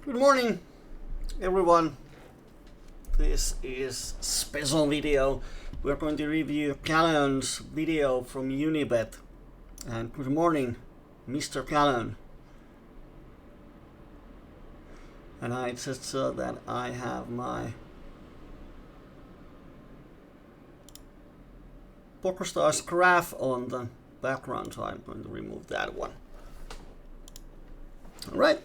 Good morning, everyone. This is special video. We're going to review Ghaleon's video from Unibet. And good morning, Mr. Ghaleon. And I just saw that I have my PokerStars graph on the background, so I'm going to remove that one. All right.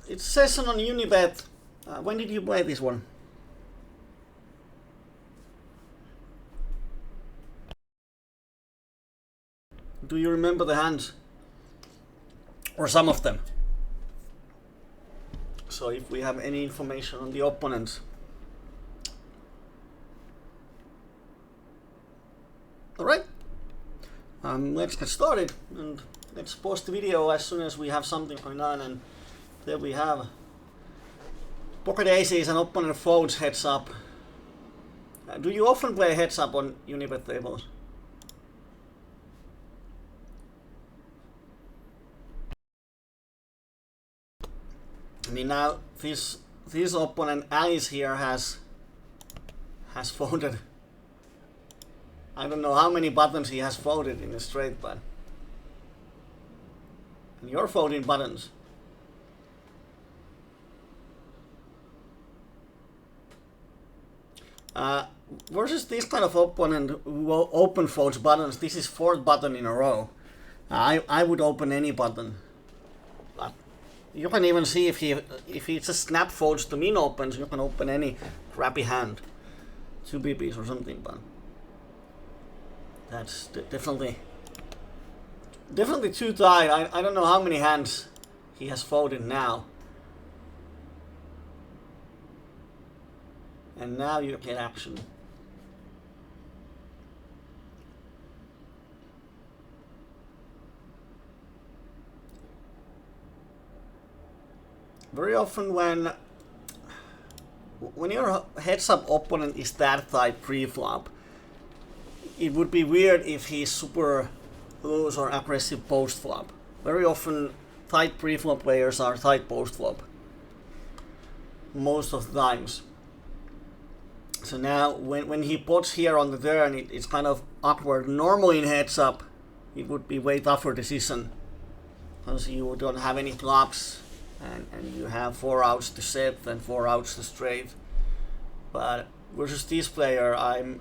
It's session on Unibet. When did you play this one? Do you remember the hands? Or some of them? So if we have any information on the opponents. Alright. Let's get started and let's post the video as soon as we have something going on. And there we have pocket aces and opponent folds heads up. Do you often play heads up on Unibet tables? I mean, now this opponent Alice here has folded. I don't know how many buttons he has folded in a straight, but and you're folding buttons. Versus this kind of opponent who open folds buttons, this is fourth button in a row. I would open any button. But you can even see if he just snap folds to min opens, you can open any crappy hand, 2 BBs or something. But that's definitely too tight. I don't know how many hands he has folded now. And now you get action. Very often when your heads-up opponent is that tight pre-flop, it would be weird if he's super loose or aggressive post-flop. Very often tight pre-flop players are tight post-flop. Most of the times. So now when he pots here on the turn, it's kind of awkward. Normally in heads-up, it would be way tougher decision. Because you don't have any clubs. And you have 4 outs to set and 4 outs to straight. But versus this player, I'm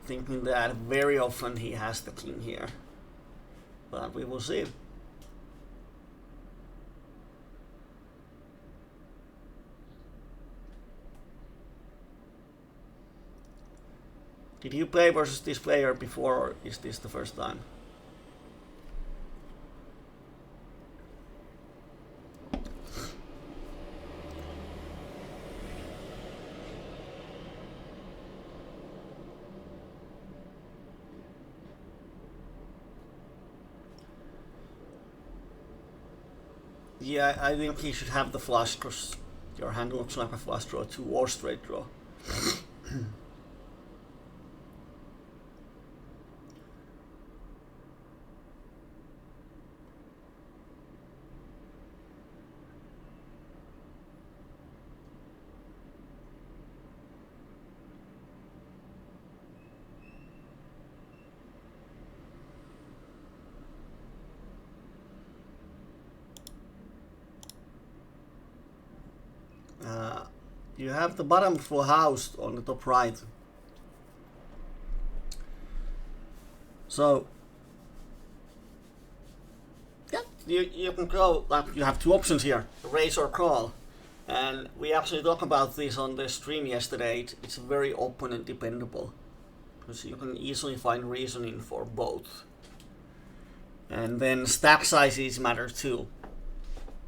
thinking that very often he has the king here. But we will see. Did you play versus this player before, or is this the first time? Yeah, I think he should have the flush because your hand looks like a flush draw 2 or straight draw. You have the bottom full house on the top right. So yeah, you can go, like, you have 2 options here, raise or call. And we actually talked about this on the stream yesterday. It's very open and dependable. Because you can easily find reasoning for both. And then stack sizes matter too.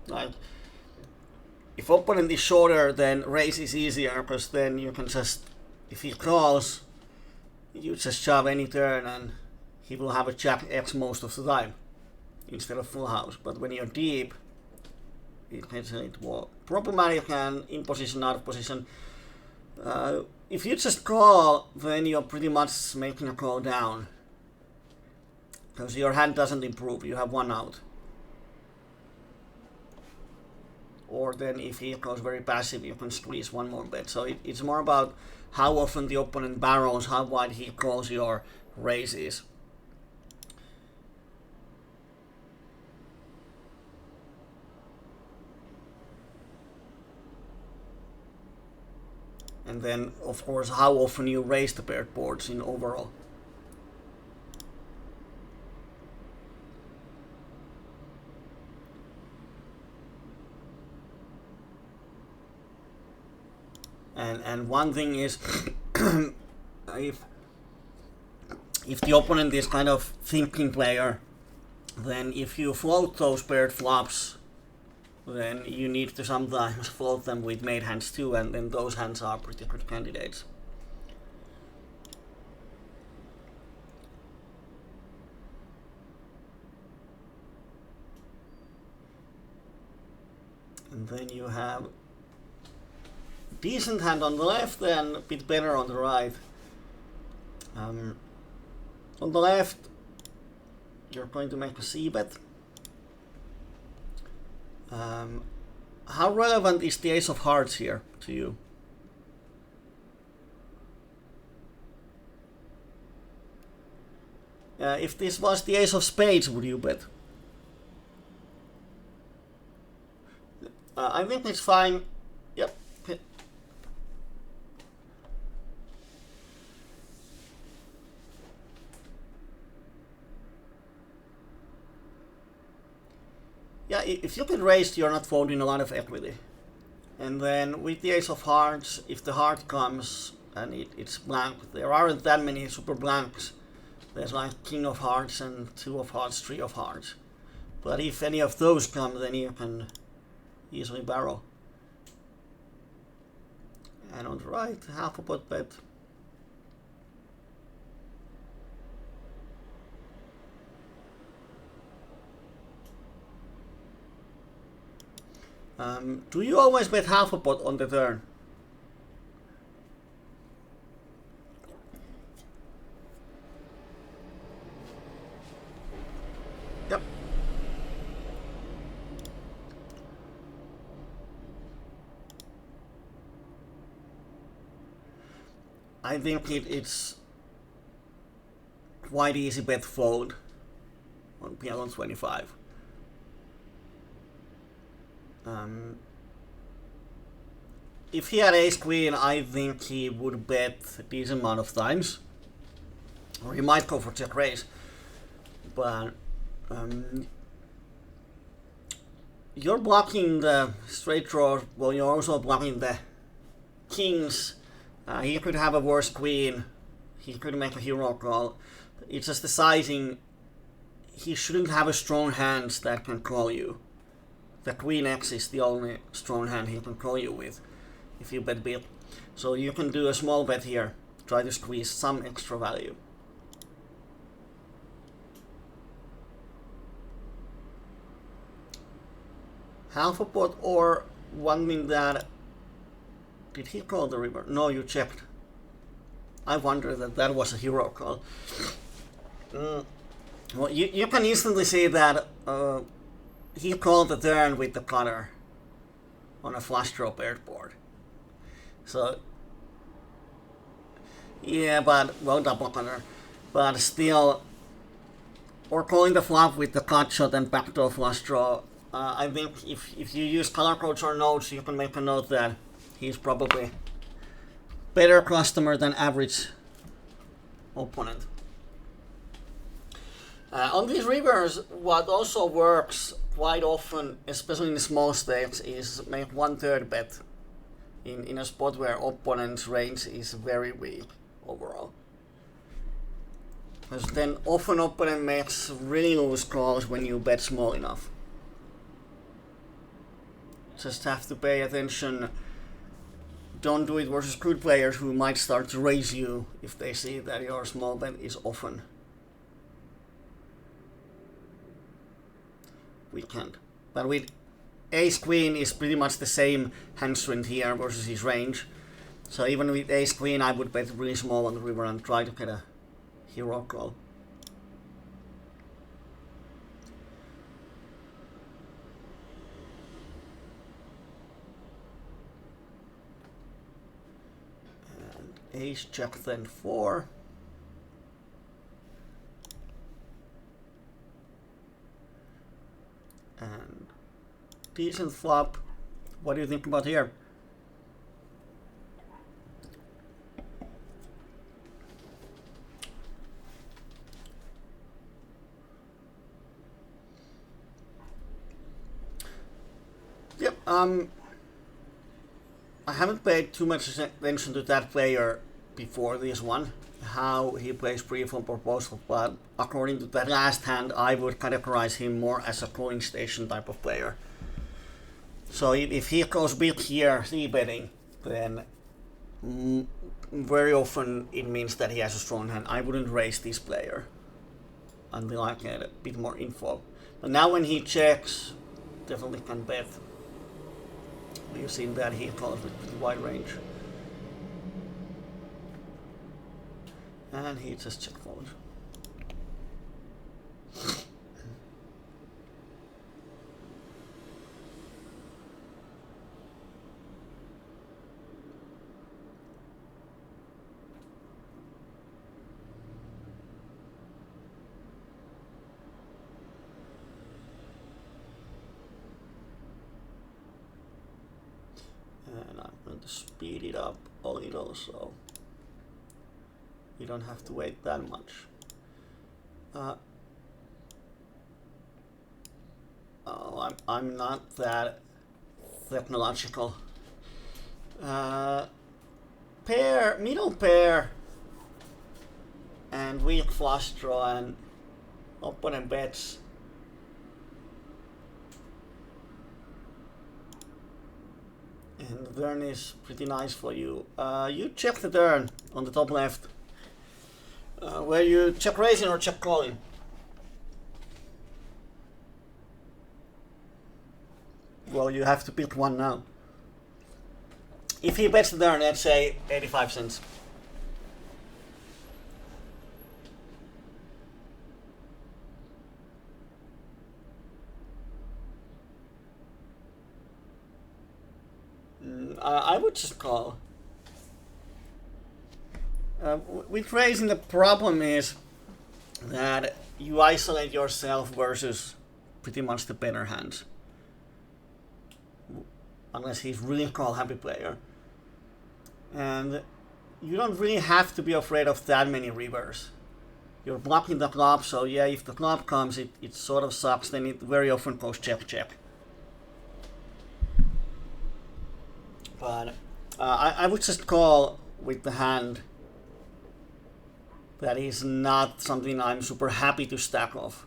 Like, if opponent is shorter, then raise is easier, because then you can just, if he calls, you just shove any turn and he will have a jack X most of the time instead of full house. But when you're deep, it makes it more problematic and in position, out of position. If you just call, then you're pretty much making a call down. Because your hand doesn't improve, you have 1 out. or then if he goes very passive, you can squeeze one more bet. So it's more about how often the opponent barrels, how wide he calls your raises. And then, of course, how often you raise the paired boards in overall. And one thing is, if the opponent is kind of thinking player, then if you float those paired flops, then you need to sometimes float them with made hands too, and then those hands are pretty good candidates. And then you have decent hand on the left and a bit better on the right. On the left, you're going to make a c-bet. How relevant is the ace of hearts here to you? If this was the ace of spades, would you bet? I think it's fine. Yep. Yeah, if you can raise, you're not folding a lot of equity. And then with the ace of hearts, if the heart comes and it's blank, there aren't that many super blanks. There's like king of hearts and two of hearts, three of hearts. But if any of those come, then you can easily barrel. And on the right, half a pot bet. Do you always bet half a pot on the turn? Yep. I think it's quite easy bet fold on PLO25. If he had ace queen, I think he would bet a decent amount of times, or he might go for check raise. But you're blocking the straight draw. Well, you're also blocking the kings. He could have a worse queen. He could make a hero call. It's just the sizing. He shouldn't have a strong hand that can call you. The queen X is the only strong hand he can call you with if you bet big. So you can do a small bet here, try to squeeze some extra value. Half a pot, or one thing that... Did he call the river? No, you checked. I wonder that was a hero call. Well, you can instantly see that he called the turn with the cutter on a flush draw paired board. So, yeah, but, well, double cutter. But still, or calling the flop with the cut shot and backdoor flush draw. I think if you use color codes or notes, you can make a note that he's probably better customer than average opponent. On these rivers, what also works quite often, especially in the small stakes, is make 1/3 bet in a spot where opponent's range is very weak overall. Because then often opponent makes really loose calls when you bet small enough. Just have to pay attention. Don't do it versus good players who might start to raise you if they see that your small bet is often weekend. But with ace queen is pretty much the same hand strength here versus his range. So even with ace queen, I would bet really small on the river and try to get a hero call. Ace check then 4. And decent flop. What do you think about here? Yep, I haven't paid too much attention to that player before this one, how he plays pre-flop or post-flop, but according to that last hand, I would categorize him more as a calling station type of player. So if he goes big here, c-betting, then very often it means that he has a strong hand. I wouldn't raise this player until I get a bit more info. But now when he checks, definitely can bet. We've seen that he calls with pretty wide range. And he just check folds. And I'm going to speed it up a little so you don't have to wait that much. I'm not that technological. Pair, middle pair, and weak flush draw and opponent bets. And the turn is pretty nice for you. You check the turn on the top left. Where you check raising or check calling? Well, you have to pick one now. If he bets the turn, let's say 85 cents. I would just call. With raising, the problem is that you isolate yourself versus pretty much the better hands. Unless he's really a call happy player. And you don't really have to be afraid of that many rivers. You're blocking the club, so yeah, if the club comes, it sort of sucks, then it very often goes check check. But I would just call with the hand that is not something I'm super happy to stack off.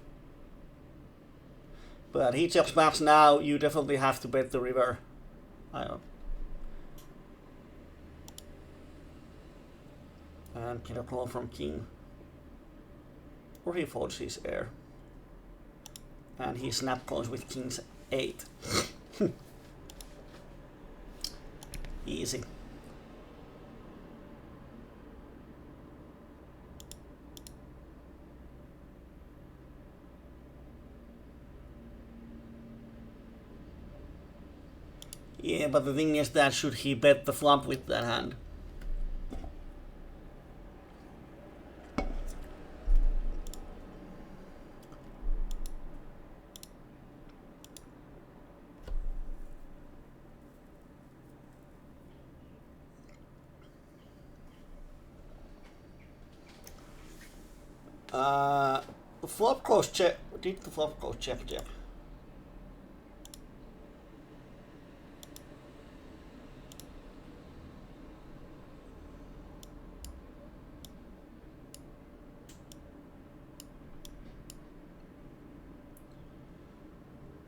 But he checks backs now, you definitely have to bet the river. I don't. And get a call from king. Or he folds his air. And he snap calls with king's 8. Easy. Yeah, but the thing is that should he bet the flop with that hand? The flop goes check. Did the flop go check check?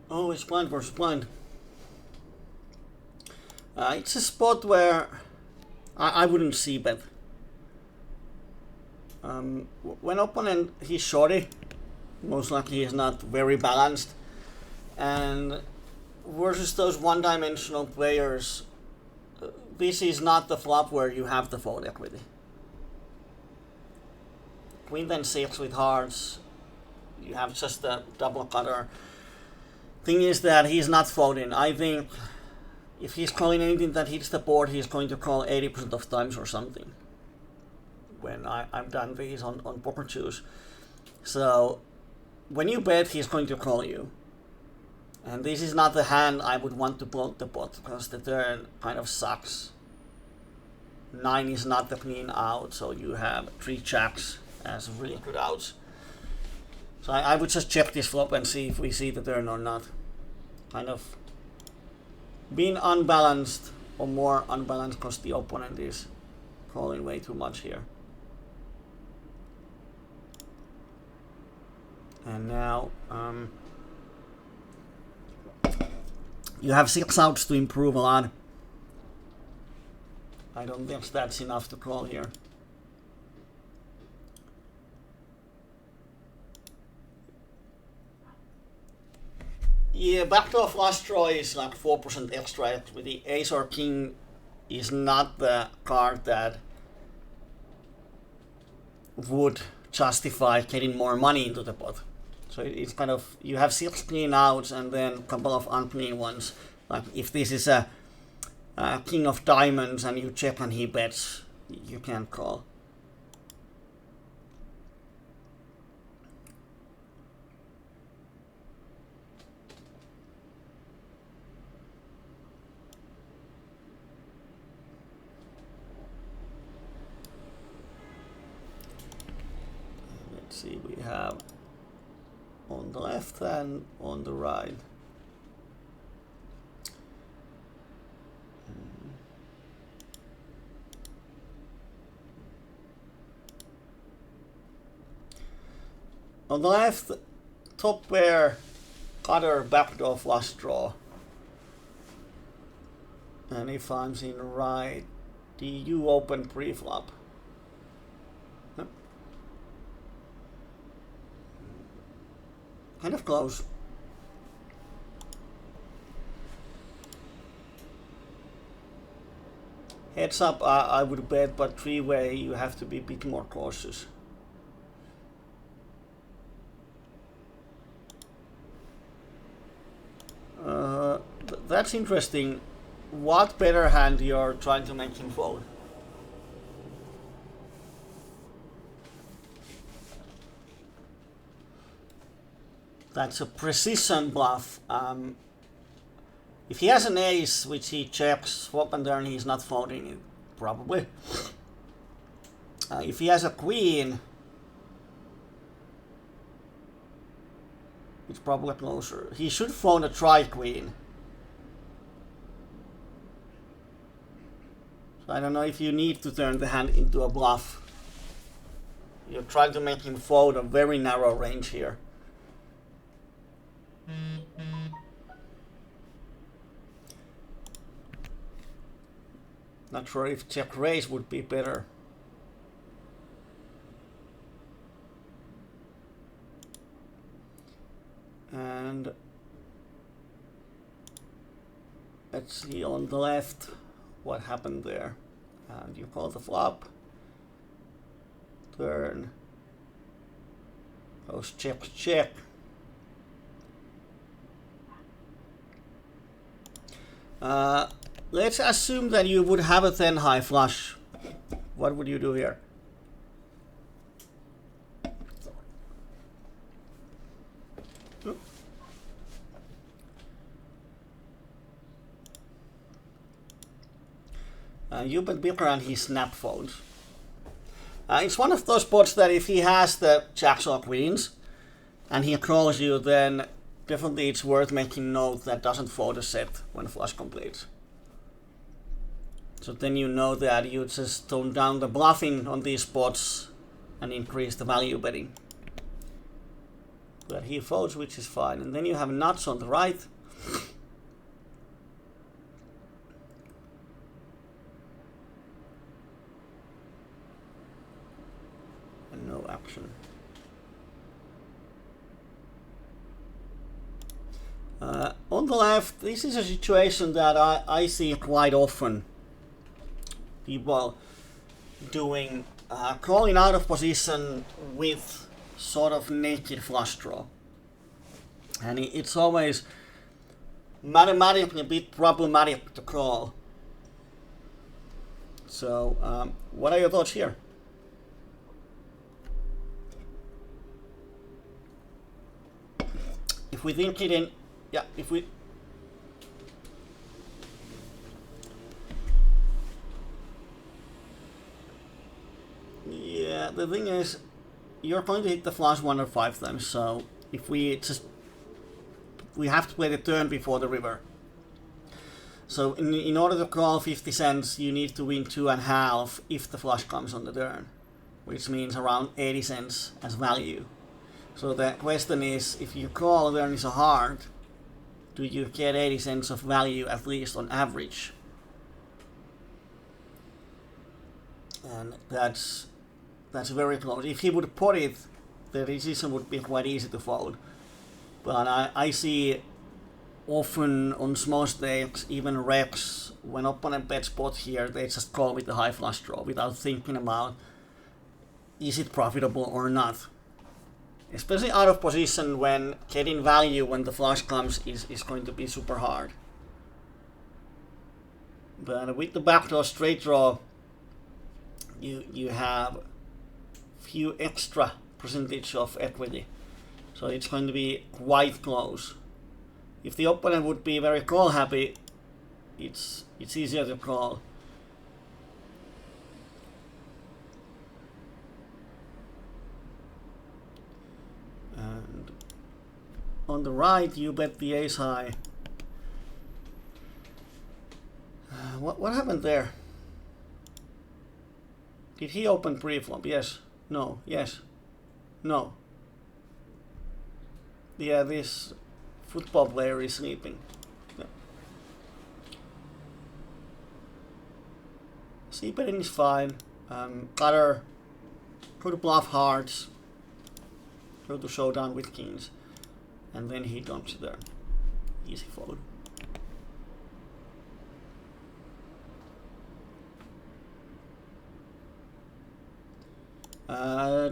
Oh, it's blind versus blind. It's a spot where I wouldn't see bet. When opponent he's shorty, most likely he's not very balanced, and versus those one-dimensional players, this is not the flop where you have the fold equity. Queen then 6 with hearts, you have just a double cutter. Thing is that he's not folding. I think if he's calling anything that hits the board, he's going to call 80% of times or something. when I'm done these on poker choose. So when you bet, he's going to call you. And this is not the hand I would want to bloat the pot, because the turn kind of sucks. 9 is not the clean out, so you have 3 jacks as really good outs. So I would just check this flop and see if we see the turn or not. Kind of being unbalanced, or more unbalanced, because the opponent is calling way too much here. And now you have 6 outs to improve a lot. I don't think that's enough to call here. Yeah, backdoor flush draw is like 4% extra. With the ace or king is not the card that would justify getting more money into the pot. So it's kind of, you have 6 clean outs and then a couple of unclean ones. Like if this is a king of diamonds and you check and he bets, you can't call. Let's see, we have on the left and on the right. On the left, top pair, cutter, backdoor flush draw. And if I'm seeing right, DU open pre-flop. Yep. Kind of close. Heads up, I would bet, but 3-way you have to be a bit more cautious. That's interesting. What better hand you're trying to make him fold? That's a precision bluff. If he has an ace, which he checks, swap and turn, he's not folding it, probably. If he has a queen, it's probably closer. He should fold a tri-queen. So I don't know if you need to turn the hand into a bluff. You're trying to make him fold a very narrow range here. Not sure if check raise would be better. And let's see on the left what happened there. And you call the flop. Turn. Goes check, check. Let's assume that you would have a 10 high flush. What would you do here? You bet bigger and he snap folds. It's one of those spots that if he has the jacks or queens and he calls you, then definitely it's worth making note that doesn't fold a set when flush completes. So then you know that you just tone down the bluffing on these spots and increase the value betting. But he folds, which is fine. And then you have nuts on the right. And no action. On the left, this is a situation that I see quite often. People doing calling out of position with sort of naked flush draw. And it's always mathematically a bit problematic to call. So what are your thoughts here? we think it in, yeah, if we, yeah, the thing is, you're going to hit the flush 1 or 5 times, so if we have to play the turn before the river. So in order to call 50 cents, you need to win 2.5 if the flush comes on the turn, which means around 80 cents as value. So the question is, if you call turn is a heart, do you get 80 cents of value at least on average? And that's very close. If he would put it, the decision would be quite easy to fold. But I see often on small stakes, even reps, when opponent bets spot here, they just call with the high flush draw without thinking about is it profitable or not. Especially out of position, when getting value when the flush comes is going to be super hard. But with the backdoor straight draw, you have few extra percentage of equity. So it's going to be quite close. If the opponent would be very call happy, it's easier to call. And on the right, you bet the ace high. What happened there? Did he open pre-flop? Yes. No. Yes. No. Yeah, this football player is sleeping. Yeah. C-betting is fine. Cutter. Go to bluff hearts. Go to showdown with kings. And then he dumps there. Easy fold.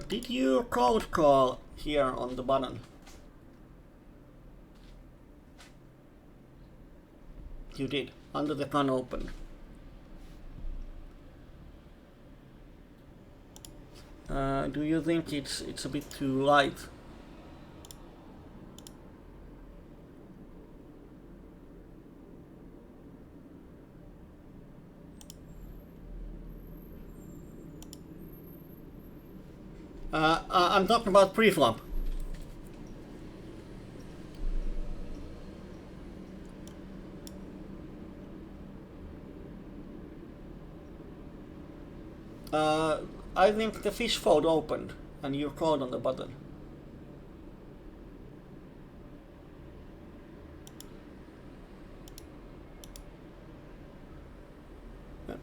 Did you cold call here on the button? You did, under the gun open. Do you think it's a bit too light? I'm talking about pre-flop. I think the fish fold opened and you called on the button. Yeah.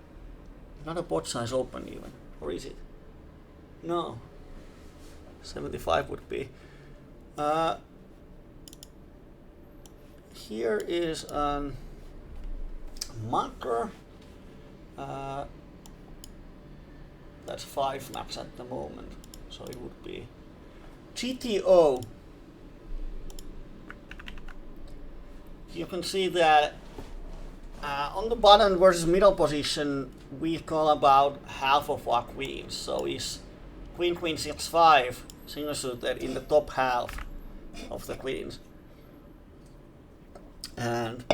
Not a pot size open even, or is it? No. 75 would be. Here is a marker. That's 5 max at the moment, so it would be GTO. You can see that on the bottom versus middle position, we call about half of our queens. So is queen, queen, 6, 5 single suited in the top half of the queens. And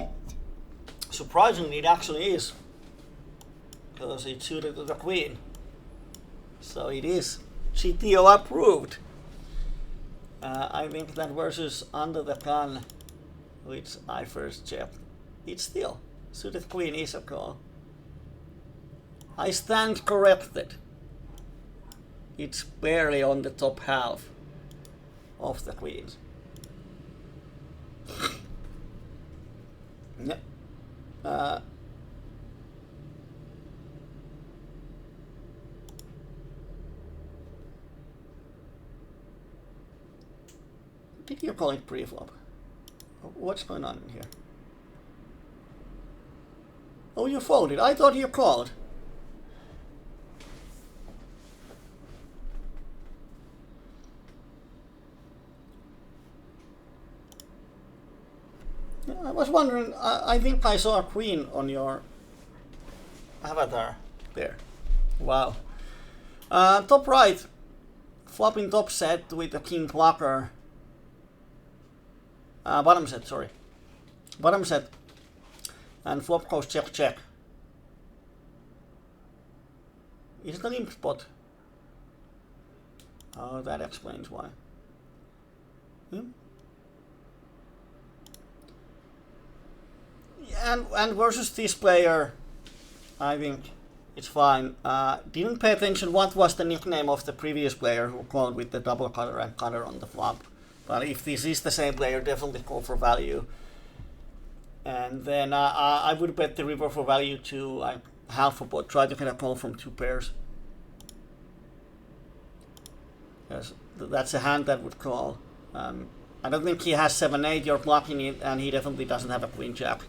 surprisingly, it actually is, because it's suited to the queen. So it is GTO approved. I think that versus under the gun, which I first checked, it's still suited queen is a call. I stand corrected. It's barely on the top half of the queens. Yep. I think you're calling pre-flop. What's going on in here? Oh, you folded. I thought you called. I was wondering, I think I saw a queen on your avatar there. Wow. Top right, flopping top set with a king blocker. Bottom set, sorry. Bottom set. And flop goes check, check. Is it a limp spot? Oh, that explains why. And versus this player, I think it's fine. Didn't pay attention what was the nickname of the previous player who called with the double cutter and cutter on the flop. But if this is the same player, definitely call for value. And then I would bet the river for value to half a pot. Try to get a call from 2 pairs. Yes, that's a hand that would call. I don't think he has 7-8. You're blocking it, and he definitely doesn't have a queen jack.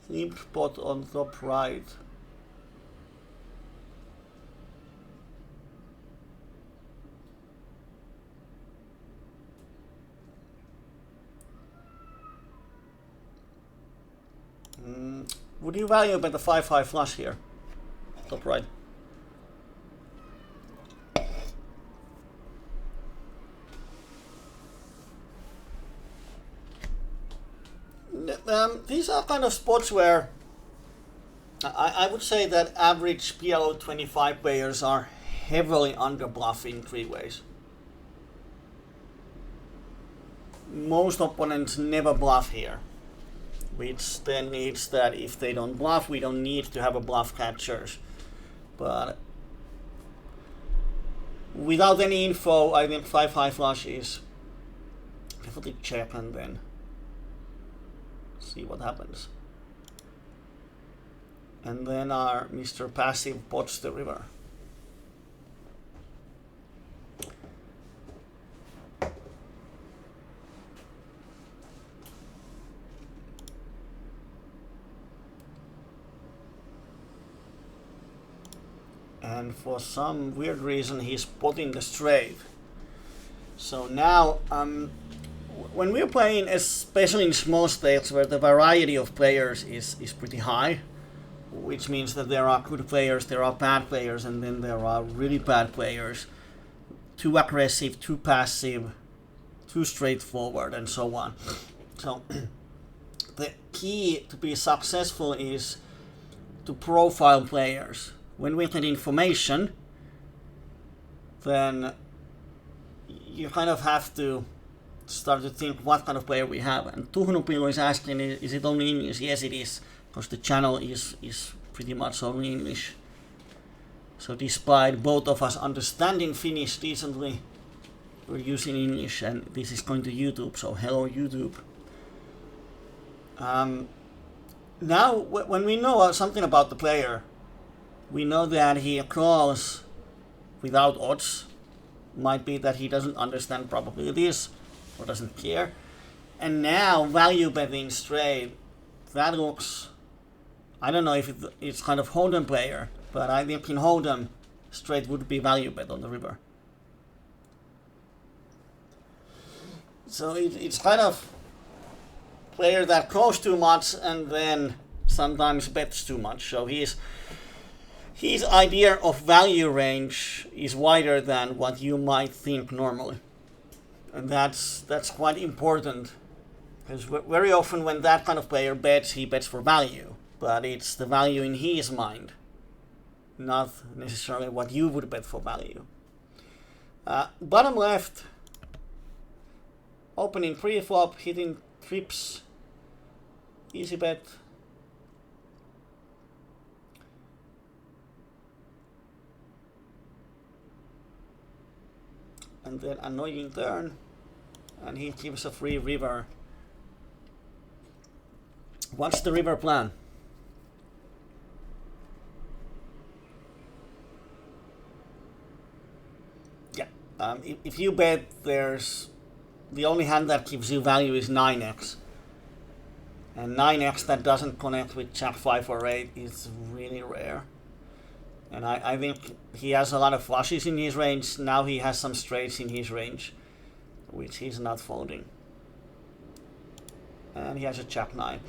Limp spot on top right. Would you value bet the 5-5 flush here? Top right. These are kind of spots where I would say that average PLO25 players are heavily under bluffing 3 ways. Most opponents never bluff here, which then means that if they don't bluff, we don't need to have a bluff catchers. But without any info, I think 5-5 flush is definitely check and then see what happens. And then our Mr. Passive pots the river. And for some weird reason he's potting the straight. So now when we're playing, especially in small stakes where the variety of players is pretty high, which means that there are good players, there are bad players, and then there are really bad players, too aggressive, too passive, too straightforward, and so on. So the key to be successful is to profile players. When we get information, then you kind of have to start to think what kind of player we have. And Tuhnupilo is asking, is it only English? Yes, it is, because the channel is pretty much only English. So despite both of us understanding Finnish decently, we're using English, and this is going to YouTube, so hello YouTube. Now, when we know something about the player, we know that he calls without odds. Might be that he doesn't understand probabilities or doesn't care. And now value betting straight, that looks, I don't know if it's kind of Hold'em player, but I think in Hold'em straight would be value bet on the river. So it's kind of player that calls too much and then sometimes bets too much. So his idea of value range is wider than what you might think normally. And that's quite important, because very often when that kind of player bets, he bets for value, but it's the value in his mind, not necessarily what you would bet for value. Bottom left, opening pre-flop, hitting trips, easy bet. And then annoying turn, and he gives a free river. What's the river plan? Yeah, if you bet, there's the only hand that gives you value is 9x, and 9x that doesn't connect with Jack 5 or 8 is really rare. And I think he has a lot of flushes in his range. Now he has some straights in his range, which he's not folding. And he has a jack 9.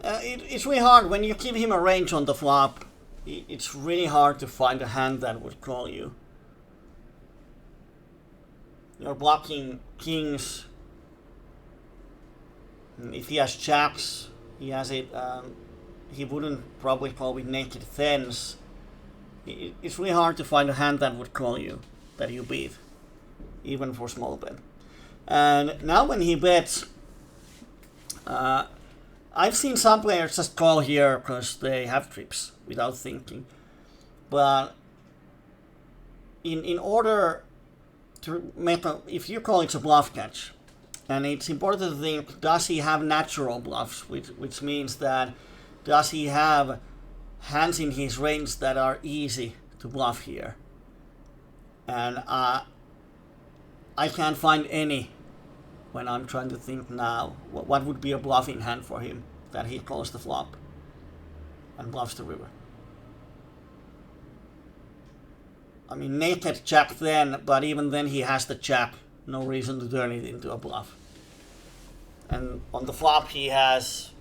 It's really hard when you give him a range on the flop. It's really hard to find a hand that would call you. You're blocking kings. If he has jacks, he has it. He wouldn't probably call with naked tens. It's really hard to find a hand that would call you, that you beat, even for small bet. And now when he bets, I've seen some players just call here because they have trips without thinking. But in order to make if you call it a bluff catch, and it's important to think, does he have natural bluffs, which means that does he have hands in his range that are easy to bluff here? And I can't find any when I'm trying to think now what would be a bluffing hand for him that he calls the flop and bluffs the river. I mean, naked jack then, but even then he has the jack. No reason to turn it into a bluff. And on the flop he has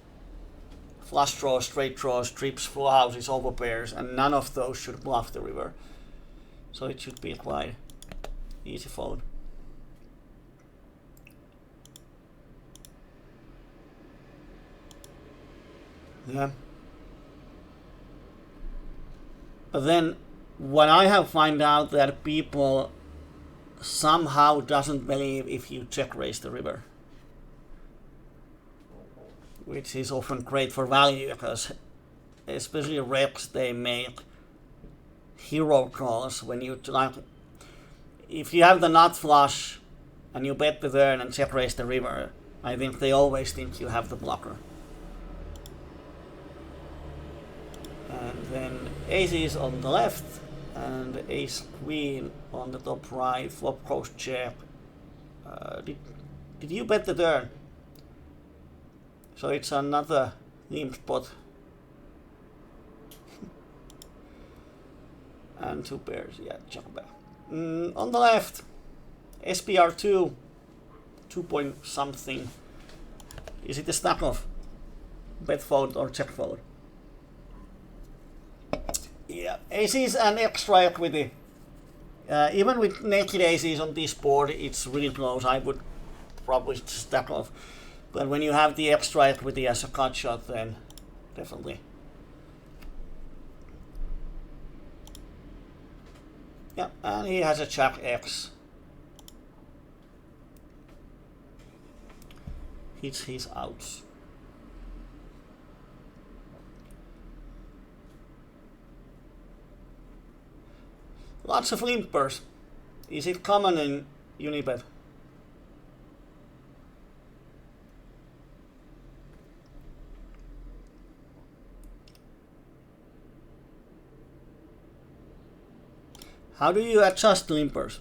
flush draws, straight draws, trips, full houses, overpairs, and none of those should bluff the river. So it should be quite easy fold. Yeah. But then what I have found out that people somehow doesn't believe if you check raise the river, which is often great for value because especially reps, they make hero calls when you like. If you have the nut flush and you bet the turn and check raise the river, I think they always think you have the blocker. And then ace is on the left and ace queen on the top right. Flop goes check. Did you bet the turn? So it's another limp pot. And two pairs, yeah, check back. On the left, SPR2, 2 point something. Is it a stack of bet fold or check fold? Yeah, aces and extra equity. Even with naked aces on this board, it's really close. I would probably stack off. But when you have the extra equity as a cut shot, then definitely. Yeah, and he has a jack X. Hits his outs. Lots of limpers. Is it common in Unibet? How do you adjust limpers?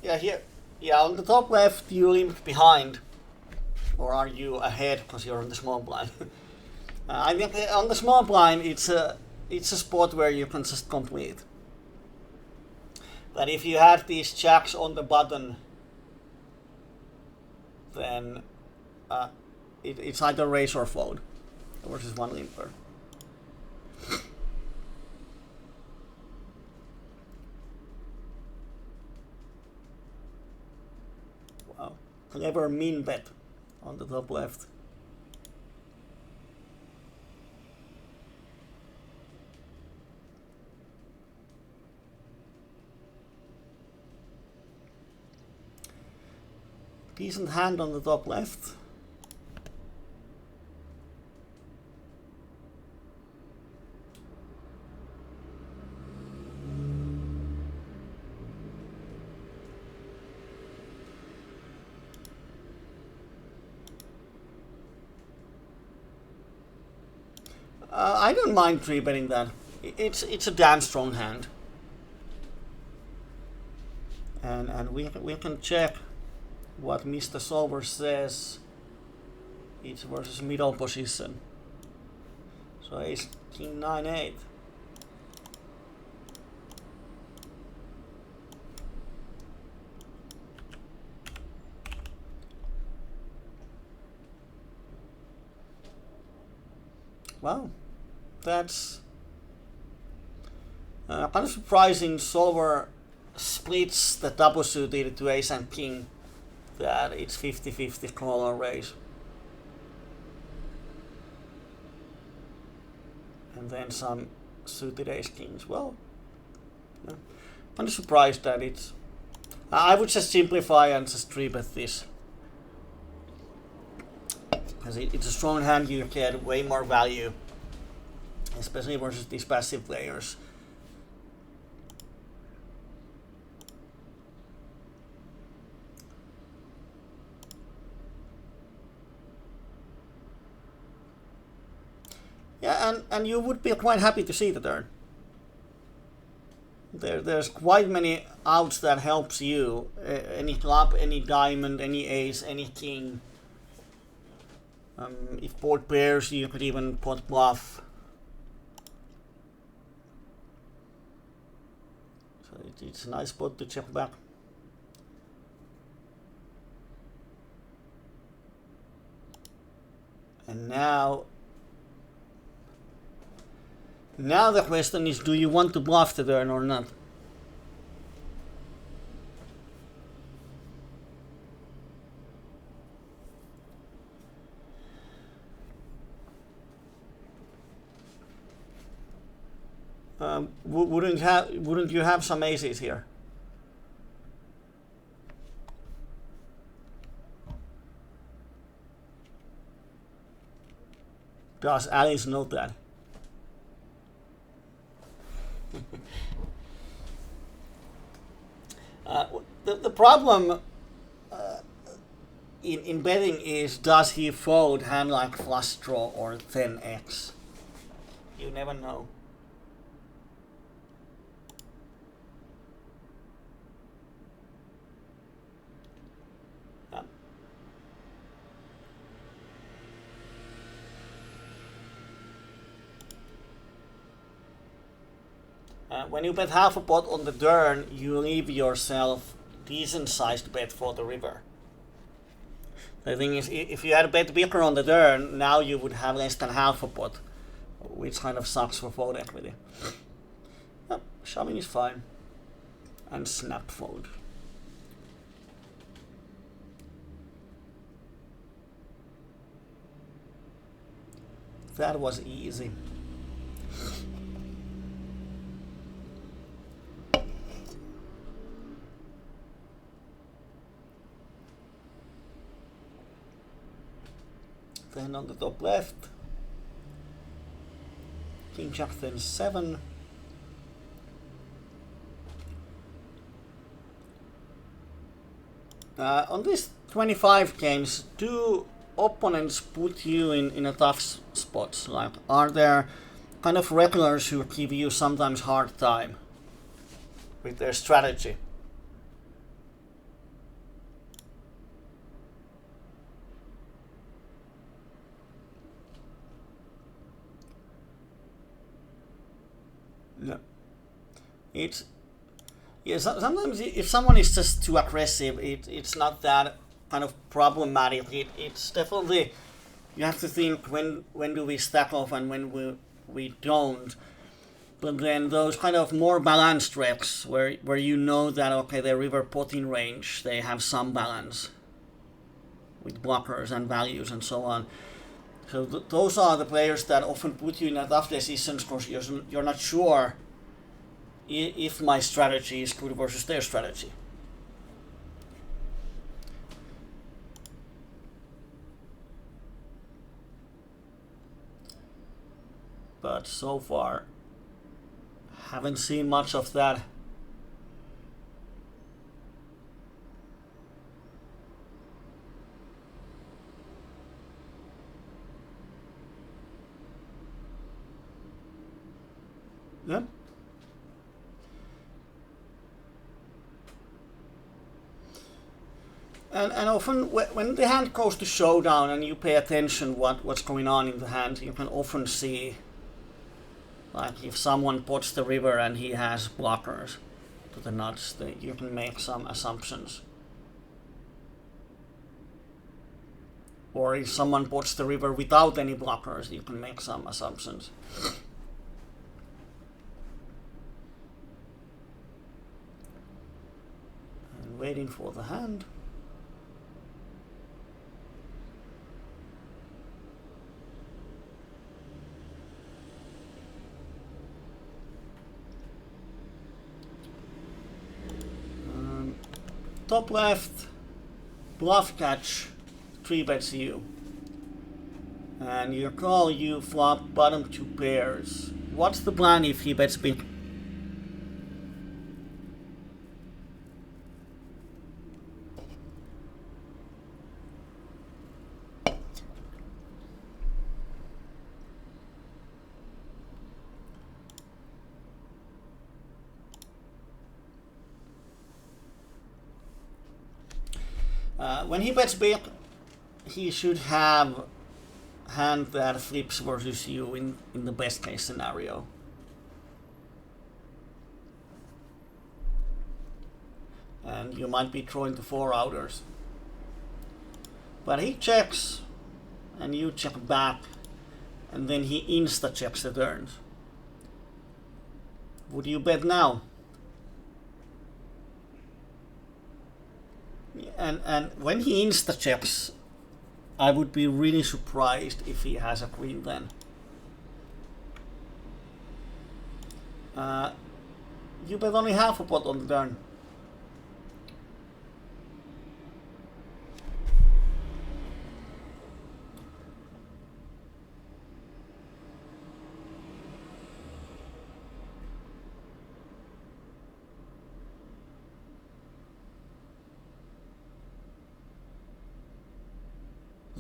Yeah, here. Yeah, on the top left, you limp behind, or are you ahead because you're on the small blind? I think on the small blind, it's a spot where you can just complete. But if you have these jacks on the button, then it's either raise or fold versus one limper. Wow, clever min bet on the top left. Decent hand on the top left. I don't mind 3-betting that. It's a damn strong hand. And we can check what Mr. Solver says. It's versus middle position. So ace king 9-8. Well, that's kind of surprising. Solver splits the double suited to ace and king, that it's 50-50 call or raise. And then some suited ace kings. Well, yeah, kind of surprised that it's... I would just simplify and just 3-bet this. Because it's a strong hand, you get way more value, especially versus these passive players. Yeah, and you would be quite happy to see the turn. There's quite many outs that helps you. Any club, any diamond, any ace, any king. If board pairs, you could even put bluff. So it's a nice spot to check back. And now the question is, do you want to bluff the turn or not? Wouldn't you have some aces here? Does Alice know that? The problem in betting is, does he fold hand like flush draw or 10x? You never know. When you bet half a pot on the turn, you leave yourself decent sized bet for the river. The thing is, if you had bet bigger on the turn, now you would have less than half a pot, which kind of sucks for fold equity. Shoving is fine. And snap fold. That was easy. Then on the top left, King Jack then 7. On these 25 games, do opponents put you in a tough spots? Like, are there kind of regulars who give you sometimes hard time with their strategy? Yeah. Sometimes if someone is just too aggressive, it's not that kind of problematic. It's definitely, you have to think when do we stack off and when we don't. But then those kind of more balanced reps where you know that, okay, their river potting range, they have some balance with blockers and values and so on. So those are the players that often put you in a tough decisions because you're not sure if my strategy is good versus their strategy. But so far, haven't seen much of that. Yeah. And often when the hand goes to showdown and you pay attention what's going on in the hand, you can often see, like if someone pots the river and he has blockers to the nuts, you can make some assumptions. Or if someone pots the river without any blockers, you can make some assumptions. And waiting for the hand. Top left, bluff catch, 3-bets you. And you call, you flop bottom 2 pairs. What's the plan if he bets big? When he bets big, he should have hand that flips versus you in the best case scenario. And you might be throwing the 4 outers. But he checks, and you check back, and then he insta checks the turns. Would you bet now? And when he insta checks, I would be really surprised if he has a queen then. You bet only half a pot on the turn.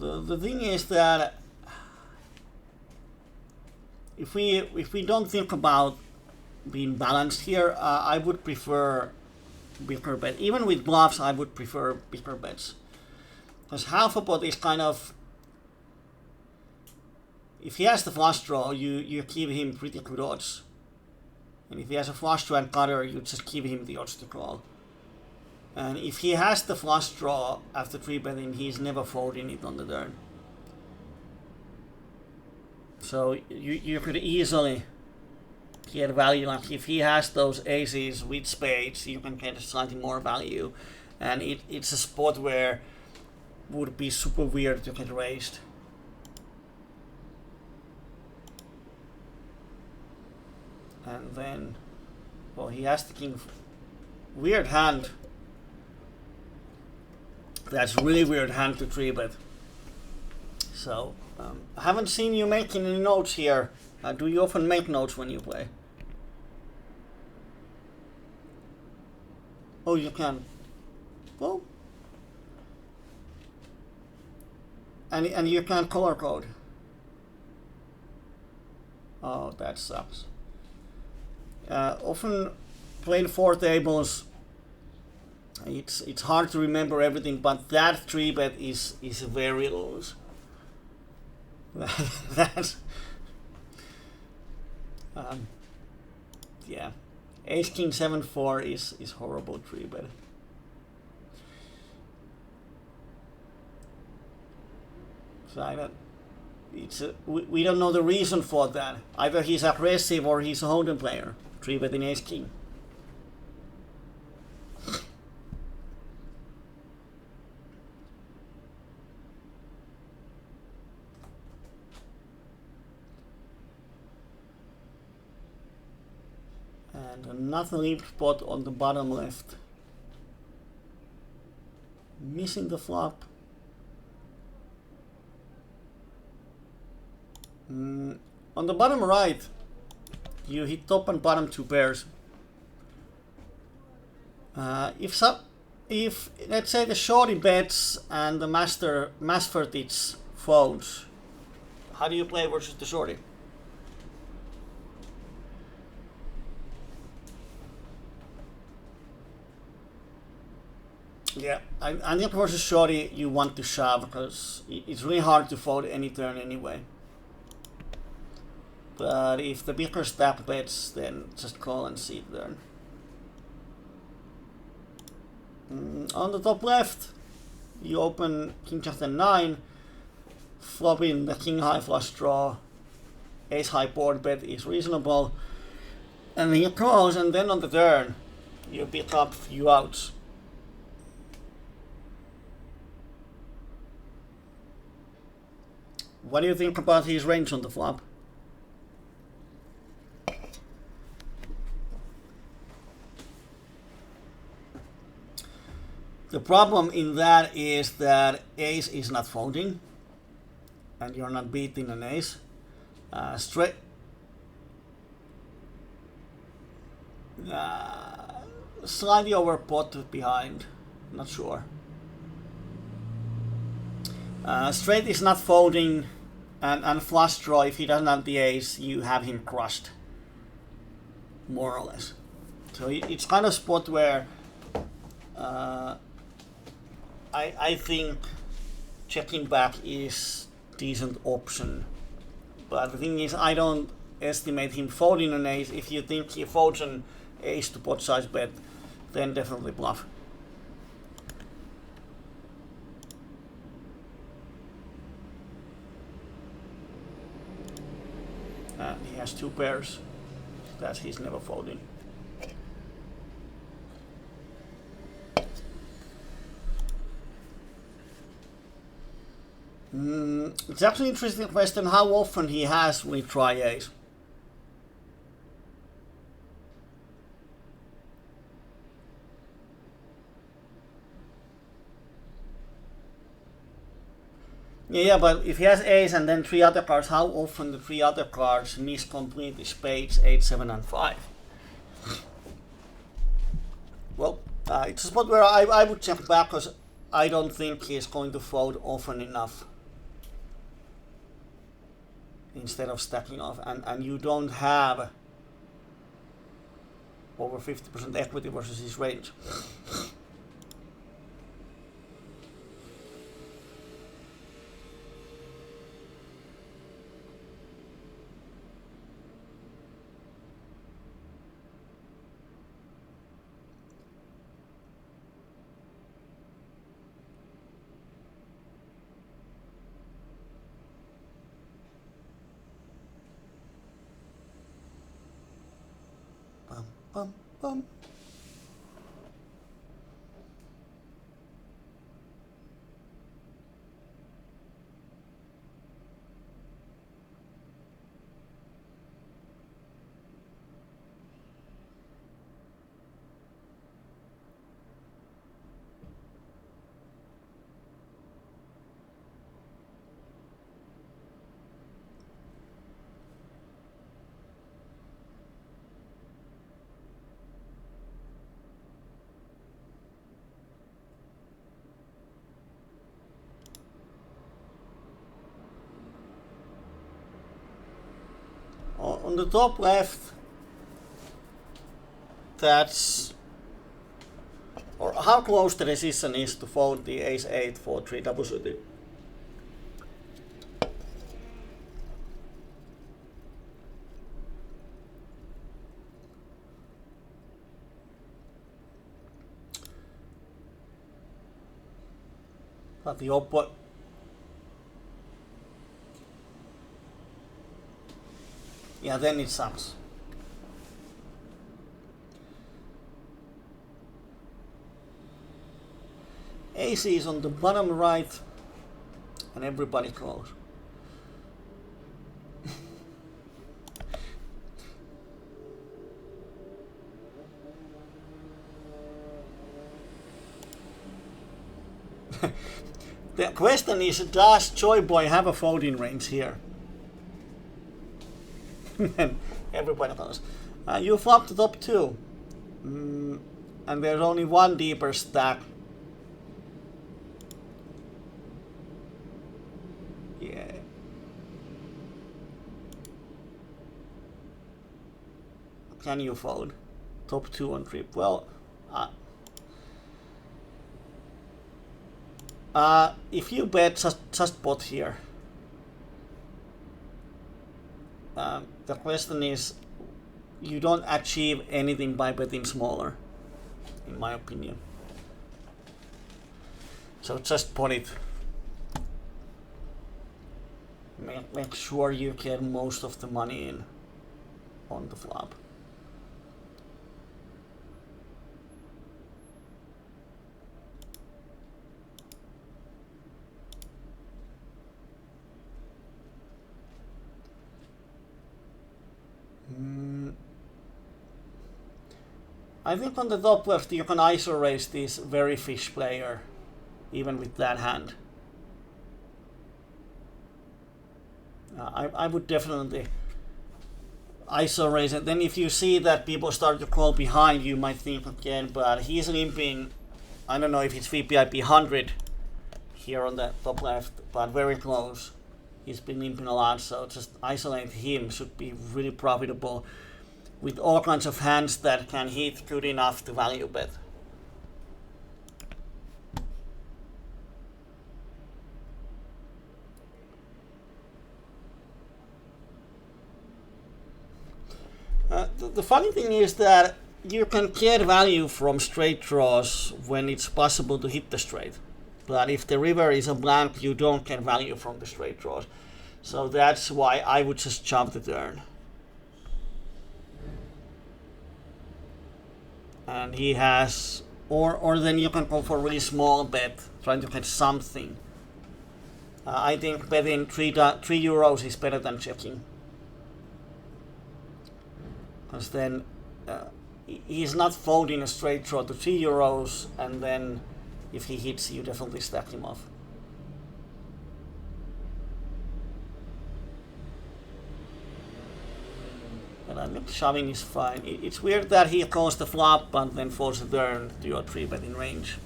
The thing is that if we don't think about being balanced here, I would prefer bigger bet. Even with bluffs, I would prefer bigger bets, because half a pot is kind of, if he has the flush draw, you give him pretty good odds, and if he has a flush draw and cutter, you just give him the odds to call. And if he has the flush draw after 3-betting, he's never folding it on the turn. So you could easily get value. Like if he has those aces with spades, you can get slightly more value. And it's a spot where it would be super weird to get raised. And then, well, he has the king. Weird hand. That's really weird hand to 3-bet. So, I haven't seen you making any notes here. Do you often make notes when you play? Oh, you can. Well, and you can color code. Oh, that sucks. Often playing 4 tables. It's hard to remember everything, but that 3-bet is very loose. That's yeah. Ace King 7-4 is horrible 3-bet. So I don't. We don't know the reason for that. Either he's aggressive or he's a hold'em player. 3-bet in Ace King. And another limp spot on the bottom left. Missing the flop. On the bottom right, you hit top and bottom 2 pairs. If let's say the shorty bets and the master Masferdits folds, how do you play versus the shorty? Yeah, I think versus shorty you want to shove because it's really hard to fold any turn anyway. But if the bigger stack bets, then just call and seed turn. On the top left, you open king jack 9, flop in the king high flush draw, ace high board bet is reasonable, and he calls, and then on the turn, you pick up few outs. What do you think about his range on the flop? The problem in that is that ace is not folding, and you're not beating an ace. Straight. Slightly over pot behind, not sure. Straight is not folding, and flush draw, if he doesn't have the ace, you have him crushed, more or less. So it's kind of spot where I think checking back is decent option. But the thing is, I don't estimate him folding an ace. If you think he folds an ace to pot size bet, then definitely bluff. He has two pairs that he's never folding. It's actually an interesting question how often he has with try ace. Yeah, but if he has ace and then three other cards, how often the three other cards miss completely spades 8, 7, and 5? Well, it's a spot where I would check back because I don't think he's going to fold often enough instead of stacking off, and you don't have over 50% equity versus his range. Bum, bum. On the top left, that's, or how close the decision is to fold the ace 8 for 3 double suited. But the opposite. Yeah, then it sucks. Ace is on the bottom right, and everybody calls. The question is, does Joy Boy have a folding range here? And everybody knows. You flop the top 2, and there's only one deeper stack. Yeah. Can you fold top 2 on trip? Well, If you bet, just pot here. The question is, you don't achieve anything by betting smaller, in my opinion. So just pot it. Make sure you get most of the money in on the flop. I think on the top left you can ISO raise this very fish player, even with that hand. I would definitely ISO raise it. Then if you see that people start to call behind, you might think again, but he's limping, I don't know if it's VPIP 100 here on the top left, but very close. He's been limping a lot, so just isolate him should be really profitable with all kinds of hands that can hit good enough to value bet. The funny thing is that you can get value from straight draws when it's possible to hit the straight. But if the river is a blank, you don't get value from the straight draws. So that's why I would just jump the turn. And he has, or then you can go for a really small bet, trying to get something. I think betting 3 euros is better than checking. Because then he's not folding a straight draw to 3 euros, and then if he hits, you definitely stack him off. But I think shoving is fine. It's weird that he calls the flop and then folds the turn to your 3-betting range.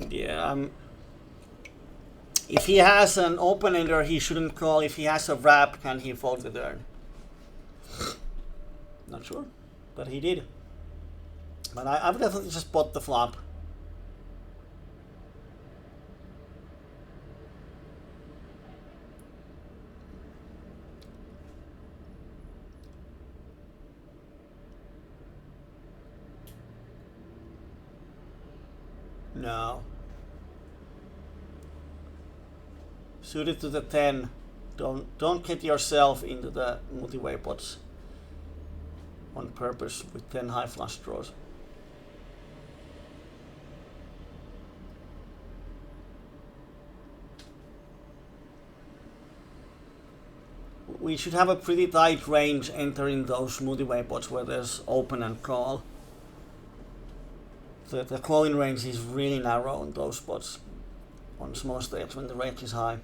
Yeah, if he has an open-ender, he shouldn't call. If he has a wrap, can he fold the turn? Not sure, but he did. But I would definitely just pot the flop. No. Suited to the 10. Don't get yourself into the multi-way pots on purpose with 10 high flush draws. We should have a pretty tight range entering those multi-way pots where there's open and call. The calling range is really narrow on those spots on small stakes when the rake is high.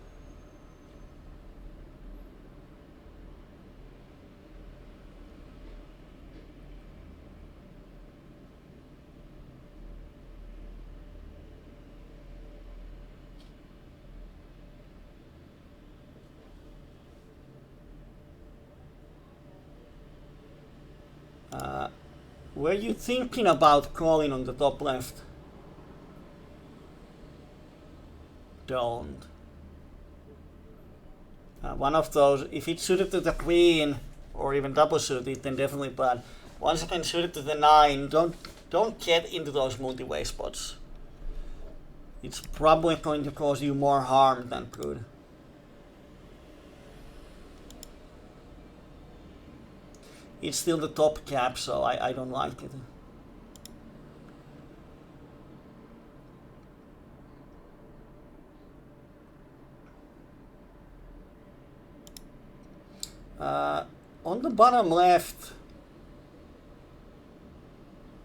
Were you thinking about calling on the top left? Don't. One of those, if it's suited to the queen or even double suited, then definitely. But once again, suited to the 9, don't get into those multi-way spots. It's probably going to cause you more harm than good. It's still the top cap, so I don't like it. On the bottom left,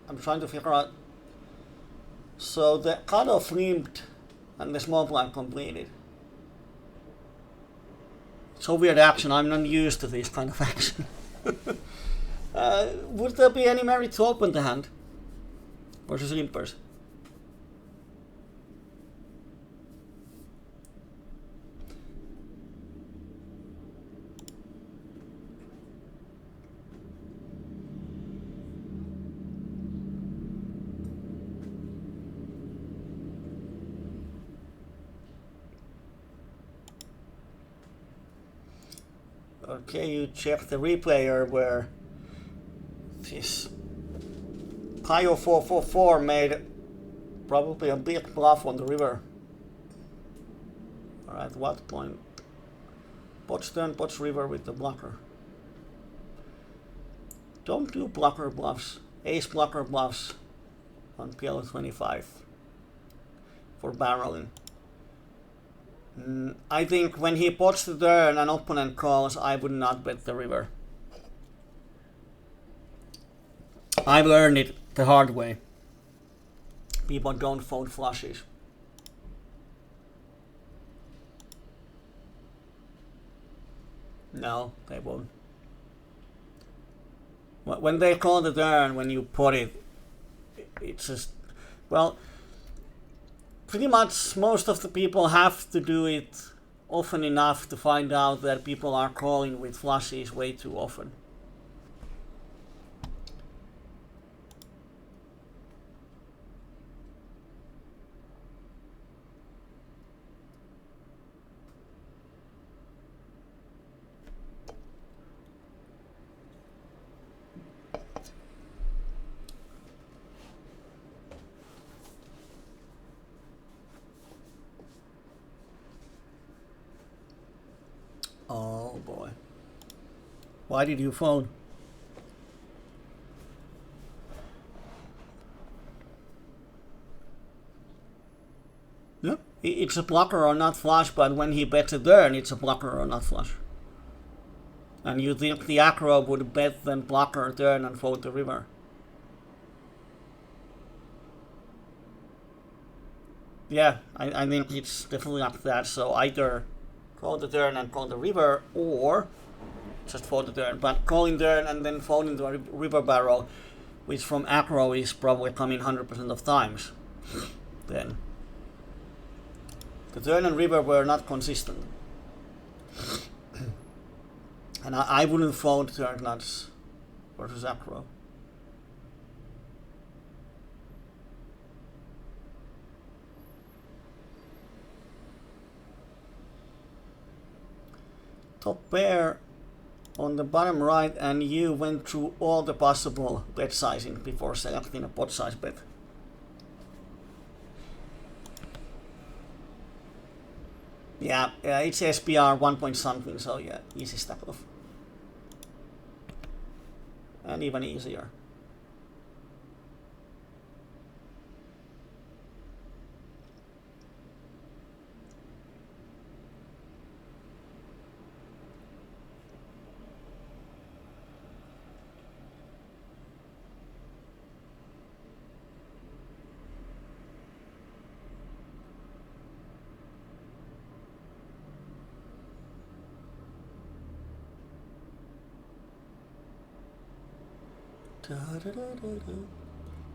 I'm trying to figure out. So the cutoff limped and the small blind completed. So weird action. I'm not used to this kind of action. Would there be any merit to open the hand versus limpers? Okay, you check the replayer where this PLO444 made probably a big bluff on the river. Alright, what point? Pot's turn, Pot's river with the blocker. Don't do blocker bluffs, ace blocker bluffs on PLO25 for barreling. I think when he pots the turn and opponent calls, I would not bet the river. I've learned it the hard way. People don't fold flushes. No, they won't. When they call the turn, when you pot it, it's just, well, pretty much most of the people have to do it often enough to find out that people are calling with flushes way too often. Oh boy. Why did you fold? Yeah, it's a blocker or not flush, but when he bets a turn, it's a blocker or not flush. And you think the acro would bet then blocker turn and fold the river. Yeah, I think it's definitely up to that, so either call the turn and call the river, or just fold the turn. But calling turn and then folding the river barrel, which from acro is probably coming 100% of times, then the turn and river were not consistent. And I wouldn't fold turn nuts versus acro. Top pair on the bottom right, and you went through all the possible bet sizing before selecting a pot size bet. Yeah, it's SPR 1 point something, so yeah, easy stack off. And even easier.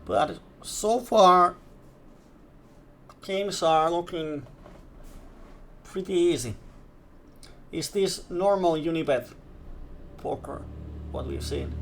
But so far, games are looking pretty easy. Is this normal Unibet poker, what we've seen?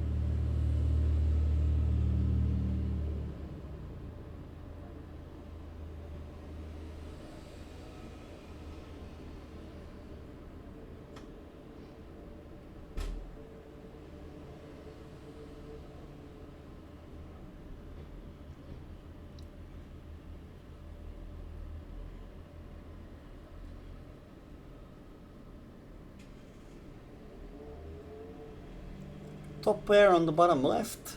Top pair on the bottom left.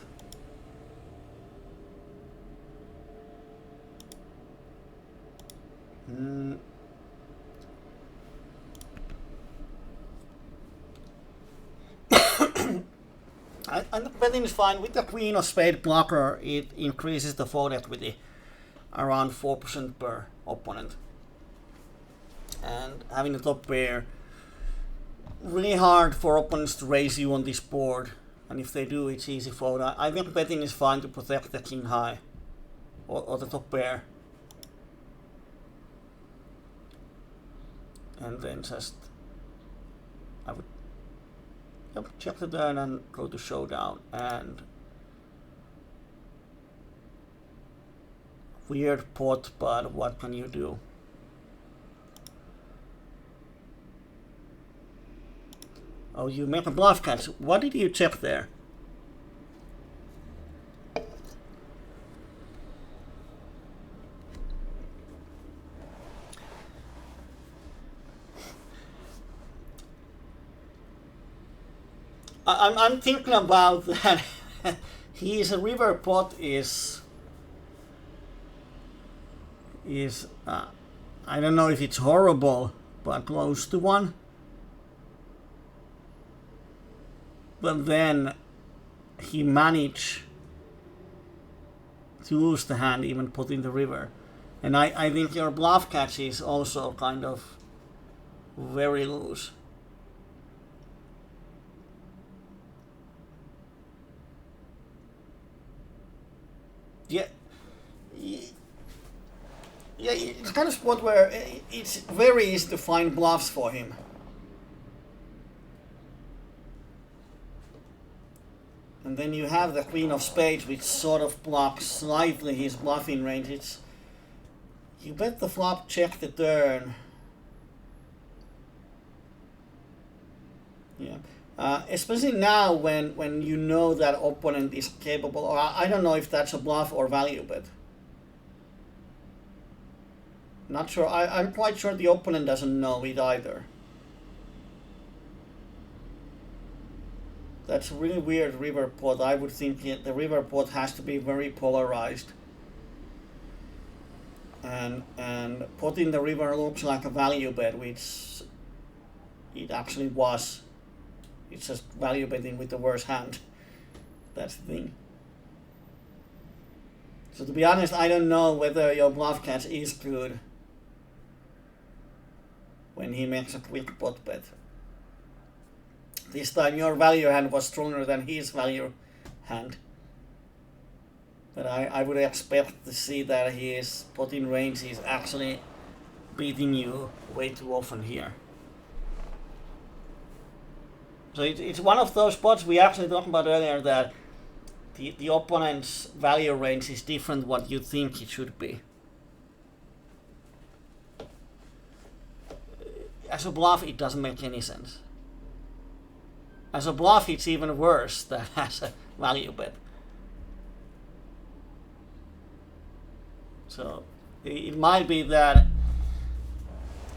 I think betting is fine. With the queen of spade blocker, it increases the fold equity around 4% per opponent. And having the top pair, really hard for opponents to raise you on this board. And if they do, it's easy fold. I think betting is fine to protect the king high or the top pair. And then just, I would check the turn and go to showdown. And weird pot, but what can you do? Oh, you make a bluff catch. What did you check there? I'm thinking about that. His river pot is I don't know if it's horrible, but close to one. But then he managed to lose the hand, even put in the river. And I think your bluff catch is also kind of very loose. Yeah, it's kind of spot where it's very easy to find bluffs for him. And then you have the Queen of Spades, which sort of blocks slightly his bluffing range. It's, you bet the flop, check the turn. Yeah. Especially now when you know that opponent is capable, or I don't know if that's a bluff or value bet. Not sure. I'm quite sure the opponent doesn't know it either. That's a really weird river pot. I would think the river pot has to be very polarized. And pot in the river looks like a value bet, which it actually was. It's just value betting with the worst hand. That's the thing. So to be honest, I don't know whether your bluff catch is good when he makes a quick pot bet. This time your value hand was stronger than his value hand. But I would expect to see that his potting range is actually beating you way too often here. So it's one of those spots we actually talked about earlier, that the opponent's value range is different what you think it should be. As a bluff, it doesn't make any sense. As a bluff, it's even worse than as a value bet. So it might be that,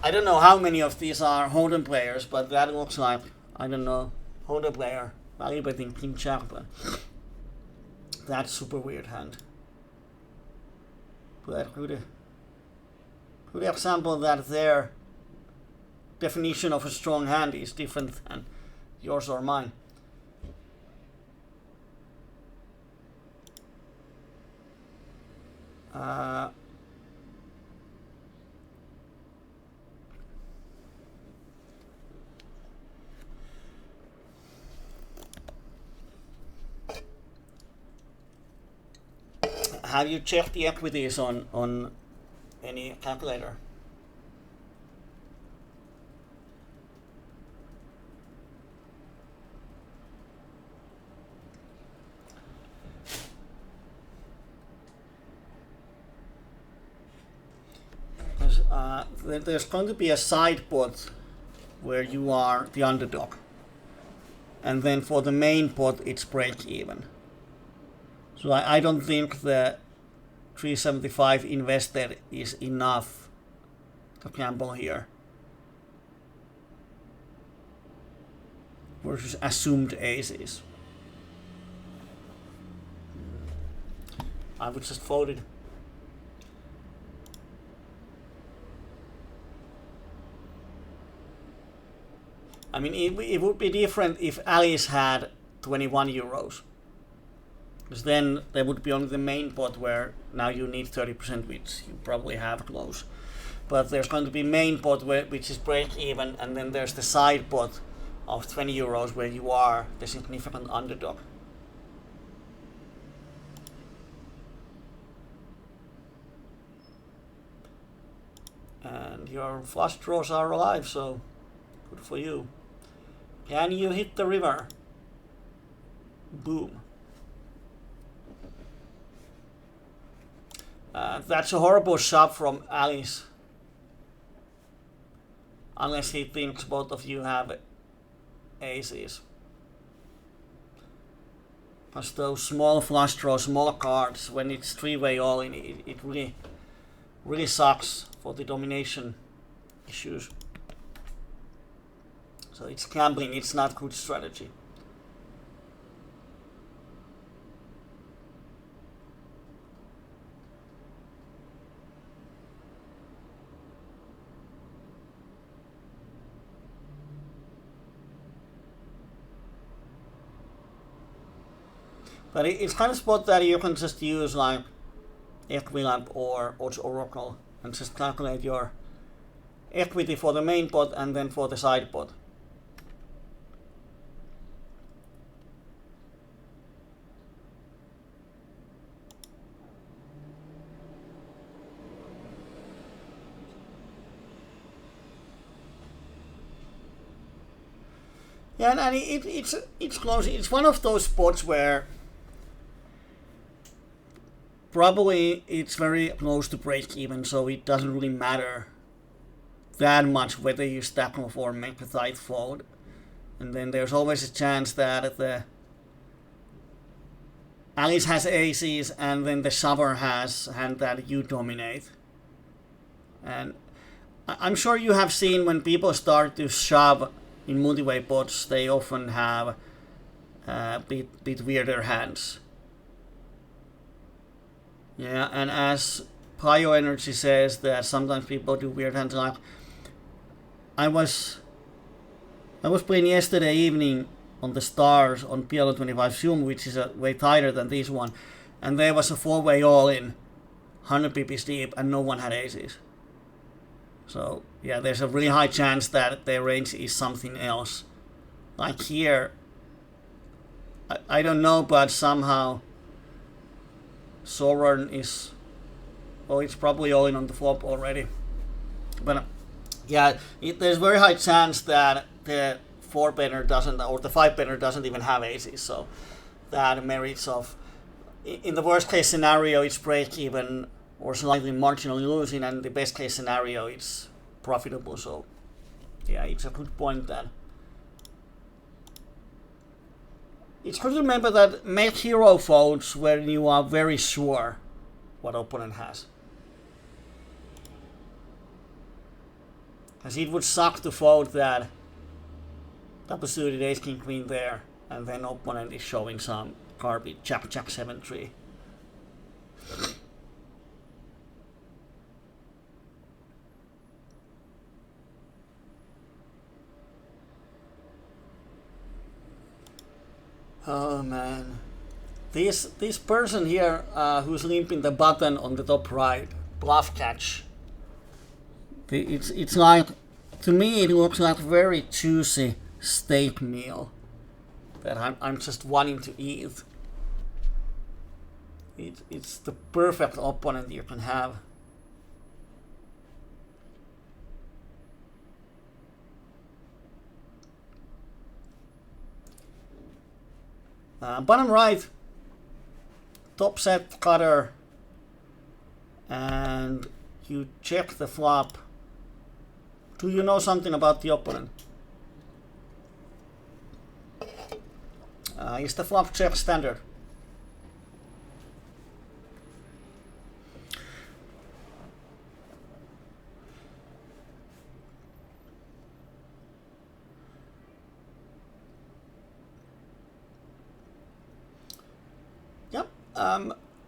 I don't know how many of these are Hold'em players, but that looks like, I don't know, Hold'em player value betting king jack, but that's super weird hand. But good example that their definition of a strong hand is different than yours or mine. Have you checked the equities on any calculator? There's going to be a side pot where you are the underdog, and then for the main pot it's break even. So I don't think the 375 invested is enough to gamble here versus assumed aces. I would just fold it. I mean, it would be different if Alice had 21 euros. Because then there would be only the main pot where now you need 30%, which you probably have close. But there's going to be main pot which is break even, and then there's the side pot of 20 euros where you are the significant underdog. And your flush draws are alive, so good for you. Can you hit the river? Boom. That's a horrible shot from Alice. Unless he thinks both of you have aces. Because those small flush draw, small cards, when it's three-way all in, it really sucks for the domination issues. So it's gambling, it's not good strategy. But it's kind of spot that you can just use like Equilamp or Oracle and just calculate your equity for the main pot and then for the side pot. Yeah, and it's close. It's one of those spots where probably it's very close to break even, so it doesn't really matter that much whether you stack off or make a tight fold. And then there's always a chance that the Alice has aces and then the shover has hand that you dominate. And I'm sure you have seen when people start to shove in multi-way pots, they often have bit weirder hands. Yeah, and as Bioenergy says that sometimes people do weird hands. Like I was playing yesterday evening on the stars on PLO25 Zoom, which is a way tighter than this one, and there was a four-way all-in, 100 pips deep, and no one had aces. So yeah, there's a really high chance that their range is something else. Like here, I don't know, but somehow Sovereign is, well, it's probably all in on the flop already. But yeah, there's very high chance that the 4-bettor doesn't, or the 5-bettor doesn't even have aces. So that merits of, in the worst case scenario, it's break even or slightly marginally losing, and the best case scenario, it's profitable. So yeah, it's a good point then. It's good to remember that make hero folds when you are very sure what opponent has. Because it would suck to fold that double suited ace king queen there, and then opponent is showing some garbage jack 7-3. Oh man, this person here who's limping the button on the top right, bluff catch. It's like, to me it looks like very juicy steak meal that I'm just wanting to eat. It's the perfect opponent you can have. Bottom right, top set cutter, and you check the flop. Do you know something about the opponent? Is the flop check standard?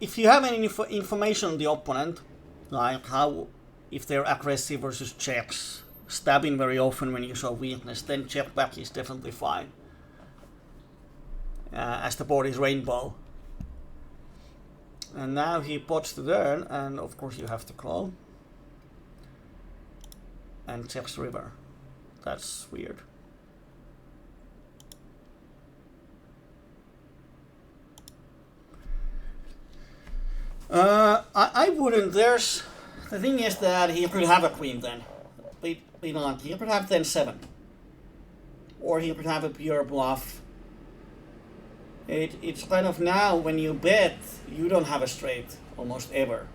If you have any information on the opponent, like how, if they're aggressive versus checks, stabbing very often when you show weakness, then check back is definitely fine. As the board is rainbow. And now he pots the turn, and of course you have to call. And checks river. That's weird. I wouldn't. The thing is that he could have a queen then. He could have then 7. Or he could have a pure bluff. It's kind of now when you bet, you don't have a straight almost ever.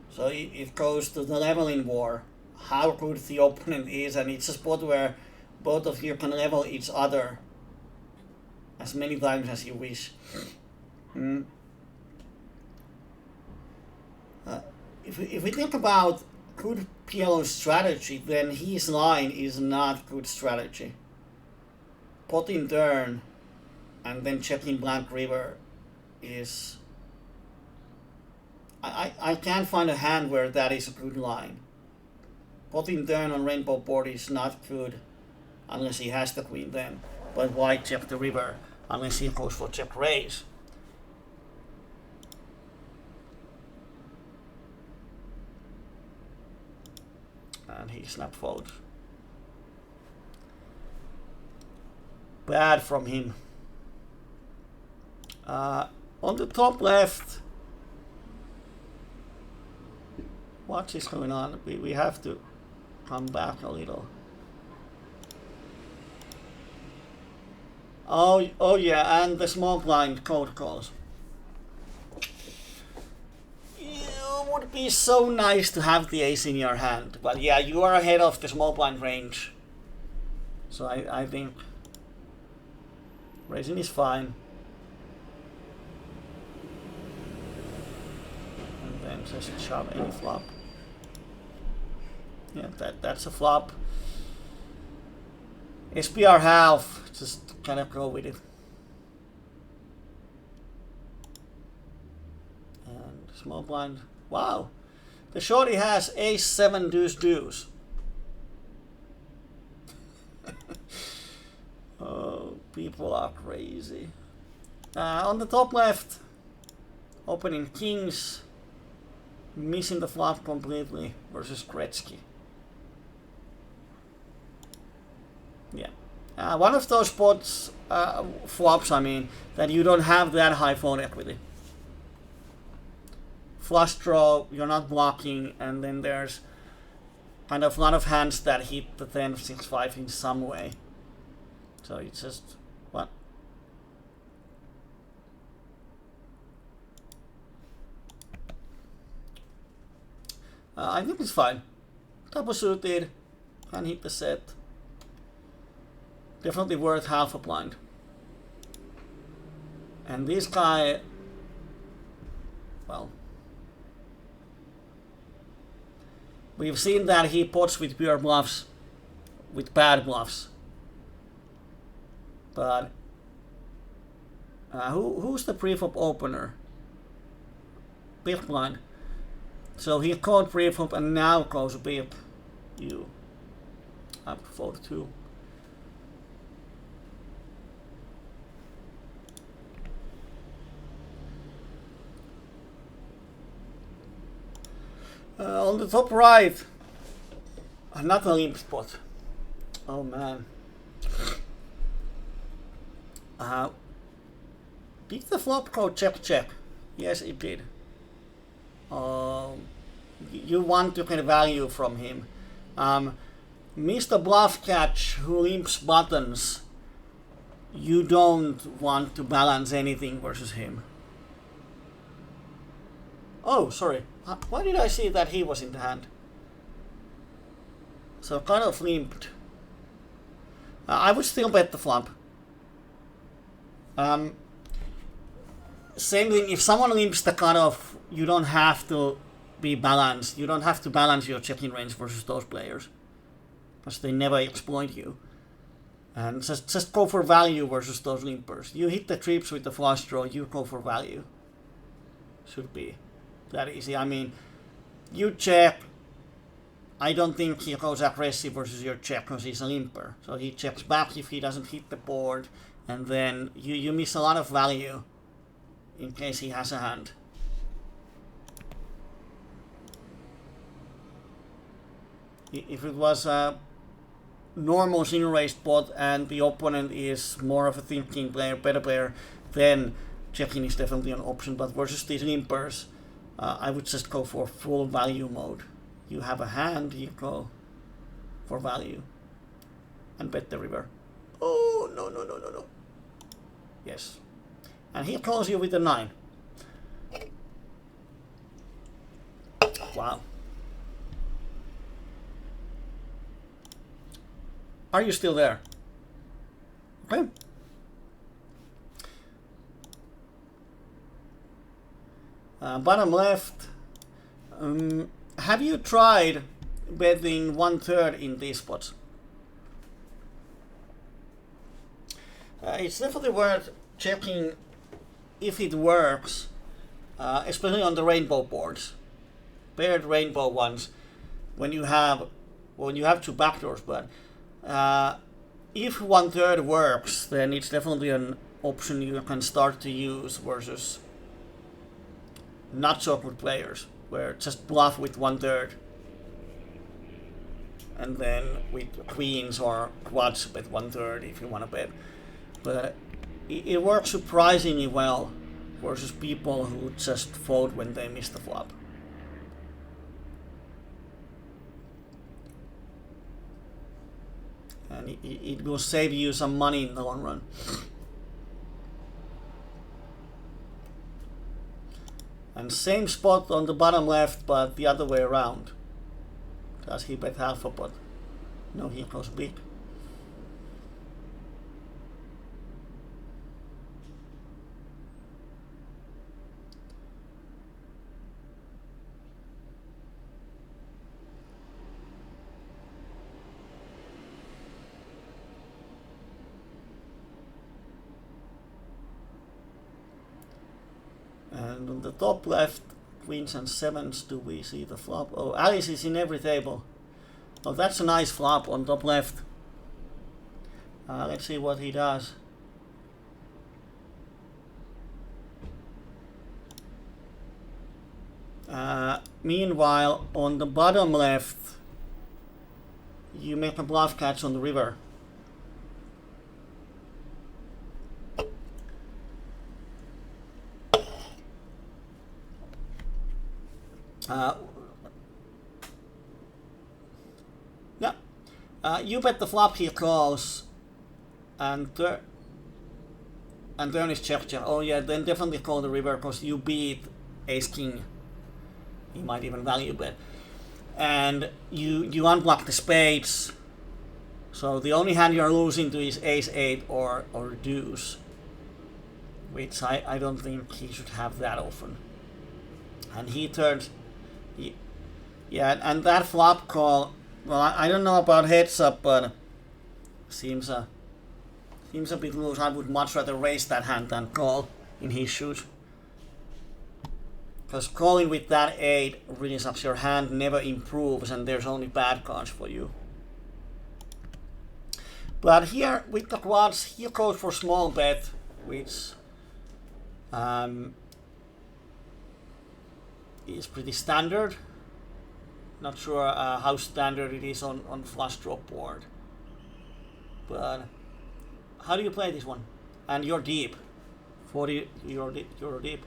So it goes to the leveling war. How good the opponent is, and it's a spot where both of you can level each other as many times as you wish. If we think about good PLO strategy, then his line is not good strategy. Pot in turn and then checking blank river is... I can't find a hand where that is a good line. Pot in turn on rainbow board is not good unless he has the queen then. But white check the river unless he goes for check raise. And he snap fold. Bad from him. On the top left, what is going on? We have to come back a little. Oh yeah, and the small blind code calls. It would be so nice to have the ace in your hand, but yeah, you are ahead of the small blind range. So I think raising is fine. And then just shove any flop. Yeah, that's a flop. SPR half, just kind of go with it. And small blind. Wow, the shorty has ace 7 deuce deuce. Oh, people are crazy. On the top left, opening kings, missing the flop completely versus Gretzky. Yeah, one of those spots, flops, I mean, that you don't have that high phone equity. Flush draw, you're not blocking, and then there's kind of a lot of hands that hit the 10 6 5 in some way. So it's just what? I think it's fine. Double suited, can hit the set. Definitely worth half a blind. And this guy, well, we've seen that he pots with pure bluffs, with bad bluffs. But who's the preflop opener? Big blind. So he called preflop and now goes big. You up fold 2. On the top right, another limp spot. Oh man. Did the flop go check check? Yes, it did. You want to get value from him. Mr. Bluff Catch who limps buttons, you don't want to balance anything versus him. Oh, sorry. Why did I see that he was in the hand? So kind of limped. I would still bet the flop. Same thing, if someone limps the cutoff, you don't have to be balanced. You don't have to balance your checking range versus those players. Because they never exploit you. And just go for value versus those limpers. You hit the trips with the flush draw, you go for value. Should be that easy. I mean, you check. I don't think he goes aggressive versus your check because he's a limper. So he checks back if he doesn't hit the board. And then you miss a lot of value in case he has a hand. If it was a normal single raised pot and the opponent is more of a thinking player, better player, then checking is definitely an option. But versus these limpers, I would just go for full value mode. You have a hand, you go for value and bet the river. Oh, no. Yes. And he calls you with a 9. Wow. Are you still there? Okay. Bottom left. Have you tried betting 1/3 in these spots? It's definitely worth checking if it works, especially on the rainbow boards, paired rainbow ones. When you have two backdoors, but if 1/3 works, then it's definitely an option you can start to use versus not so good players, where just bluff with 1/3 and then with queens or quads bet 1/3 if you want to bet. But it works surprisingly well versus people who just fold when they miss the flop. And it will save you some money in the long run. And same spot on the bottom left, but the other way around. Does he bet half a pot? No, he goes big. And on the top left, queens and sevens, do we see the flop? Oh, Alice is in every table. Oh, that's a nice flop on top left. Let's see what he does. Meanwhile, on the bottom left, you make a bluff catch on the river. You bet the flop he calls, and turn is check. Oh yeah, then definitely call the river because you beat ace king. He might even value bet, and you unblock the spades. So the only hand you're losing to is ace 8 or deuce, which I don't think he should have that often. And he turns. Yeah, and that flop call, well, I don't know about heads up, but seems a bit loose. I would much rather raise that hand than call in his shoes. Because calling with that 8 really sucks. Your hand never improves and there's only bad cards for you. But here with the quads, he goes for small bet, which is pretty standard. Not sure how standard it is on flush draw board. But how do you play this one? And you're deep. 40 you're deep.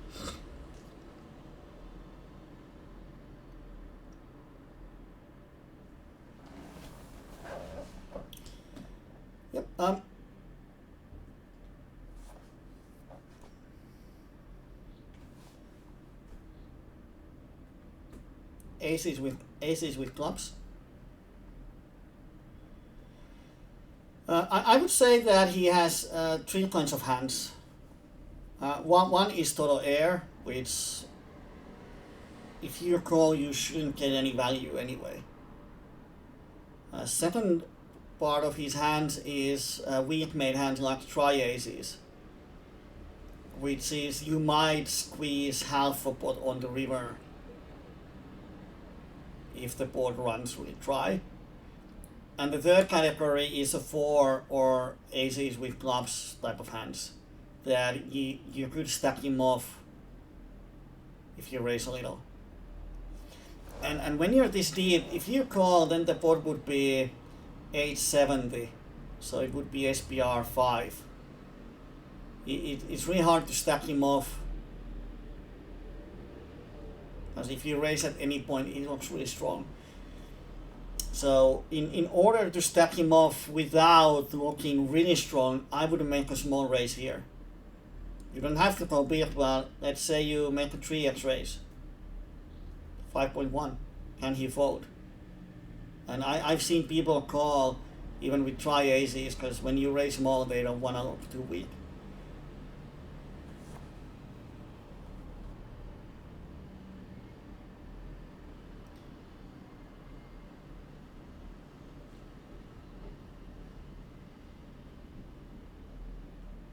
Yep. Aces with clubs. I would say that he has 3 kinds of hands. One is total air, which if you call, you shouldn't get any value anyway. Second part of his hands is weak made hands like tri-aces, which is you might squeeze half a pot on the river if the board runs really dry. And the third category is a 4 or aces with clubs type of hands that you could stack him off if you raise a little. And when you're this deep, if you call, then the board would be 870, so it would be SPR 5. It's really hard to stack him off, because if you raise at any point, it looks really strong. So in order to stack him off without looking really strong, I would make a small raise here. You don't have to go big, but let's say you make a 3x raise. 5.1. Can he fold? And I've seen people call even with try aces, because when you raise small, they don't want to look too weak.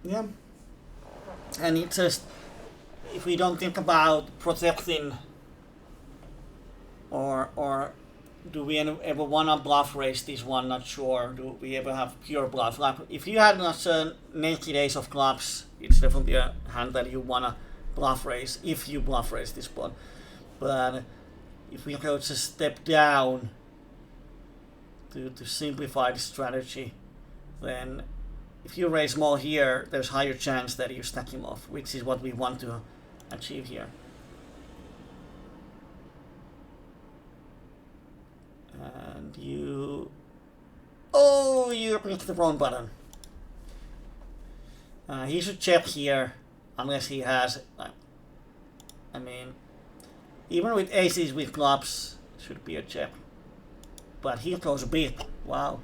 Yeah, and it's just, if we don't think about protecting, or do we ever want to bluff raise this one? Not sure. Do we ever have pure bluff? Like if you had a naked ace of clubs, it's definitely a hand that you want to bluff raise if you bluff raise this one. But if we go to step down to simplify the strategy, then if you raise small here, there's higher chance that you stack him off, which is what we want to achieve here. And you clicked the wrong button. He should check here, unless he has, I mean, even with aces with clubs, should be a check. But he goes big, wow.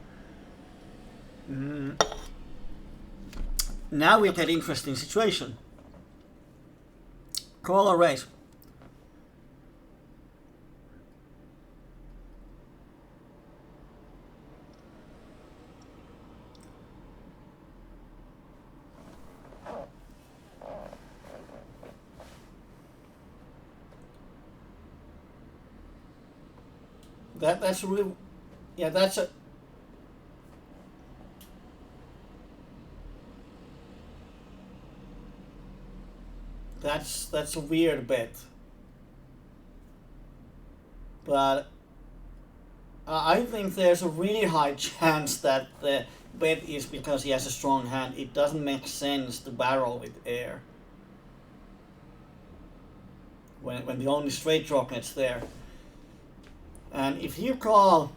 Now we get interesting situation. Call or raise? That's really, yeah, that's a, that's a weird bet. But I think there's a really high chance that the bet is because he has a strong hand. It doesn't make sense to barrel with air when the only straight draw gets there. And if you call,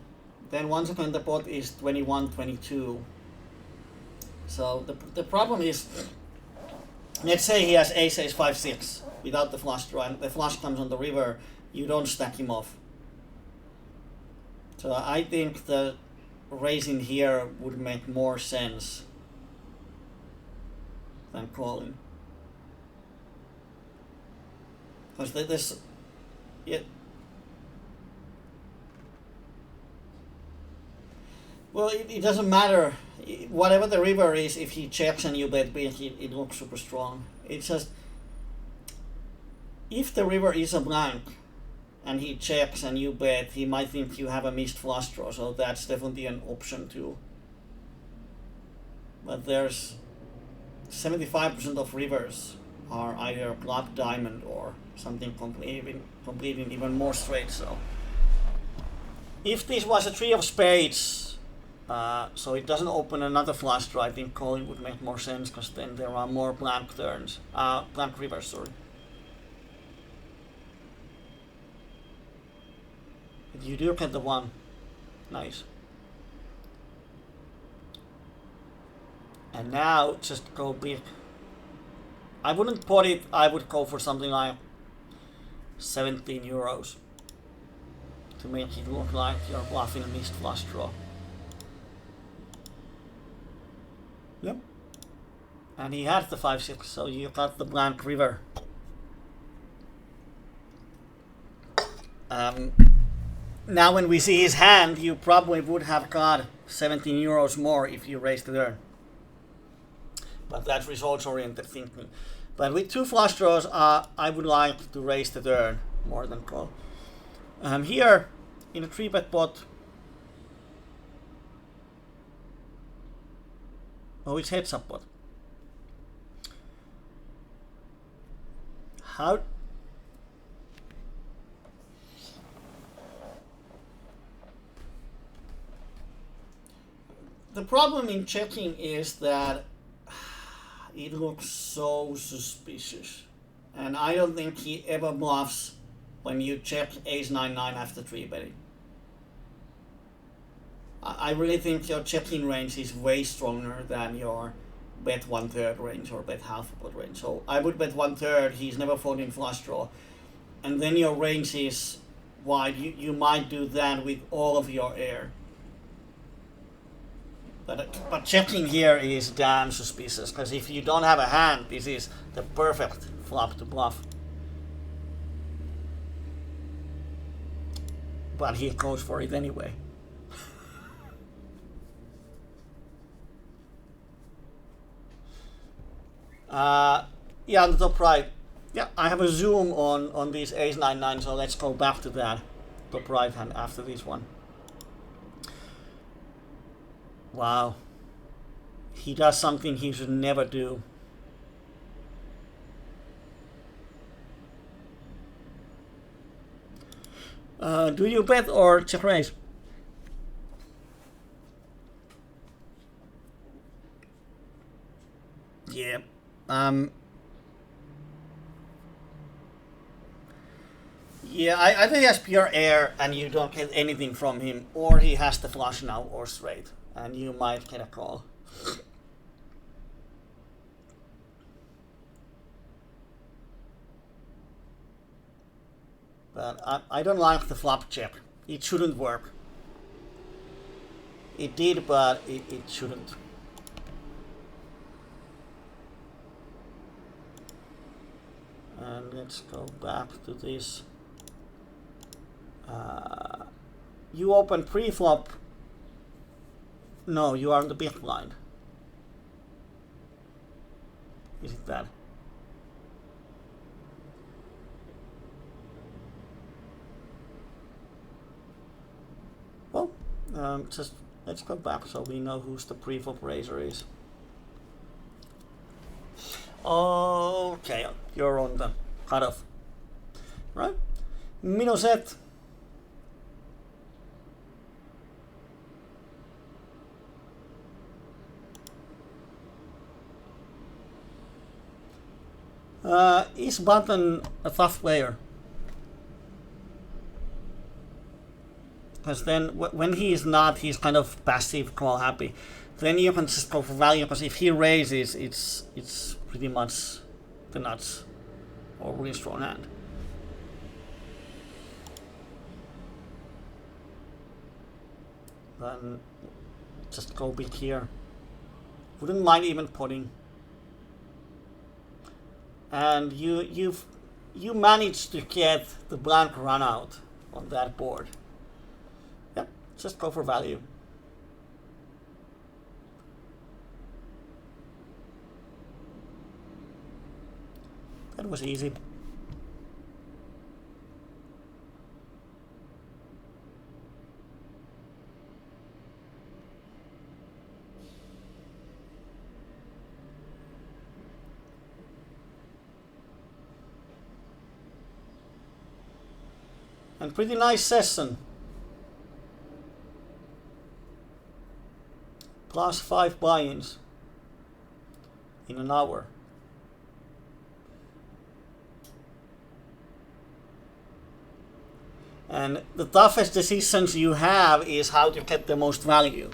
then once again the pot is 21-22. So the problem is, let's say he has ace, 5-6 without the flush draw, and the flush comes on the river, you don't stack him off. So I think the raising here would make more sense than calling. Because this, yeah. Well, it doesn't matter. Whatever the river is, if he checks and you bet big, it looks super strong. It's just, if the river is a blank and he checks and you bet, he might think you have a missed flush draw, so that's definitely an option too. But there's 75% of rivers are either club diamond or something completing even more straight. So if this was a three of spades, so it doesn't open another flush draw, I think calling would make more sense, because then there are more blank turns, blank rivers, sorry. But you do get the one. Nice. And now just go big. I wouldn't put it, I would go for something like 17 euros to make it look like you're bluffing a missed flush draw. Yep. And he had the 5-6, so you got the blank river. Now when we see his hand, you probably would have got 17 euros more if you raised the turn. But that's results-oriented thinking. But with two flush draws, I would like to raise the turn more than call. Here, in a 3-bet pot, oh, it's heads up pot. How? The problem in checking is that it looks so suspicious. And I don't think he ever bluffs when you check ace 9-9 after 3-betting. I really think your checking range is way stronger than your bet 1/3 range or bet half pot range. So I would bet 1/3, he's never folding flush draw. And then your range is wide. You might do that with all of your air. But checking here is damn suspicious, because if you don't have a hand, this is the perfect flop to bluff. But he goes for it anyway. Yeah, on the top right. Yeah, I have a zoom on these ace 9-9, so let's go back to that top right hand after this one. Wow. He does something he should never do. Do you bet or check raise? Yeah. Yeah, I think he has pure air and you don't get anything from him, or he has the flush now or straight, and you might get a call. But I don't like the flop check. It shouldn't work. It did, but it shouldn't. And let's go back to this. You open pre-flop. No, you are in the big blind. Is it that? Well, just let's go back so we know who's the pre-flop raiser is. Okay, you're on the cutoff. Right? Minnow set. Is Button a tough player? Because then when he is not, he's kind of passive call happy. Then you can just go for value, because if he raises, it's pretty much the nuts or really strong hand. Then just go big here. Wouldn't mind even potting. And you managed to get the blank run out on that board. Yep, just go for value. That was easy. And pretty nice session. Plus 5 buy-ins in an hour. And the toughest decisions you have is how to get the most value.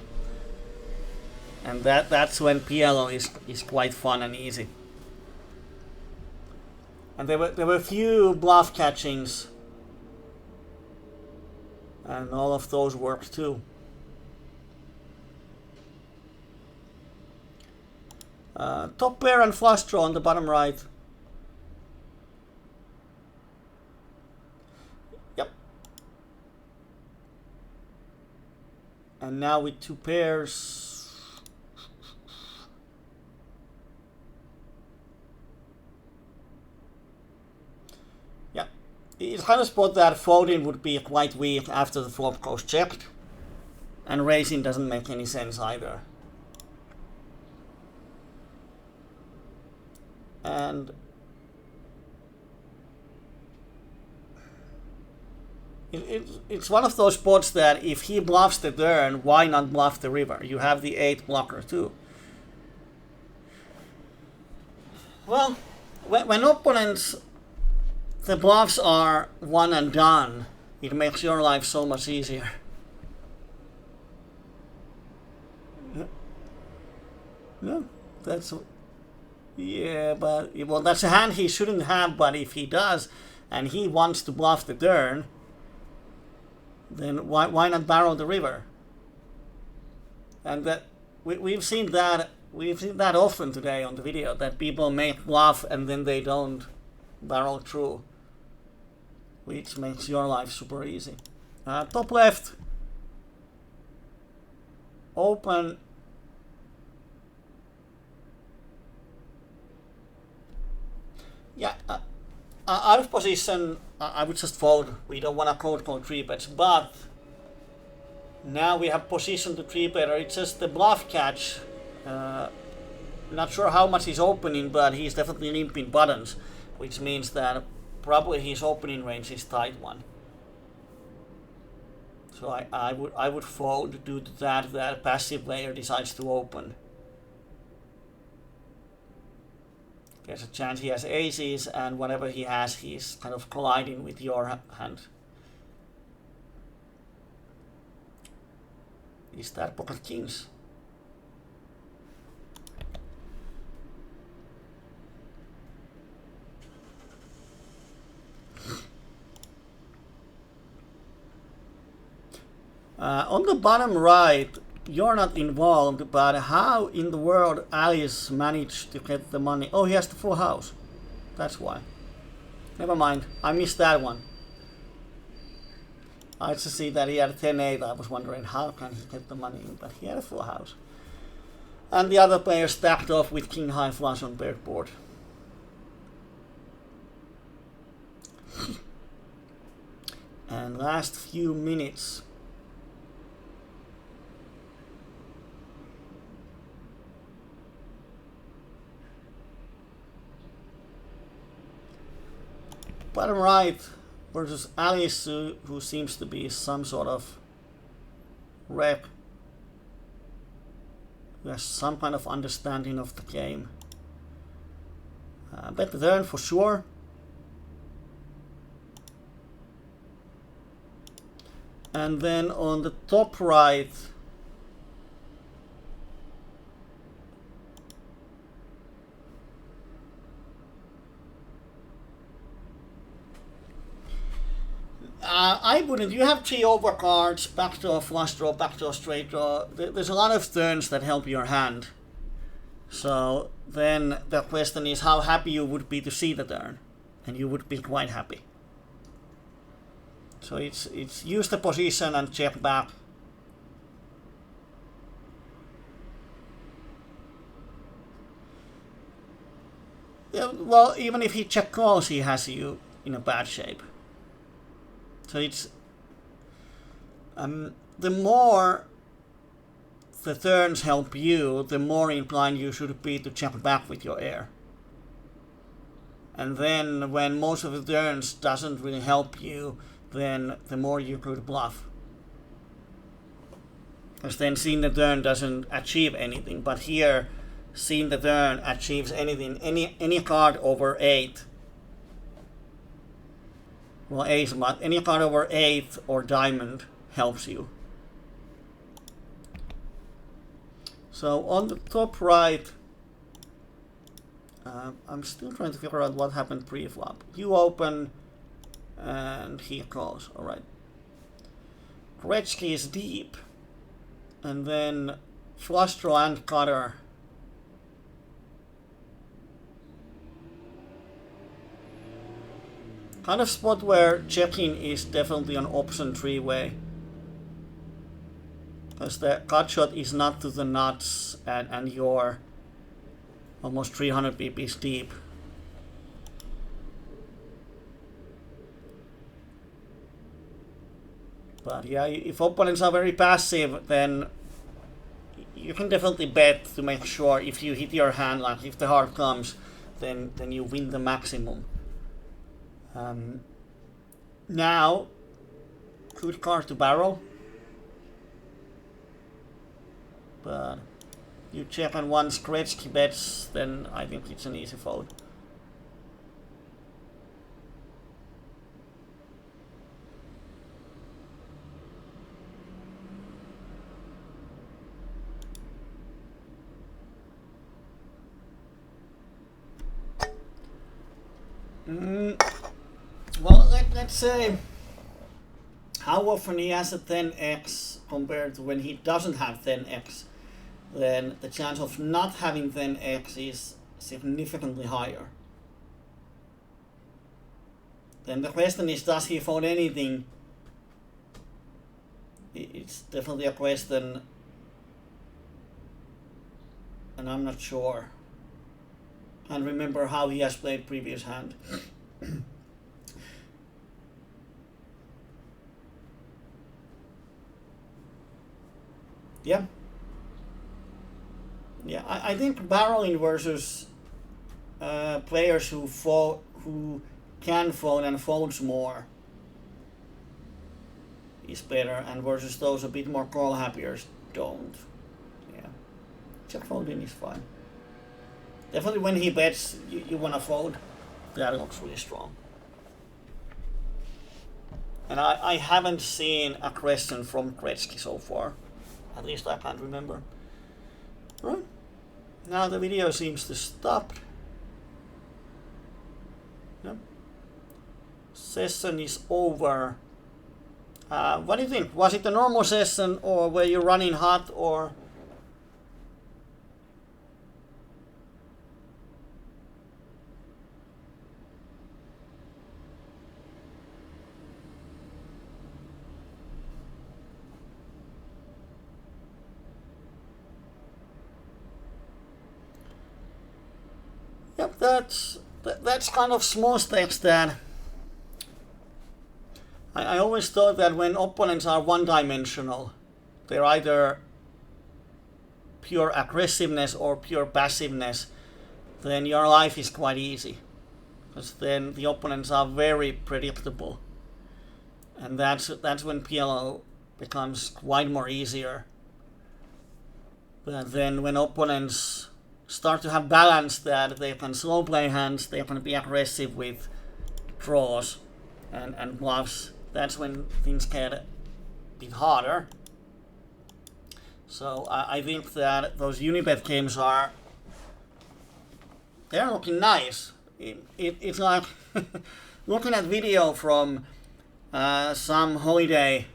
And that's when PLO is quite fun and easy. And there were a few bluff catchings, and all of those worked too. Top pair and flush draw on the bottom right. Yep. And now with two pairs. Yeah. It's kind of spot that folding would be quite weak after the flop goes checked. And raising doesn't make any sense either. And it's one of those spots that if he bluffs the turn, why not bluff the river? You have the 8 blocker too. Well, when opponents, the bluffs are one and done, it makes your life so much easier. Yeah, that's... Yeah, but well, that's a hand he shouldn't have. But if he does, and he wants to bluff the turn, then why not barrel the river? And that we've seen that often today on the video, that people make bluff and then they don't barrel through, which makes your life super easy. Top left, open. Yeah, out of position, I would just fold. We don't want to cold call 3-bets, but now we have position to 3-better. It's just the bluff catch. Not sure how much he's opening, but he's definitely limping buttons, which means that probably his opening range is tight one. So I would fold due to that passive player decides to open. There's a chance he has aces, and whatever he has, he's kind of colliding with your hand. Is that pocket kings? On the bottom right, you're not involved, but how in the world Alice managed to get the money? Oh, he has the full house. That's why. Never mind, I missed that one. I just see that he had 10-8. I was wondering how can he get the money, but he had a full house. And the other player stacked off with king high flush on paired board. And last few minutes. Bottom right versus Alice, who seems to be some sort of rep, who has some kind of understanding of the game. Bet the turn for sure. And then on the top right, I wouldn't. You have 3 overcards, backdoor flush draw, backdoor straight draw. There's a lot of turns that help your hand. So then the question is how happy you would be to see the turn. And you would be quite happy. So it's use the position and check back. Yeah, well, even if he check calls, he has you in a bad shape. So it's the more the turns help you, the more inclined you should be to check back with your air. And then when most of the turns doesn't really help you, then the more you could bluff. Because then seeing the turn doesn't achieve anything. But here, seeing the turn achieves anything. Any card over 8. Well, ace, but any card over 8 or diamond helps you. So on the top right, I'm still trying to figure out what happened pre-flop. You open and he calls. All right. Gretzky is deep, and then flush draw and cutter. Kind of spot where checking is definitely an option 3-way. Because the cut shot is not to the nuts and you're almost 300 pp's deep. But yeah, if opponents are very passive, then you can definitely bet to make sure if you hit your hand, like if the heart comes, then you win the maximum. Now, good card to barrel, but you check on once Gretzky bets, then I think it's an easy fold. Well, let's say how often he has a 10x compared to when he doesn't have 10x. then the chance of not having then X is significantly higher. Then the question is, does he fold anything? It's definitely a question, and I'm not sure. And remember how he has played previous hand. Yeah. Yeah, I think barreling versus players who can fold and folds more is better, and versus those a bit more call happier don't. Yeah, check folding is fine. Definitely when he bets, you want to fold. That looks really strong. And I haven't seen a question from Gretzky so far. At least I can't remember. Right. Now the video seems to stop. Yep. Session is over. What do you think? Was it a normal session, or were you running hot, or? Yep, that's kind of small stakes that I always thought that when opponents are one-dimensional, they're either pure aggressiveness or pure passiveness, then your life is quite easy. Because then the opponents are very predictable. And that's when PLO becomes quite more easier. But then when opponents start to have balance, that they can slow play hands, they can be aggressive with draws and bluffs, that's when things get a bit harder. So I think that those Unibet games they're looking nice. It's like looking at video from some holiday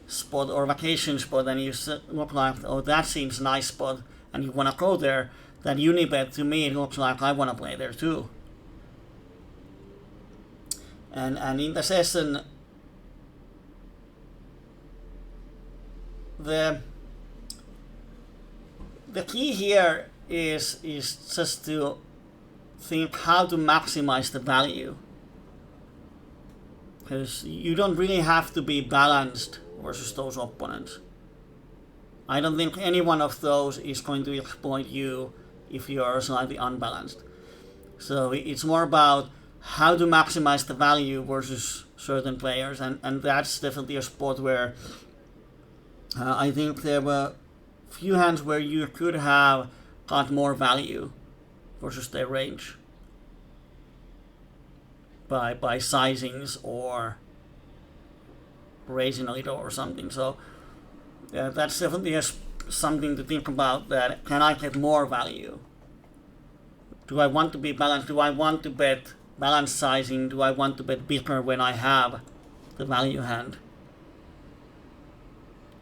spot or vacation spot, and you look like, oh, that seems nice spot, and you want to go there. That Unibet, to me, it looks like I want to play there too. And in the session, the key here is just to think how to maximize the value. Because you don't really have to be balanced versus those opponents. I don't think any one of those is going to exploit you if you are slightly unbalanced. So it's more about how to maximize the value versus certain players, and that's definitely a spot where I think there were few hands where you could have got more value versus their range by sizings or raising a little or something. So that's definitely something to think about, that can I get more value? Do I want to be balanced? Do I want to bet balance sizing? Do I want to bet bigger when I have the value hand?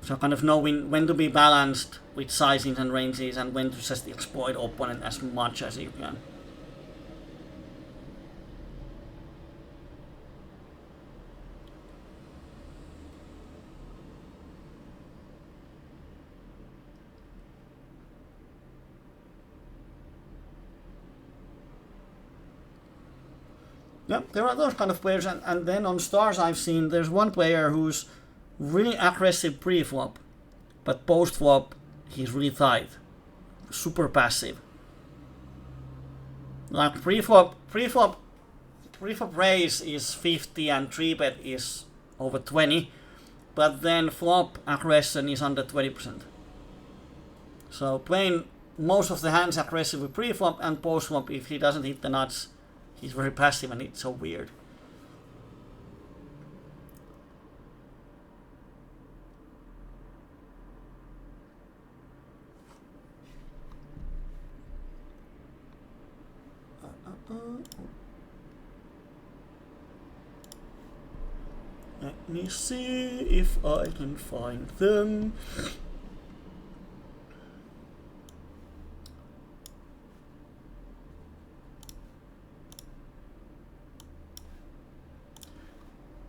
So kind of knowing when to be balanced with sizings and ranges, and when to just exploit opponent as much as you can. Yeah, there are those kind of players, and then on stars I've seen there's one player who's really aggressive pre-flop, but post-flop he's really tight, super passive. Like pre-flop raise is 50 and 3-bet is over 20, but then flop aggression is under 20%. So playing most of the hands aggressive with pre-flop, and post-flop, if he doesn't hit the nuts, he's very passive, and it's so weird. Let me see if I can find them.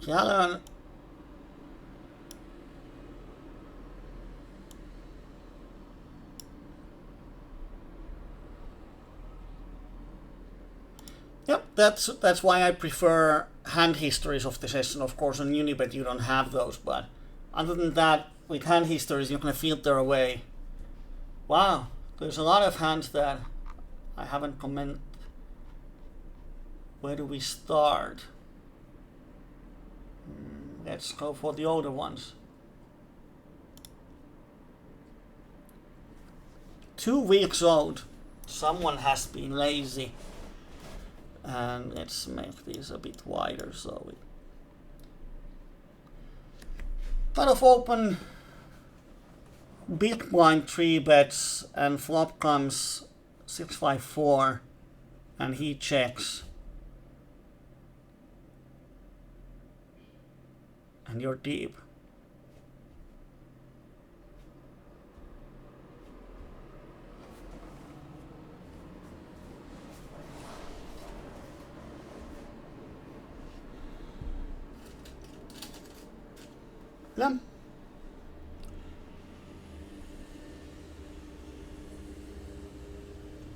Ghaleon. Yep, that's why I prefer hand histories of the session. Of course, on Unibet you don't have those, but other than that, with hand histories you can filter away. Wow, there's a lot of hands that I haven't commented. Where do we start? Let's go for the older ones. 2 weeks old. Someone has been lazy. And let's make these a bit wider so we kind of open big blind 3 bets and flop comes 6-5-4 and he checks. And you're deep. Yeah.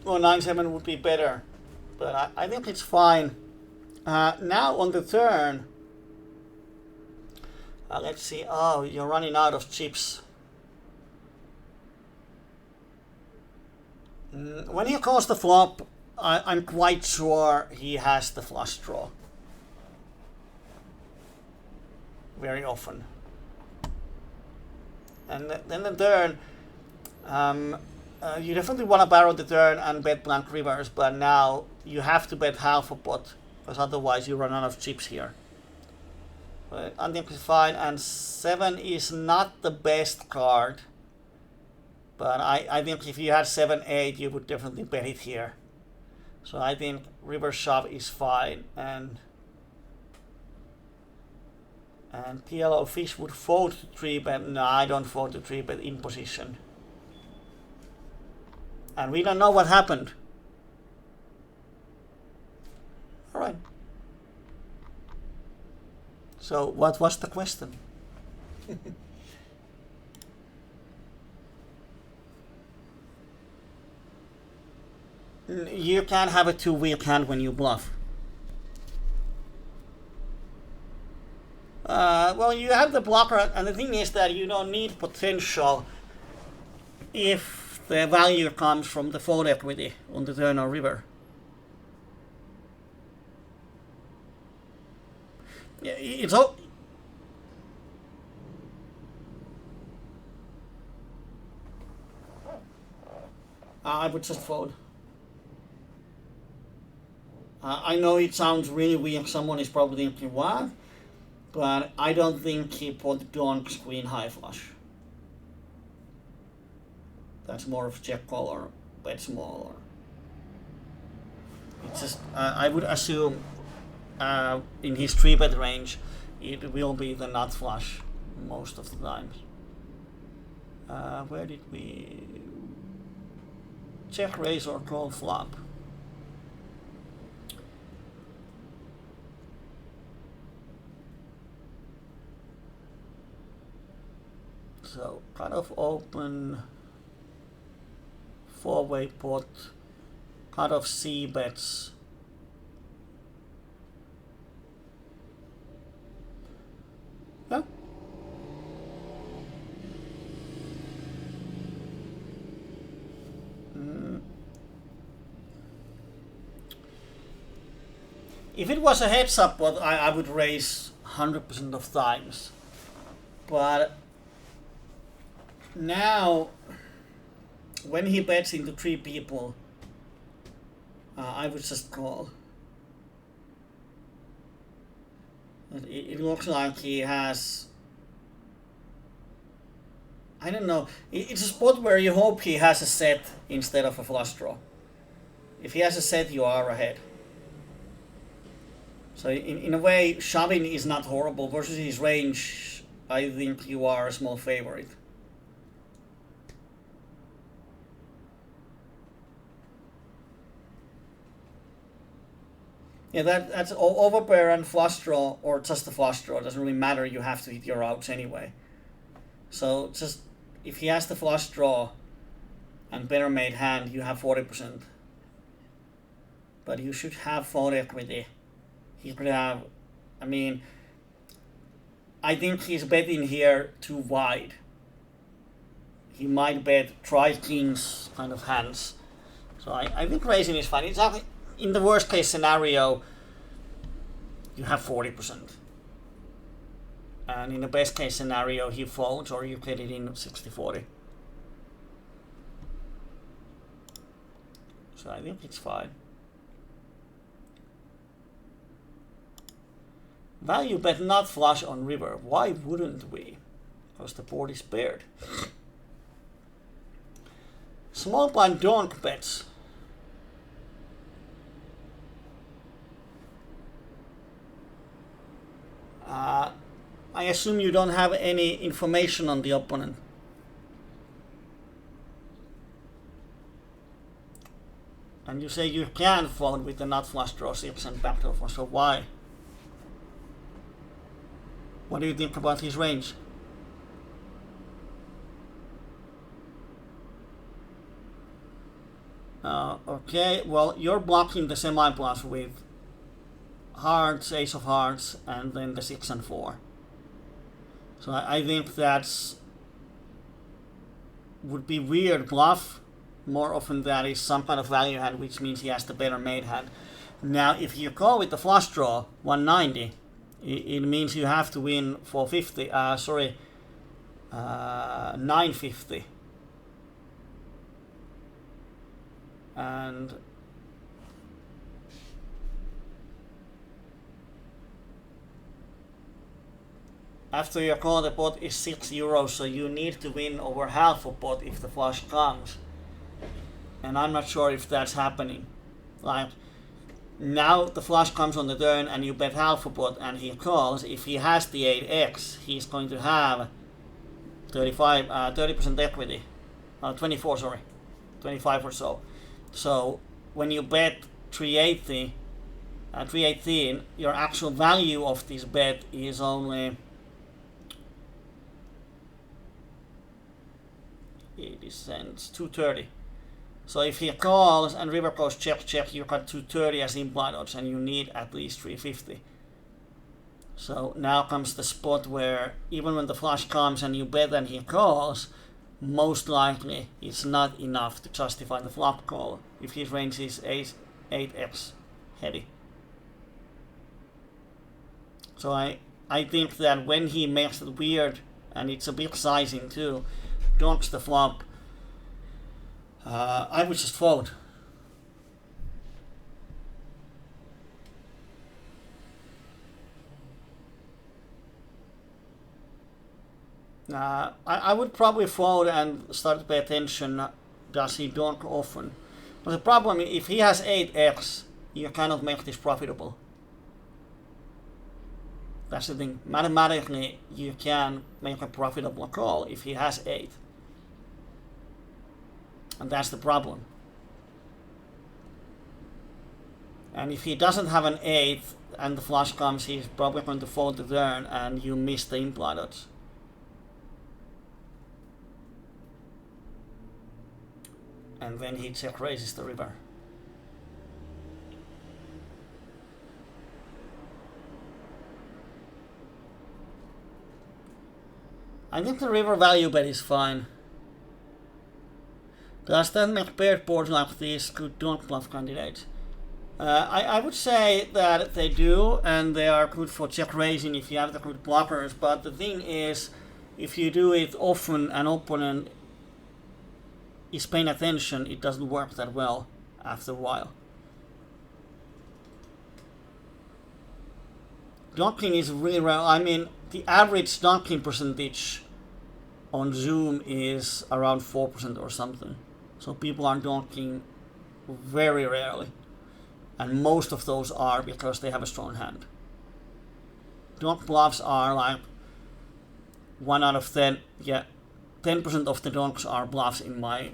Well, 9-7 would be better, but I think it's fine. Now on the turn, let's see. Oh, you're running out of chips. When he calls the flop, I'm quite sure he has the flush draw. Very often. And then the turn, you definitely want to barrel the turn and bet blank rivers, but now you have to bet half a pot, because otherwise you run out of chips here. But I think it's fine, and 7 is not the best card, but I think if you had 7-8, you would definitely bet it here. So I think river shove is fine, and PLO fish would fold to 3-bet. No, I don't fold to 3-bet in position. And we don't know what happened. Alright. So what was the question? You can't have a 2-week hand when you bluff. Well, you have the blocker, and the thing is that you don't need potential if the value comes from the fold equity on the turn or river. Yeah, it's all. I would just fold. I know it sounds really weird. Someone is probably thinking, what? But I don't think he put donks queen high flush. That's more of check call or bet small. Or it's just I would assume in his 3-bet range it will be the nut flush most of the times. Where did we check raise or call flop? So kind of open 4-way pot, kind of C bets. Yeah. If it was a heads up pot, I would raise 100% of times. But now, when he bets into 3 people, I would just call. It looks like he has, I don't know, it's a spot where you hope he has a set instead of a flush draw. If he has a set, you are ahead. So in a way, shoving is not horrible. Versus his range, I think you are a small favorite. Yeah, that's overpair and flush draw, or just the flush draw. It doesn't really matter. You have to hit your outs anyway. So just if he has the flush draw and better made hand, you have 40%. But you should have fold equity. He could have, I mean, I think he's betting here too wide. He might bet try kings kind of hands. So I think raising is fine. It's actually, in the worst case scenario, you have 40%. And in the best case scenario, he folds or you get it in 60-40. So I think it's fine. Value bet not flush on river. Why wouldn't we? Because the board is paired. Small blind donk bets. I assume you don't have any information on the opponent. And you say you can fold with the nut flush draw 6 and backdoor flush, so why? What do you think about his range? Okay, well, you're blocking the semi-bluff with hearts, ace of hearts, and then the 6 and 4. So I think that's would be weird bluff. More often that is some kind of value hand, which means he has the better made hand. Now, if you call with the flush draw 190, it means you have to win 450. 950. And after your call, the pot is €6, so you need to win over half a pot if the flush comes. And I'm not sure if that's happening. Like, now the flush comes on the turn and you bet half a pot and he calls. If he has the 8x, he's going to have 30% equity. 24, sorry. 25 or so. So when you bet 318, your actual value of this bet is only 80 cents, 230. So if he calls and river goes check, check, you got 230 as implied odds and you need at least 350. So now comes the spot where even when the flush comes and you bet and he calls, most likely it's not enough to justify the flop call if his range is 8x heavy. So I think that when he makes it weird, and it's a big sizing too, donks the flop, I would just fold. I would probably fold and start to pay attention. Does he donk often? But the problem, if he has 8x, you cannot make this profitable. That's the thing. Mathematically, you can make a profitable call if he has 8. And that's the problem. And if he doesn't have an 8 and the flush comes, he's probably going to fold the turn and you miss the implied odds. And then he check raises the river. I think the river value bet is fine. Does that make paired boards like these good donk bluff candidates? I would say that they do, and they are good for check raising if you have the good blockers, but the thing is, if you do it often and opponent is paying attention, it doesn't work that well after a while. Donking is really rare. I mean, the average donking percentage on Zoom is around 4% or something. So people are donking very rarely. And most of those are because they have a strong hand. Donk bluffs are like 1 out of 10. Yeah, 10% of the donks are bluffs in my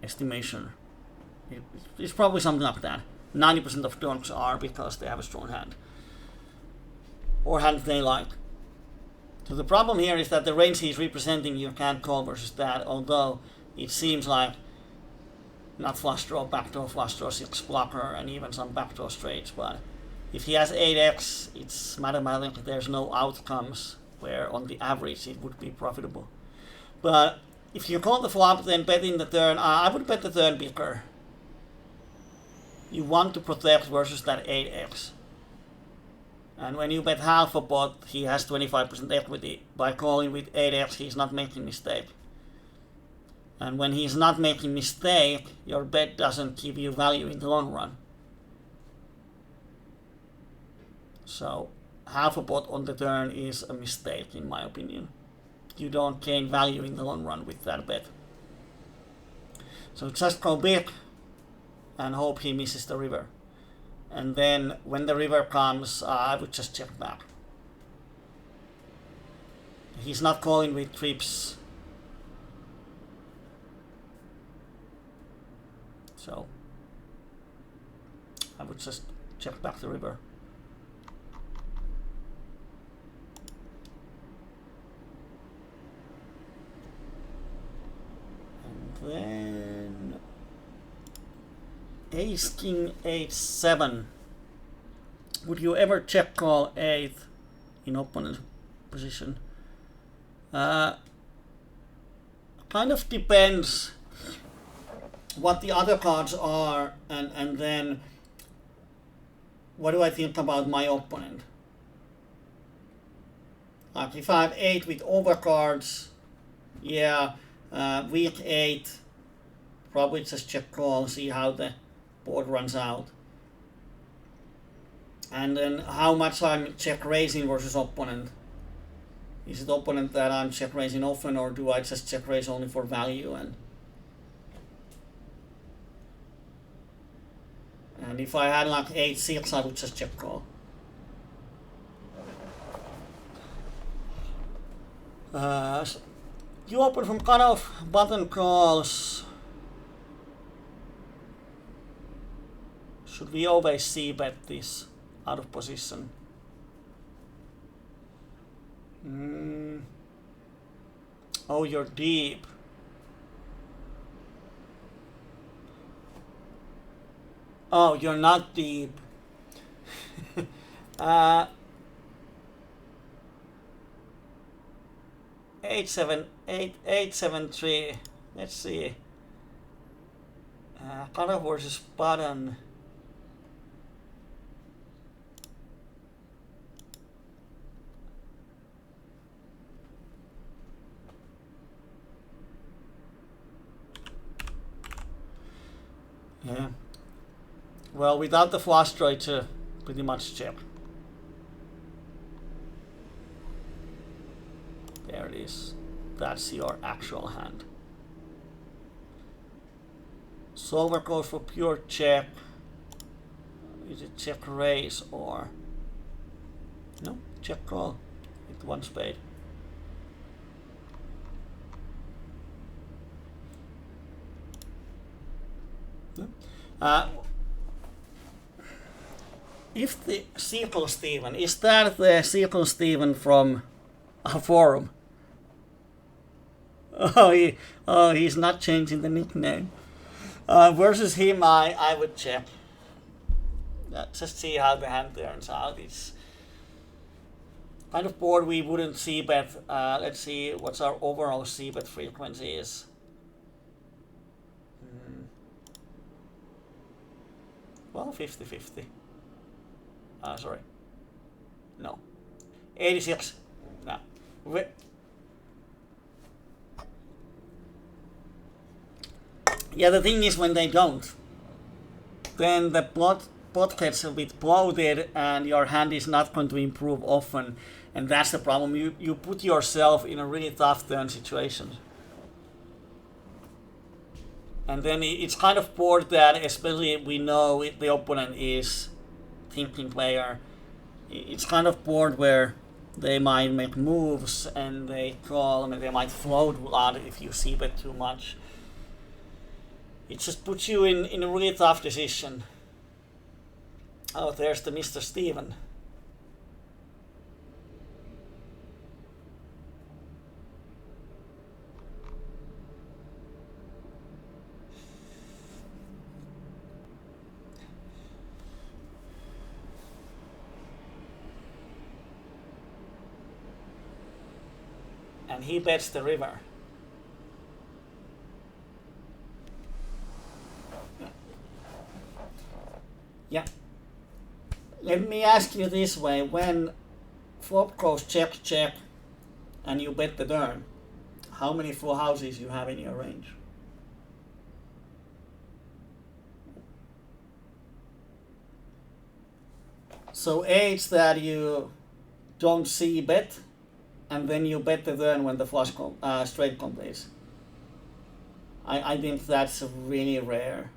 estimation. It's probably something like that. 90% of donks are because they have a strong hand. Or hand they like. So the problem here is that the range he's representing you can't call versus that, although it seems like not flush draw, backdoor flush draw, 6 blocker, and even some backdoor straights, but if he has 8x, it's mathematically there's no outcomes where on the average it would be profitable. But if you call the flop, then betting the turn, I would bet the turn bigger. You want to protect versus that 8x. And when you bet half a pot, he has 25% equity. By calling with 8x, he's not making mistake. And when he's not making mistake, your bet doesn't give you value in the long run. So half a pot on the turn is a mistake, in my opinion. You don't gain value in the long run with that bet. So just go big and hope he misses the river. And then when the river comes, I would just check back. He's not calling with trips. So I would just check back the river. And then Ace King H7. Would you ever check call 8th in opponent position? Kind of depends what the other cards are, and then what do I think about my opponent. Like if I have 8 with overcards, yeah, weak 8, probably just check call, see how the board runs out. And then how much I'm check raising versus opponent. Is it opponent that I'm check raising often, or do I just check raise only for value? And if I had like 8-6, I would just check call. You open from cutoff, button calls. Should we always c-bet this out of position? Oh, you're deep. Oh, you're not deep. 873. Let's see. Cutoff versus button. Yeah. Well, without the flush draw, it's pretty much check. There it is. That's your actual hand. Solver goes for pure check. Is it check raise or no? Check call with 1 spade. If the Sequel Steven, is that the Sequel Steven from a forum? He's not changing the nickname. Versus him, I would check. Just see how the hand turns out. It's kind of board we wouldn't c-bet. Let's see what's our overall c-bet frequency is. Well, 50-50. Sorry. No. 86. No. Yeah, the thing is when they don't, then the pot gets a bit bloated and your hand is not going to improve often, and that's the problem. You put yourself in a really tough turn situation. And then it's kind of bored that, especially we know the opponent is thinking player. It's kind of bored where they might make moves and they call, and they might float a lot if you c-bet too much. It just puts you in a really tough decision. Oh, there's the Mr. Steven. And he bets the river. Yeah. Let me ask you this way, when flop goes check, check, and you bet the turn, how many full houses you have in your range? So A, it's that you don't see bet, and then you bet the turn when the flush straight completes. I think that's a really rare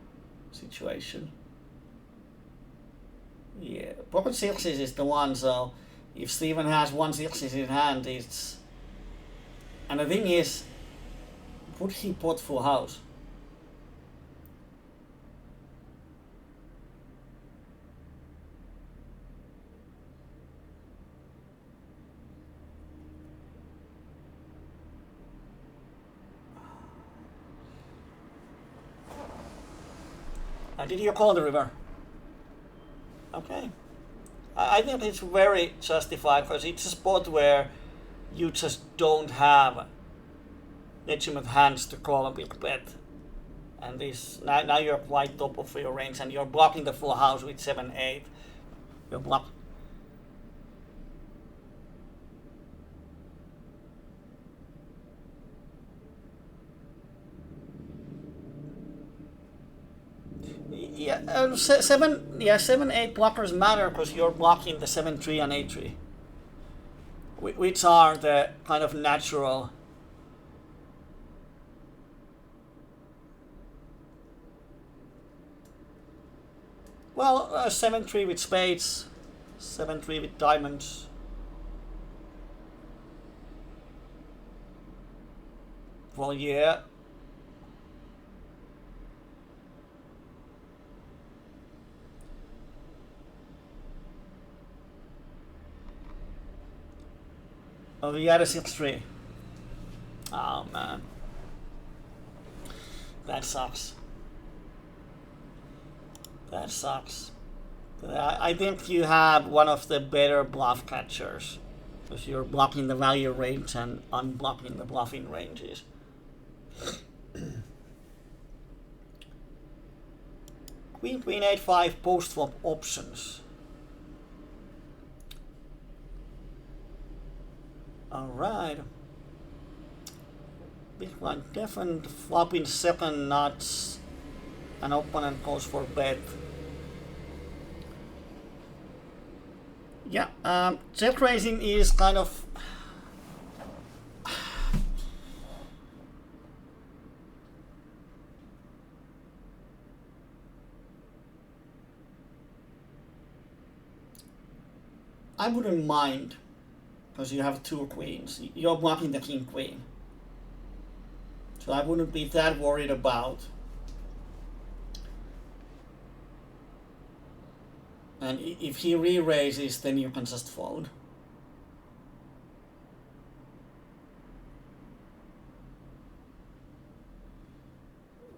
situation. Yeah, pocket sixes is the one, so if Steven has 1 sixes in hand, it's... And the thing is, would he pot full house? Did you call the river? Okay. I think it's very justified because it's a spot where you just don't have legitimate hands to call a big bet. And this now you're quite top of your range and you're blocking the full house with 7-8. You're blocked. Yeah, 7-8 blockers matter because you're blocking the 7-3 and 8-3, which are the kind of natural. Well, 7-3 with spades, 7-3 with diamonds. Well, yeah. Oh, we had a 6-3. Oh, man. That sucks. That sucks. I think you have one of the better bluff catchers. Because you're blocking the value range and unblocking the bluffing ranges. Queen 8-5 post-flop options. Alright. Big blind different, flopping second nuts. An opponent goes for bet. Yeah, check raising is kind of... I wouldn't mind. Because you have 2 queens. You're blocking the king queen. So I wouldn't be that worried about. And if he re-raises, then you can just fold.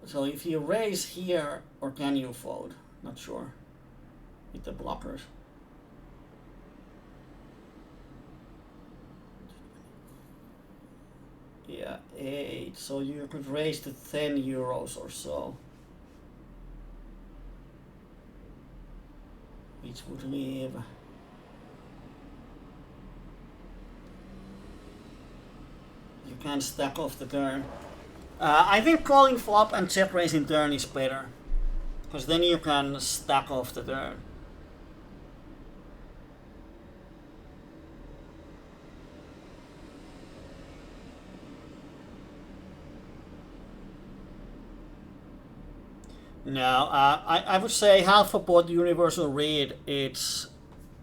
So if you raise here, or can you fold? Not sure. With the blockers. Yeah, 8. So you could raise to 10 euros or so. Which would leave... You can stack off the turn. I think calling flop and check raising turn is better. Because then you can stack off the turn. No, I would say half a pot universal read, it's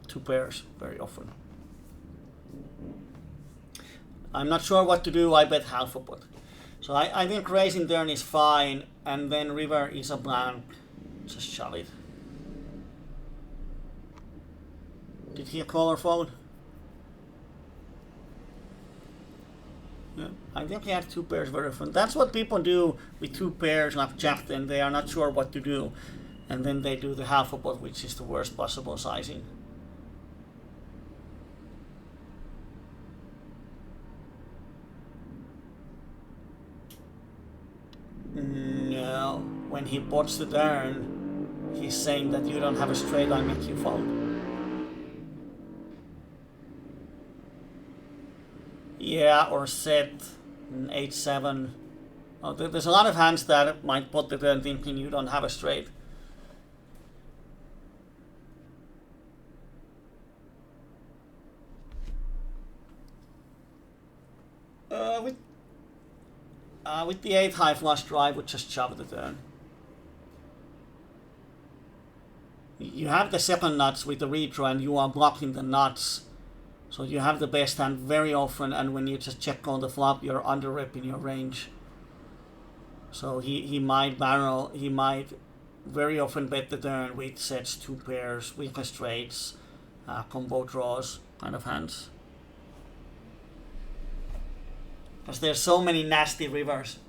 2 pairs very often. I'm not sure what to do, I bet half a pot. So I think raising turn is fine, and then river is a blank, just shove it. Did he call or fold? Yeah, I think he had two pairs very different. That's what people do with two pairs like jack, and they are not sure what to do. And then they do the half a pot, which is the worst possible sizing. No, when he pots the turn, he's saying that you don't have a straight, I make you fold. Yeah, or set 8-7. Oh, there's a lot of hands that might pot the turn thinking you don't have a straight. With the 8 high flush draw, I would just shove the turn. You have the second nuts with the redraw and you are blocking the nuts. So you have the best hand very often, and when you just check on the flop, you're under rep in your range. So he might barrel, he might very often bet the turn with sets, two pairs, weaker straights, combo draws kind of hands. Because there's so many nasty rivers.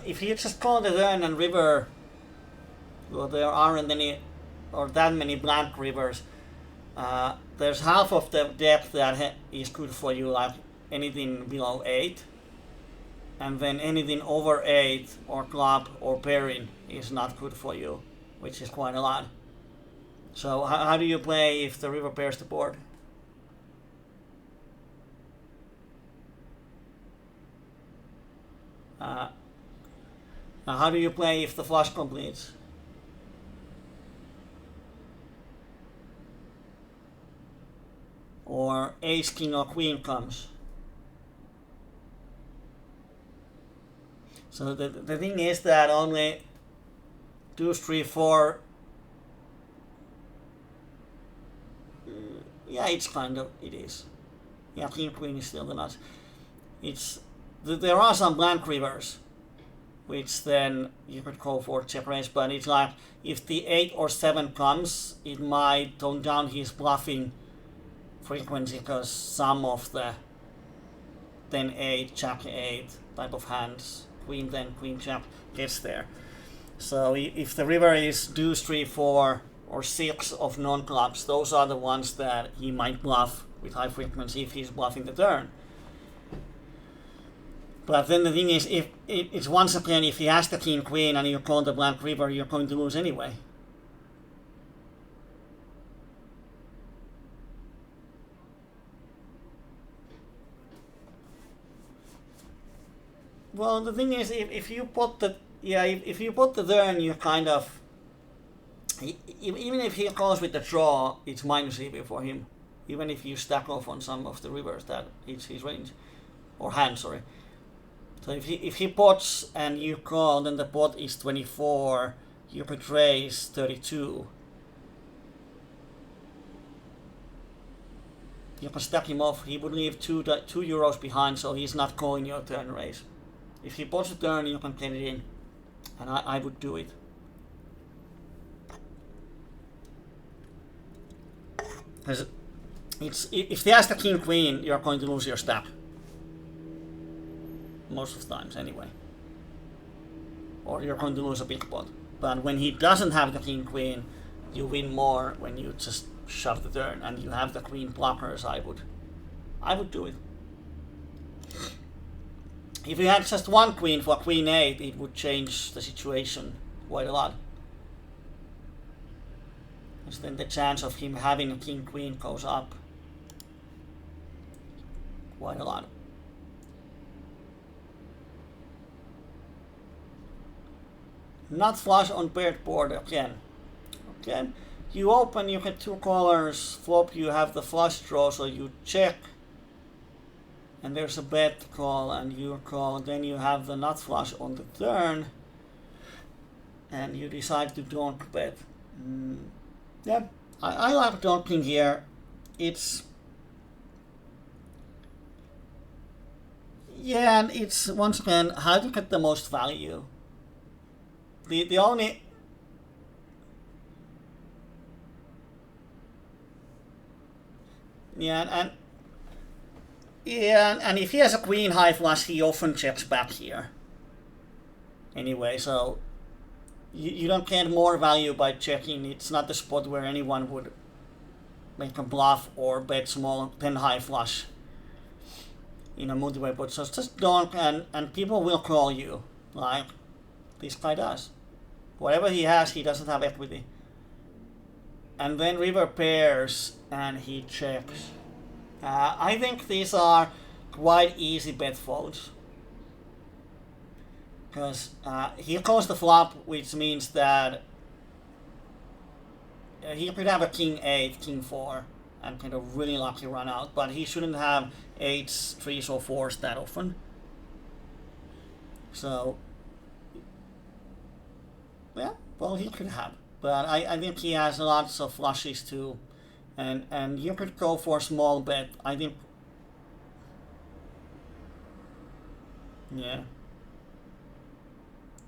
If you just call the turn and river, well, there aren't any or that many blank rivers. There's half of the depth that is good for you, like anything below 8. And then anything over 8 or club or pairing is not good for you, which is quite a lot. So how do you play if the river pairs the board? Now how do you play if the flush completes? Or ace, king or queen comes? So the thing is that only 2, 3, 4. Yeah, it's kind of, it is. Yeah, king, queen is still the nuts. There are some blank rivers, which then you could go for check raise, but it's like if the 8 or 7 comes, it might tone down his bluffing frequency because some of the 10-8, jack 8 type of hands, queen 10, queen jack gets there. So if the river is deuce, 3, 4 or 6 of non-clubs, those are the ones that he might bluff with high frequency if he's bluffing the turn. But then the thing is, if it's once again, if he has the king queen and you call the blank river, you're going to lose anyway. Well, the thing is, if you put the if you put the turn, you kind of, even if he calls with the draw, it's minus EV for him. Even if you stack off on some of the rivers that it's his range or hand, sorry. So if he pots and you call, then the pot is 24, you could raise 32. You can stack him off. He would leave 2 euros behind, so he's not calling your turn raise. If he pots a turn, you can get it in, and I would do it. Because if he has the king queen, you're going to lose your stack. Most of the times anyway. Or you're going to lose a big pot. But when he doesn't have the king queen, you win more when you just shove the turn and you have the queen blockers. I would do it. If you had just one queen for queen 8, it would change the situation quite a lot. Because then the chance of him having a king queen goes up quite a lot. Not flush on paired board again. Okay, you open, you get 2 callers, flop, you have the flush draw, so you check, and there's a bet call, and you call, then you have the nut flush on the turn, and you decide to donk bet. Yeah, I like donking here. It's Yeah, and it's once again how to get the most value. The only and if he has a queen high flush, he often checks back here. Anyway, so you don't get more value by checking. It's not the spot where anyone would make a bluff or bet small 10 high flush in a multi-way pot. So just don't, and people will call you like this guy does. Whatever he has, he doesn't have equity. And then river pairs and he checks. I think these are quite easy bet folds. Because he calls the flop, which means that he could have a king 8, king 4, and kind of really lucky run out, but he shouldn't have 8s, 3s, or 4s that often. So, yeah, well, he could have. But I think he has lots of flushes too. And you could go for a small bet. I think. Yeah.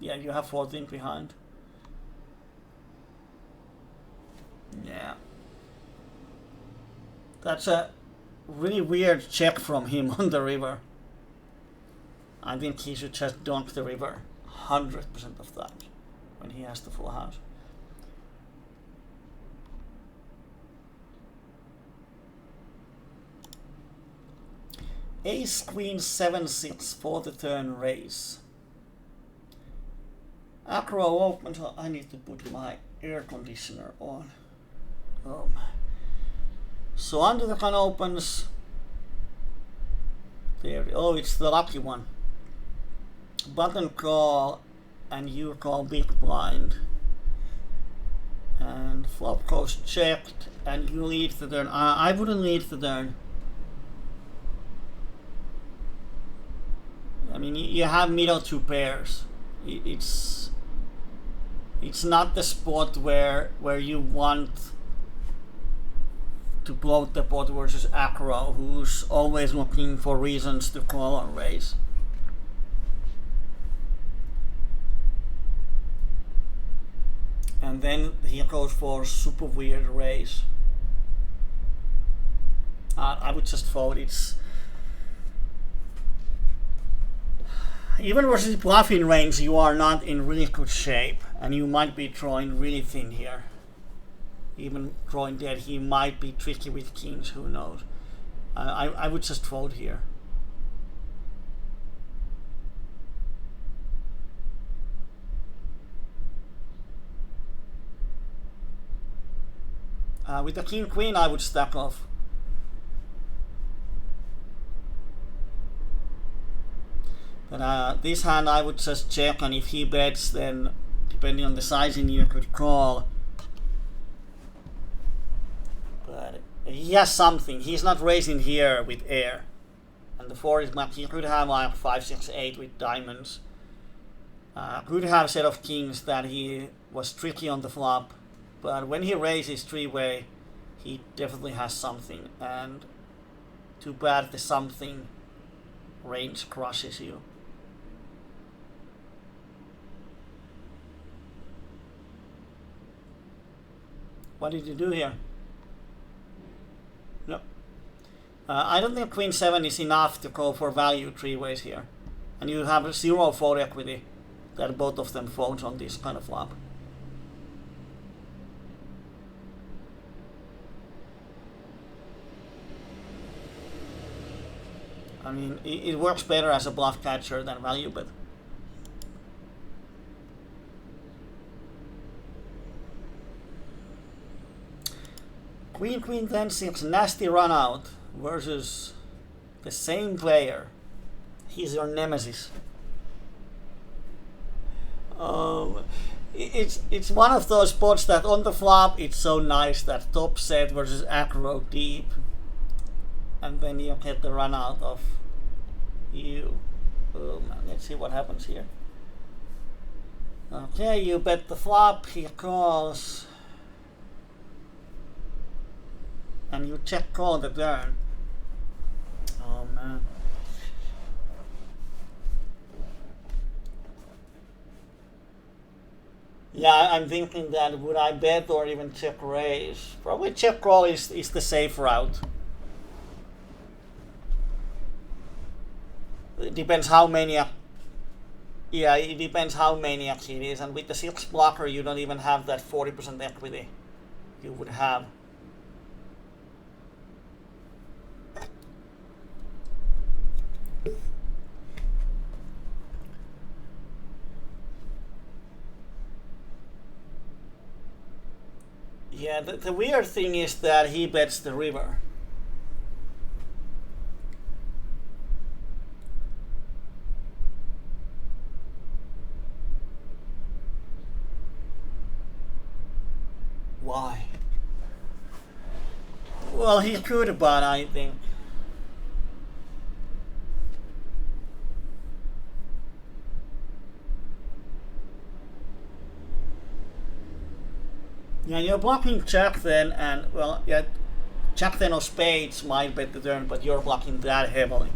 Yeah, you have 14 behind. Yeah. That's a really weird check from him on the river. I think he should just dunk the river 100% of that when he has the full house. Ace Queen 7-6 for the turn raise. Acro open, so I need to put my air conditioner on. So under the gun opens. There, oh, it's the lucky one. Button call, and you call big blind. And flop goes checked, and you lead the turn. I wouldn't lead the turn. I mean, you have middle two pairs. It's not the spot where you want to bloat the pot versus Acro, who's always looking for reasons to call or raise. And then he goes for super weird raise. I would just fold. It's even versus bluffing range, you are not in really good shape, and you might be drawing really thin here. Even drawing dead, he might be tricky with kings. Who knows? I would just fold here. With the king queen, I would stack off. But this hand I would just check, and if he bets, then depending on the sizing you could call. But he has something. He's not raising here with air. And the 4 is much. He could have like 5, 6, 8 with diamonds. Could have a set of kings that he was tricky on the flop. But when he raises 3-way, he definitely has something. And too bad the something range crushes you. What did you do here? No. I don't think Queen 7 is enough to go for value 3-ways here. And you have 0 fold equity that both of them folds on this kind of flop. I mean, it works better as a bluff catcher than value bet. Queen, Queen 10-6, nasty run out versus the same player. He's your nemesis. It's one of those spots that on the flop it's so nice that top set versus Acro deep, and then you get the run out of you. Oh man, let's see what happens here. Okay, you bet the flop, he calls. And you check call the turn. Oh man. Yeah, I'm thinking that would I bet or even check raise? Probably check call is the safe route. It depends how many. Yeah, it depends how maniac it is, and with the 6 blocker, you don't even have that 40% equity you would have. Yeah, the weird thing is that he bets the river. Why? Well, he could, but I think. Yeah, you're blocking Jack then, and well, yeah, Jack then or spades might bet the turn, but you're blocking that heavily.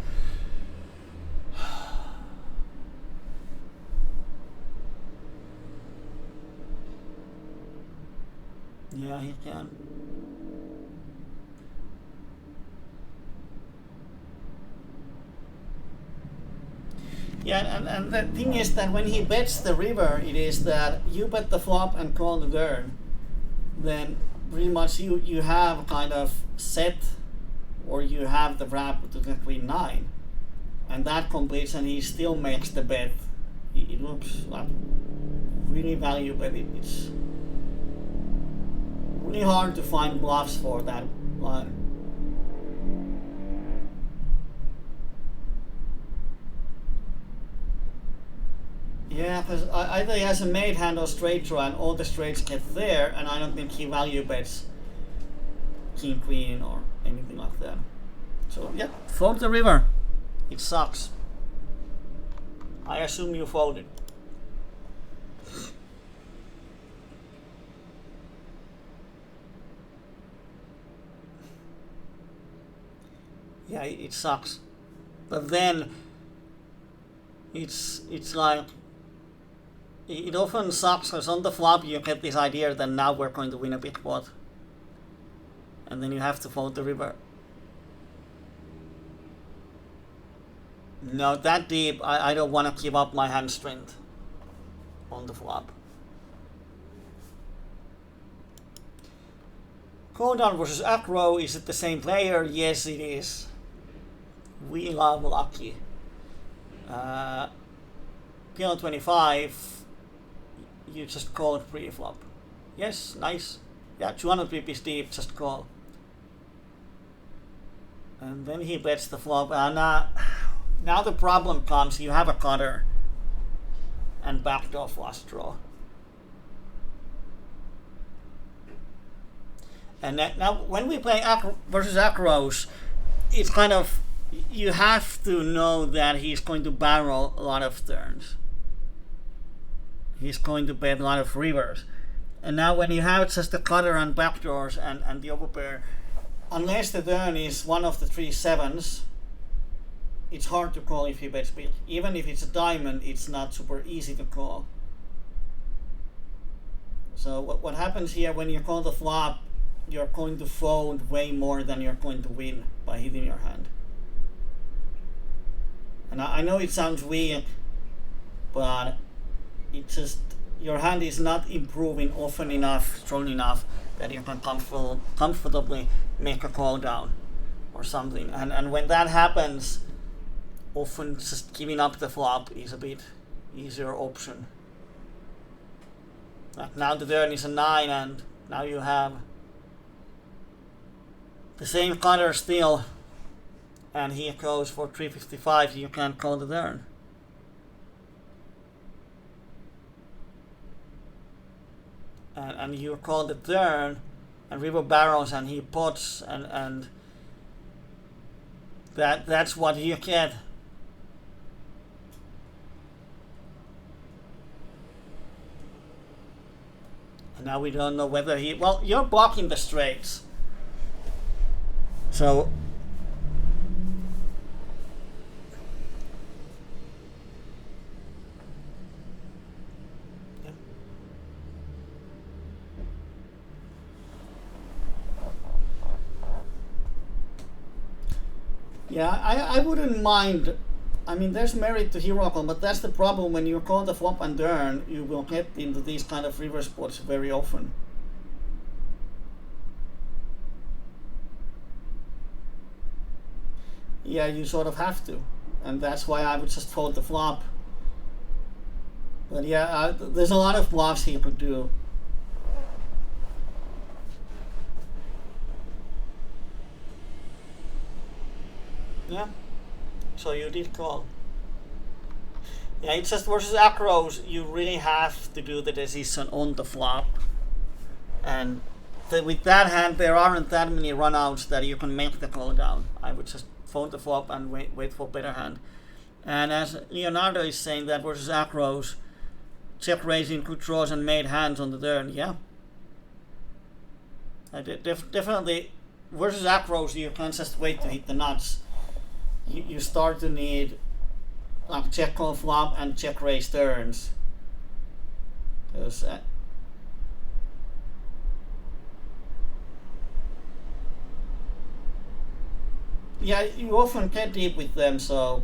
Yeah, he can. Yeah, and the thing is that when he bets the river, it is that you bet the flop and call the turn, then pretty much you have kind of set, or you have the wrap to the queen 9, and that completes, and he still makes the bet. It looks like really value bet. It's really hard to find bluffs for that line. Yeah, because either he has a made hand or straight draw, and all the straights get there, and I don't think he value bets king queen or anything like that. So yeah, fold the river. It sucks. I assume you folded. Yeah, it sucks. But then it's like it often sucks because on the flop you get this idea that now we're going to win a big pot, and then you have to fold the river. No, that deep, I don't want to give up my hand strength on the flop. Cooldown versus Acro, is it the same player? Yes, it is. We love Lucky. PLO25, you just call it pre-flop. Yes, nice. Yeah, 200 pips deep, just call. And then he bets the flop, and now the problem comes, you have a cutter and backdoor flush draw. And now when we play versus Acros, it's kind of, you have to know that he's going to barrel a lot of turns. He's going to bet a lot of rivers. And now when you have just the cutter and backdoors and the overpair, unless the turn is one of the 3 sevens, it's hard to call if he bets big. Even if it's a diamond, it's not super easy to call. So what happens here when you call the flop, you're going to fold way more than you're going to win by hitting your hand. And I know it sounds weird, but it's just, your hand is not improving often enough, strong enough, that you can comfortably make a call down or something. And when that happens, often just giving up the flop is a bit easier option. Like now the turn is a 9, and now you have the same cutter still, and he goes for 355, you can't call the turn. And you call the turn, and river barrels, and he pots, and that's what you get. And now we don't know whether he, well, you're blocking the straights. So yeah. Yeah, I wouldn't mind. I mean, there's merit to hero call, but that's the problem. When you call the flop and turn, you will get into these kind of river spots very often. Yeah, you sort of have to, and that's why I would just fold the flop. But yeah, there's a lot of bluffs he could do. Yeah, so you did call. Yeah, it's just versus acros, you really have to do the decision on the flop. And with that hand, there aren't that many runouts that you can make the call down. I would just fold the flop and wait for better hand. And as Leonardo is saying that versus acros, check raising good draws and made hands on the turn, yeah. Definitely, versus acros, you can't just wait to hit the nuts. You start to need like check call flop and check raise turns. Yeah, you often get deep with them, so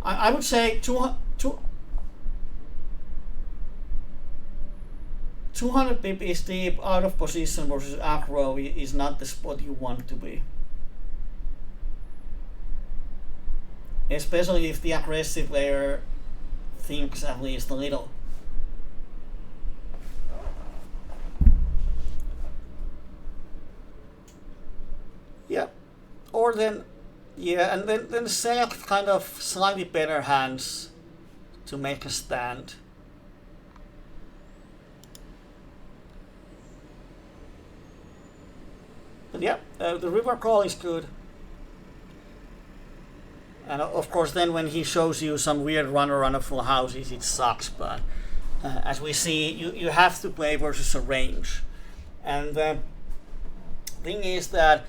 I would say 200 pips deep out of position versus acro is not the spot you want to be. Especially if the aggressive player thinks at least a little. Yeah. Or then, yeah, and then select kind of slightly better hands to make a stand. But yeah, the river call is good. And of course, then when he shows you some weird runner on a full houses, it sucks. But as we see, you have to play versus a range. And the thing is that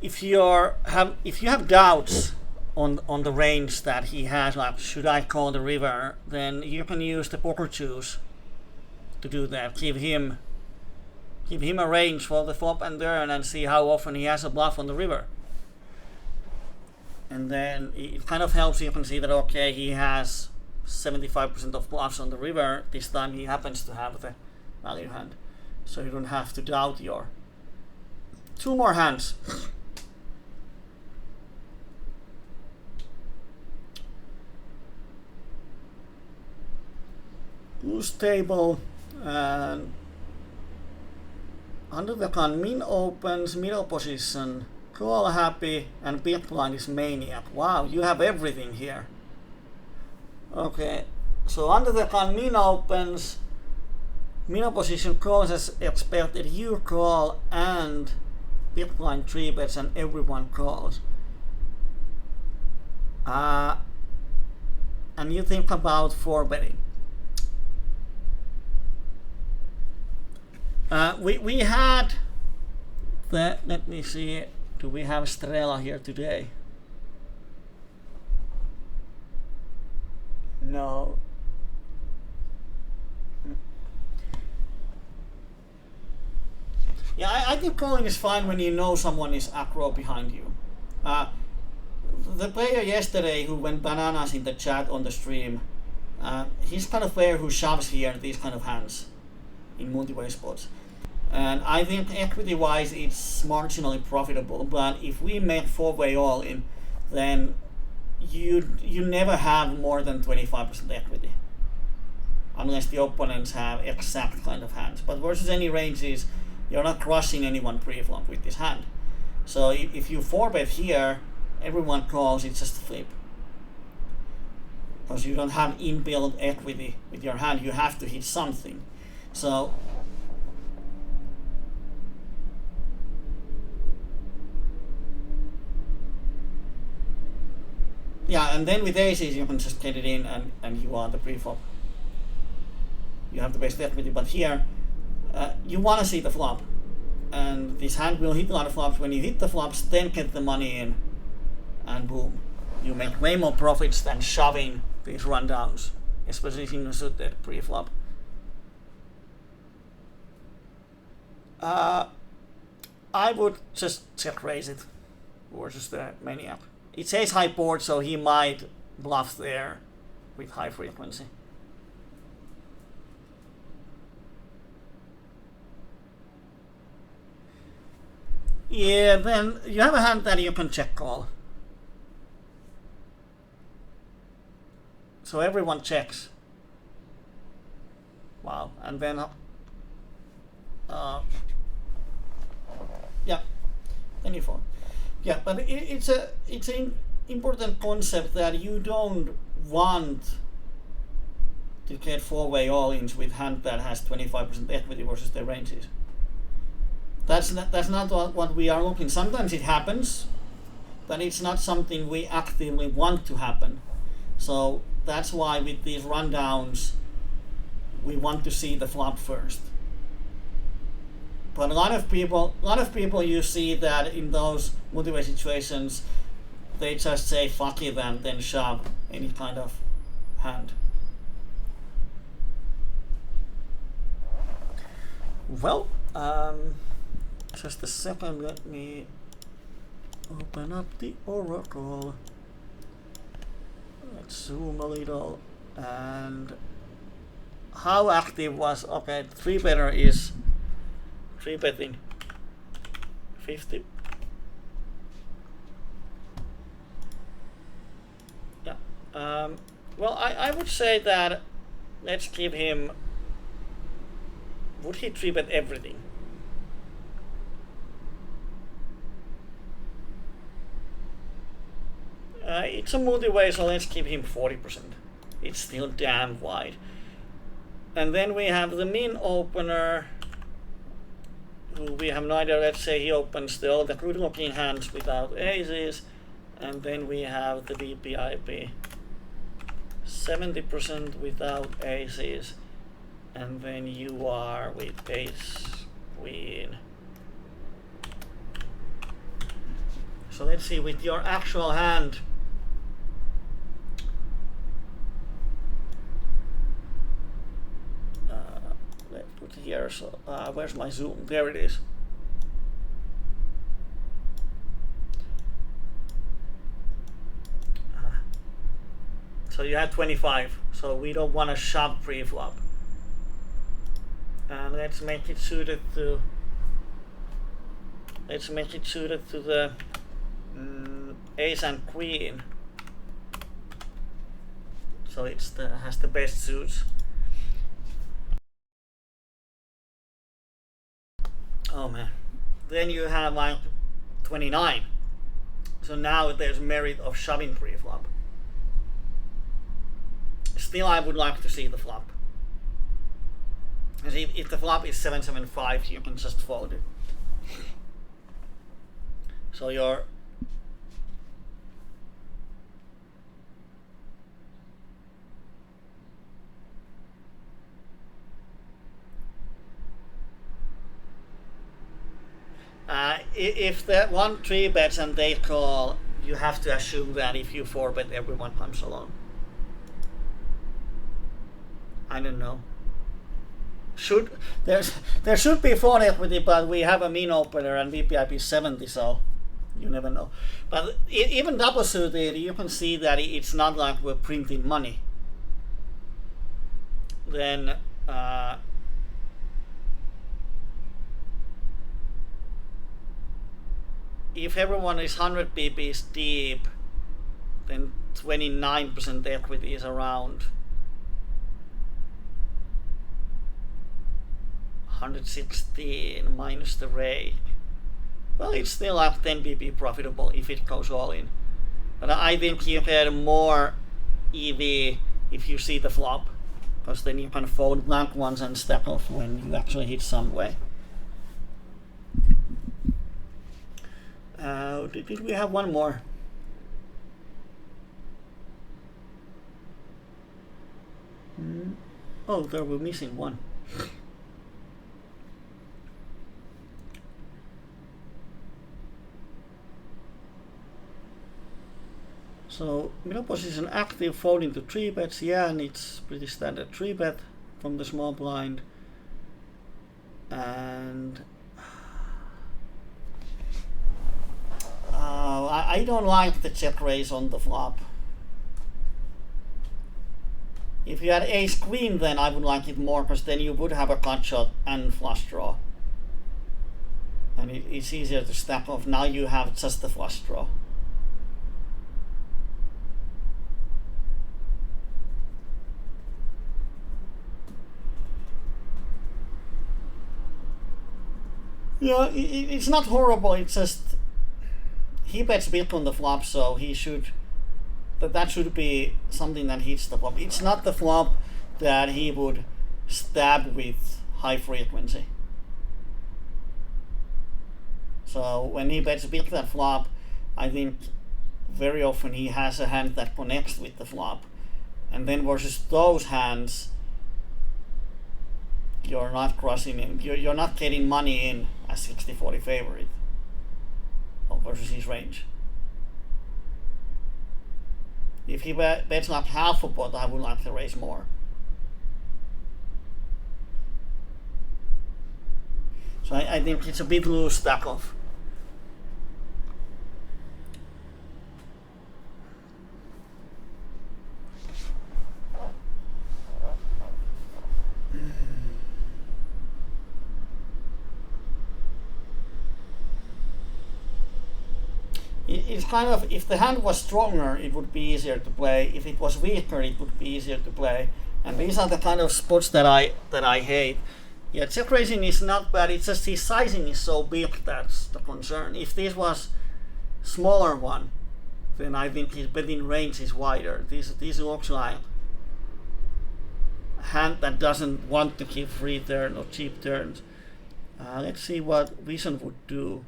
if you have doubts on the range that he has, like should I call the river, then you can use the poker choose to do that. Give him a range for the flop and turn and see how often he has a bluff on the river. And then it kind of helps. You can see that okay, he has 75% of bluffs on the river. This time he happens to have the value hand, so you don't have to doubt your. Two more hands. Loose table and under the gun, min opens, middle position, call happy, and big blind is maniac. Wow, you have everything here. Okay, so under the gun, min opens, middle position calls as expected, you call, and big blind 3 bets and everyone calls. And you think about 4 betting. We had the, let me see, do we have Strela here today? No. Yeah, I think calling is fine when you know someone is aggro behind you. The player yesterday who went bananas in the chat on the stream, he's kind of player who shoves here these kind of hands in multi-way spots. And I think equity-wise it's marginally profitable, but if we make 4-way all-in, then you never have more than 25% equity. Unless the opponents have exact kind of hands. But versus any ranges, you're not crushing anyone pre-flop with this hand. So if you 4-bet here, everyone calls, it's just a flip. Because you don't have inbuilt equity with your hand, you have to hit something. So yeah, and then with aces you can just get it in and you want the pre-flop. You have the best equity, but here you want to see the flop. And this hand will hit a lot of flops. When you hit the flops, then get the money in, and boom. You make way more profits than shoving these rundowns, especially if you suited pre-flop. I would just check raise it. versus the maniac. It says high board, so he might bluff there with high frequency. Yeah, then you have a hand that you can check call. So everyone checks. Wow, and then yeah, then you fold. Yeah, but it's an important concept that you don't want to get four-way all-ins with hand that has 25% equity versus the ranges. That's not what we are looking. Sometimes it happens, but it's not something we actively want to happen. So that's why with these rundowns, we want to see the flop first. But a lot of people you see that in those multi-way situations, they just say fuck it and then shove any kind of hand. Well, just a second, let me open up the Oracle. Let's zoom a little. And how active was, okay, 3-better is 3-betting 50. Yeah. Well, I would say that let's give him, would he 3-bet everything? It's a multi-way, so let's give him 40%. It's still damn wide. And then we have the min opener, who we have no idea. Let's say he opens all the good looking hands without aces. And then we have the VPIP, 70% without aces. And then you are with ace, queen. So let's see with your actual hand. Let's put it here. So where's my zoom? There it is. So you had 25. So we don't want to shove pre-flop. And let's make it suited to. Let's make it suited to the ace and queen. So it's has the best suits. Oh man. Then you have like 29. So now there's merit of shoving pre-flop. Still, I would like to see the flop. Because if the flop is 7-7-5, you can just fold it. So you're if the 1-3 bets and they call, you have to assume that if you 4-bet, everyone comes along. I don't know. There should be 4 equity, but we have a min opener and VPIP 70, so you never know. But even double suited, you can see that it's not like we're printing money. Then if everyone is 100 pp's deep, then 29% equity is around 116 minus the rake. Well, it's still up 10 pp profitable if it goes all in. But I think you get more EV if you see the flop, because then you can fold blank ones and stack off when you actually hit some way. Did we have one more? Oh, there we're missing one. So middle position active, folding to 3 bets, yeah, and it's pretty standard 3 bet from the small blind. And I don't like the check raise on the flop. If you had ace queen, then I would like it more, because then you would have a cut shot and flush draw. And it's easier to stack off. Now you have just the flush draw. Yeah, it's not horrible, it's just he bets big on the flop, so he should, that should be something that hits the flop. It's not the flop that he would stab with high frequency. So when he bets big that flop, I think very often he has a hand that connects with the flop. And then versus those hands, you're not crossing him. You're not getting money in as 60-40 favorite versus his range. If he bets like half a pot, I would like to raise more. So I think it's a bit loose stack off. It's kind of, if the hand was stronger, it would be easier to play. If it was weaker, it would be easier to play. And these are the kind of spots that I hate. Yeah, check raising is not bad. It's just his sizing is so big, that's the concern. If this was smaller one, then I think his betting range is wider. This looks like a hand that doesn't want to keep free turn or cheap turns. Let's see what Vision would do.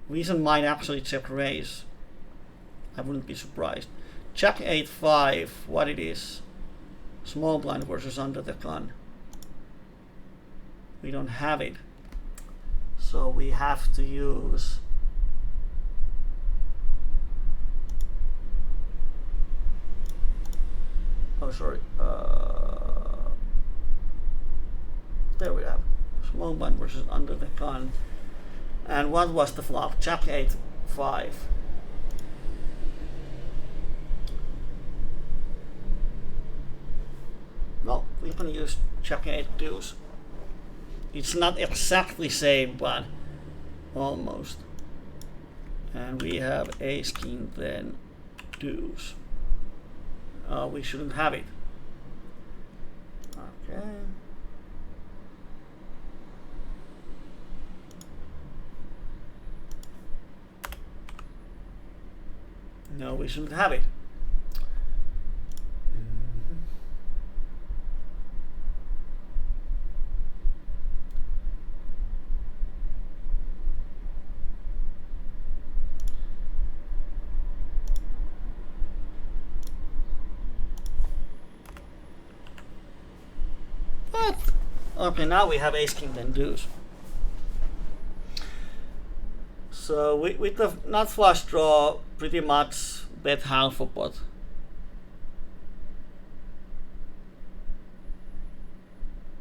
Vision might actually check raise. I wouldn't be surprised. Jack 8-5, what it is. Small blind versus under the gun. We don't have it. So we have to use there we have. Small blind versus under the gun. And what was the flop? Jack 8-5. Well, we can use Jack 8 deuce. It's not exactly same, but almost. And we have ace king then deuce. We shouldn't have it. Okay. No, we shouldn't have it. But okay, now we have ace king then deuce. So with the not flush draw, pretty much bet half a pot.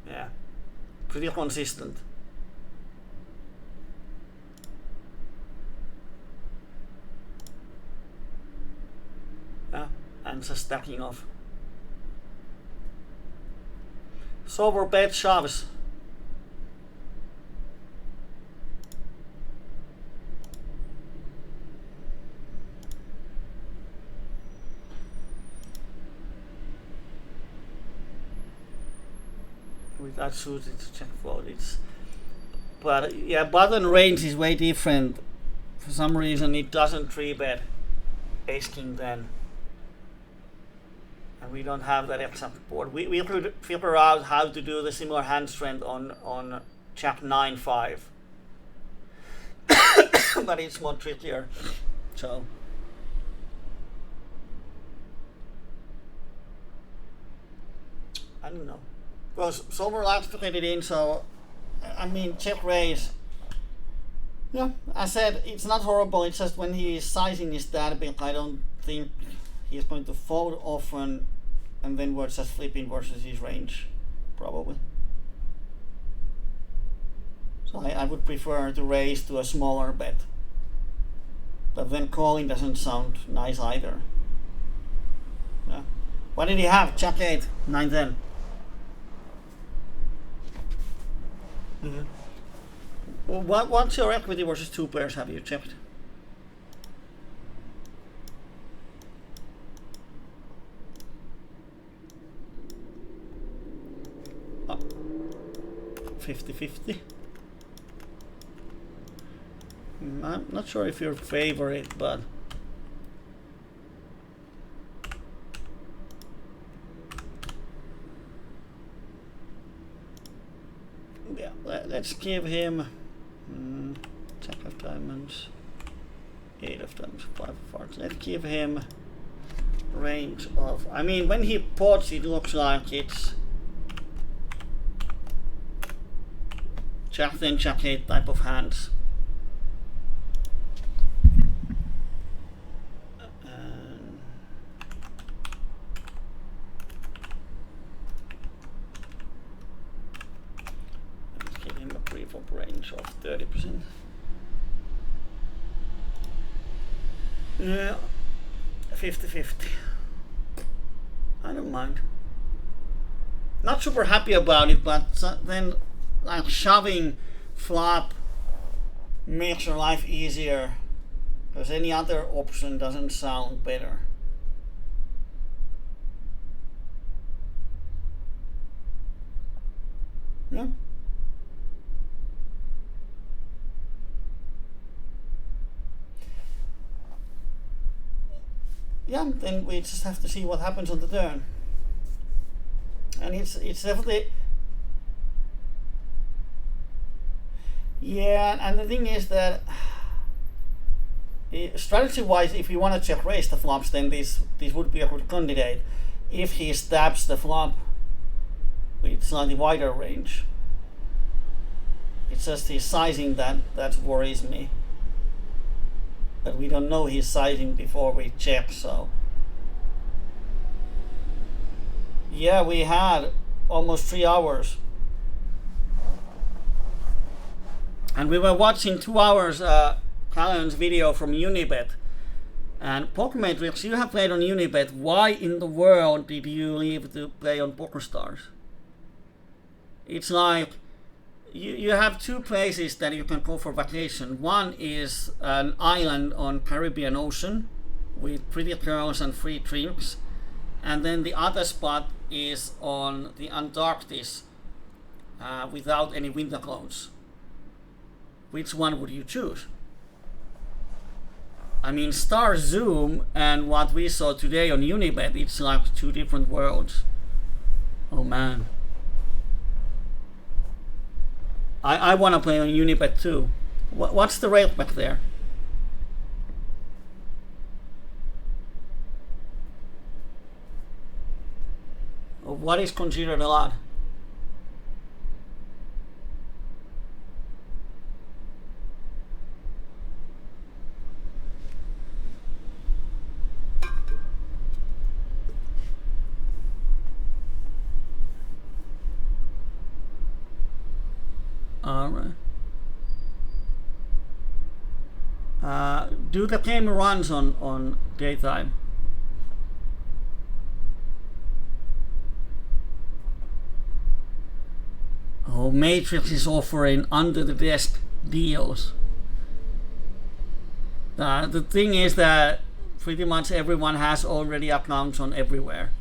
Yeah, pretty consistent. Yeah, and just stacking off. Solver bet shoves. With that suited to check fold, but yeah, button range is way different. For some reason it doesn't 3-bet ace king then, and we don't have that exact board. We could figure out how to do the similar hand strength on Jack 9-5, but it's more trickier. So I don't know. Well, Solver likes to get it in, so I mean, check raise. Yeah, I said it's not horrible. It's just when he is sizing his that big, I don't think he's going to fold often, and then we're just flipping versus his range, probably. So I would prefer to raise to a smaller bet. But then calling doesn't sound nice either. Yeah. What did he have? Jack 8, 9, 10. What's your equity versus 2 pairs? Have you checked? Oh. 50-50. I'm not sure if you favor it, but yeah, let's give him Jack of diamonds, 8 of diamonds, 5 of hearts. Let's give him range of, I mean, when he pots, it looks like it's Jack 10, Jack 8 type of hands. Range of 30%. Yeah, 50-50. I don't mind. Not super happy about it, but then like shoving flop makes your life easier because any other option doesn't sound better. Yeah. Yeah, then we just have to see what happens on the turn. And it's definitely, yeah, and the thing is that strategy wise, if you want to check raise the flops, then this would be a good candidate. If he stabs the flop with slightly wider range, it's just his sizing that worries me. But we don't know his sizing before we check, so yeah, we had almost 3 hours, and we were watching 2 hours Ghaleon's video from Unibet. And Poker Matrix, you have played on Unibet. Why in the world did you leave to play on PokerStars? It's like you have 2 places that you can go for vacation. One is an island on Caribbean Ocean with pretty girls and free drinks, and then the other spot is on the Antarctic without any winter clothes. Which one would you choose? I mean, Star Zoom and what we saw today on Unibet, it's like 2 different worlds. Oh man. I want to play on Unibet too. What's the rate back there? What is considered a lot? Alright. Do the game runs on daytime? Oh, Matrix is offering under the desk deals. The thing is that pretty much everyone has already accounts on everywhere.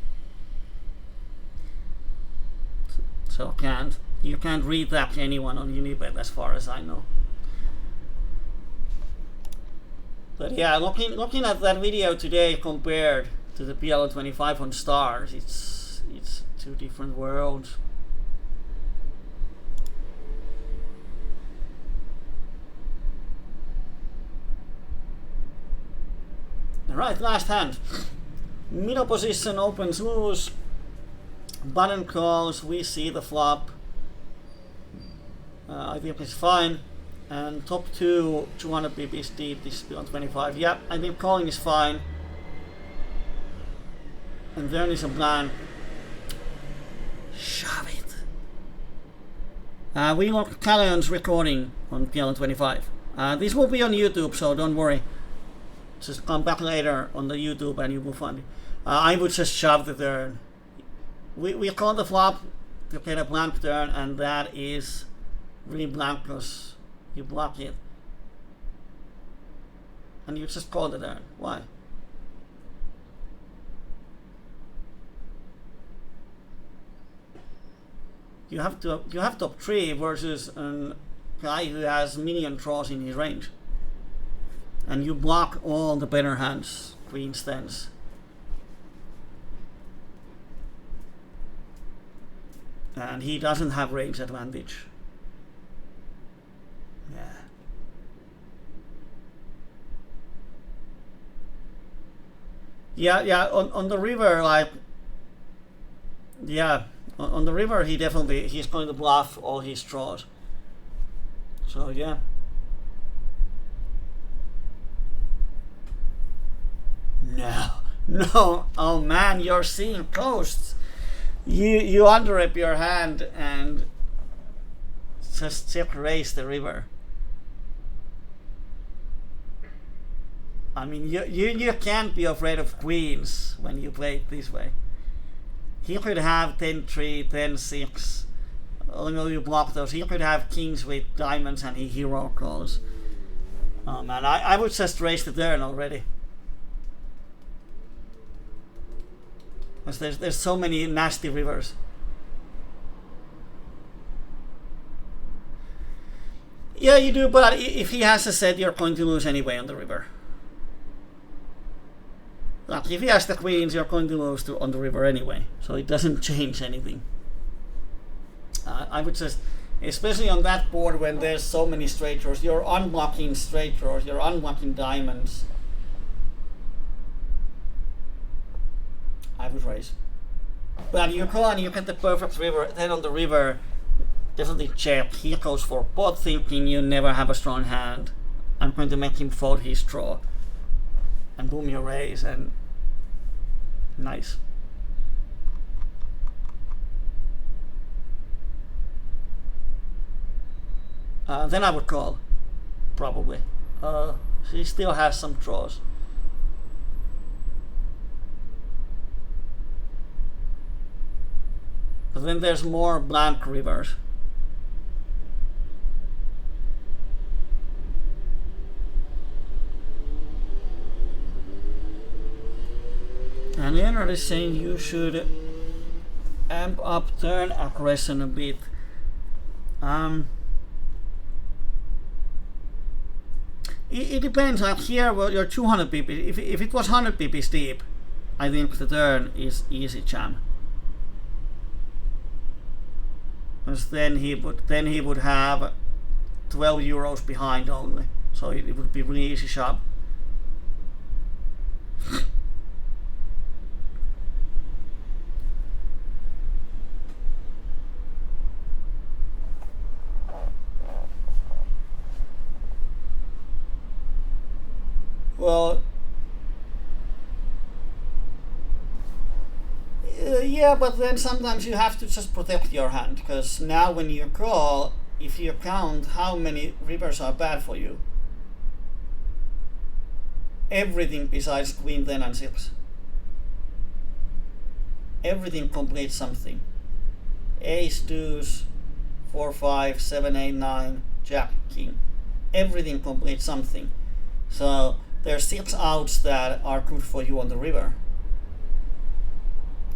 So you can't retap anyone on Unibet as far as I know. But yeah, looking at that video today compared to the PLO25 on Stars, it's 2 different worlds. Alright, last hand. Middle position opens loose. Button calls, we see the flop. I think it's fine. And top 2, 200 BPs deep, this is beyond 25. Yeah, I think calling is fine. And there is a plan. Shove it. We want Ghaleon's recording on PLO25. This will be on YouTube, so don't worry. just come back later on the YouTube and you will find it. I would just shove the turn. We call the flop to get a blank turn, and that is really blank because you block it. And you just call the turn. Why? You have top 3 versus a guy who has minion draws in his range. And you block all the better hands, queens, tens. And he doesn't have range advantage. Yeah, on the river, like, yeah, on the river he's going to bluff all his draws. So yeah. No, oh man, you're seeing ghosts. You underrep your hand and just check raise the river. I mean, you can't be afraid of queens when you play it this way. He could have 10-3, 10-6. Although you block those, he could have kings with diamonds and he hero calls. Oh man, I would just raise the turn already. Because there's so many nasty rivers. Yeah, you do, but if he has a set, you're going to lose anyway on the river. Like if he has the queens, you're going to lose on the river anyway, so it doesn't change anything. I would just, especially on that board when there's so many straight draws, you're unblocking straight draws, you're unblocking diamonds. I would raise. But you call and you get the perfect river, then on the river, definitely check. He goes for pot thinking you never have a strong hand. I'm going to make him fold his draw. And boom, you raise, and nice. Then I would call, probably. He still has some draws. But then there's more blank rivers. And Leonard is saying you should amp up turn aggression a bit. It depends. Like here, well, you're 200 pp. If it was 100 pp steep, I think the turn is easy jam. Because then he would have 12 euros behind only, so it would be really easy shove. Well, yeah, but then sometimes you have to just protect your hand, because now when you call, if you count how many rivers are bad for you, everything besides queen, 10 and 6. Everything completes something. Ace, deuce, 4, 5, 7, 8, 9, jack, king. Everything completes something. So there's 6 outs that are good for you on the river.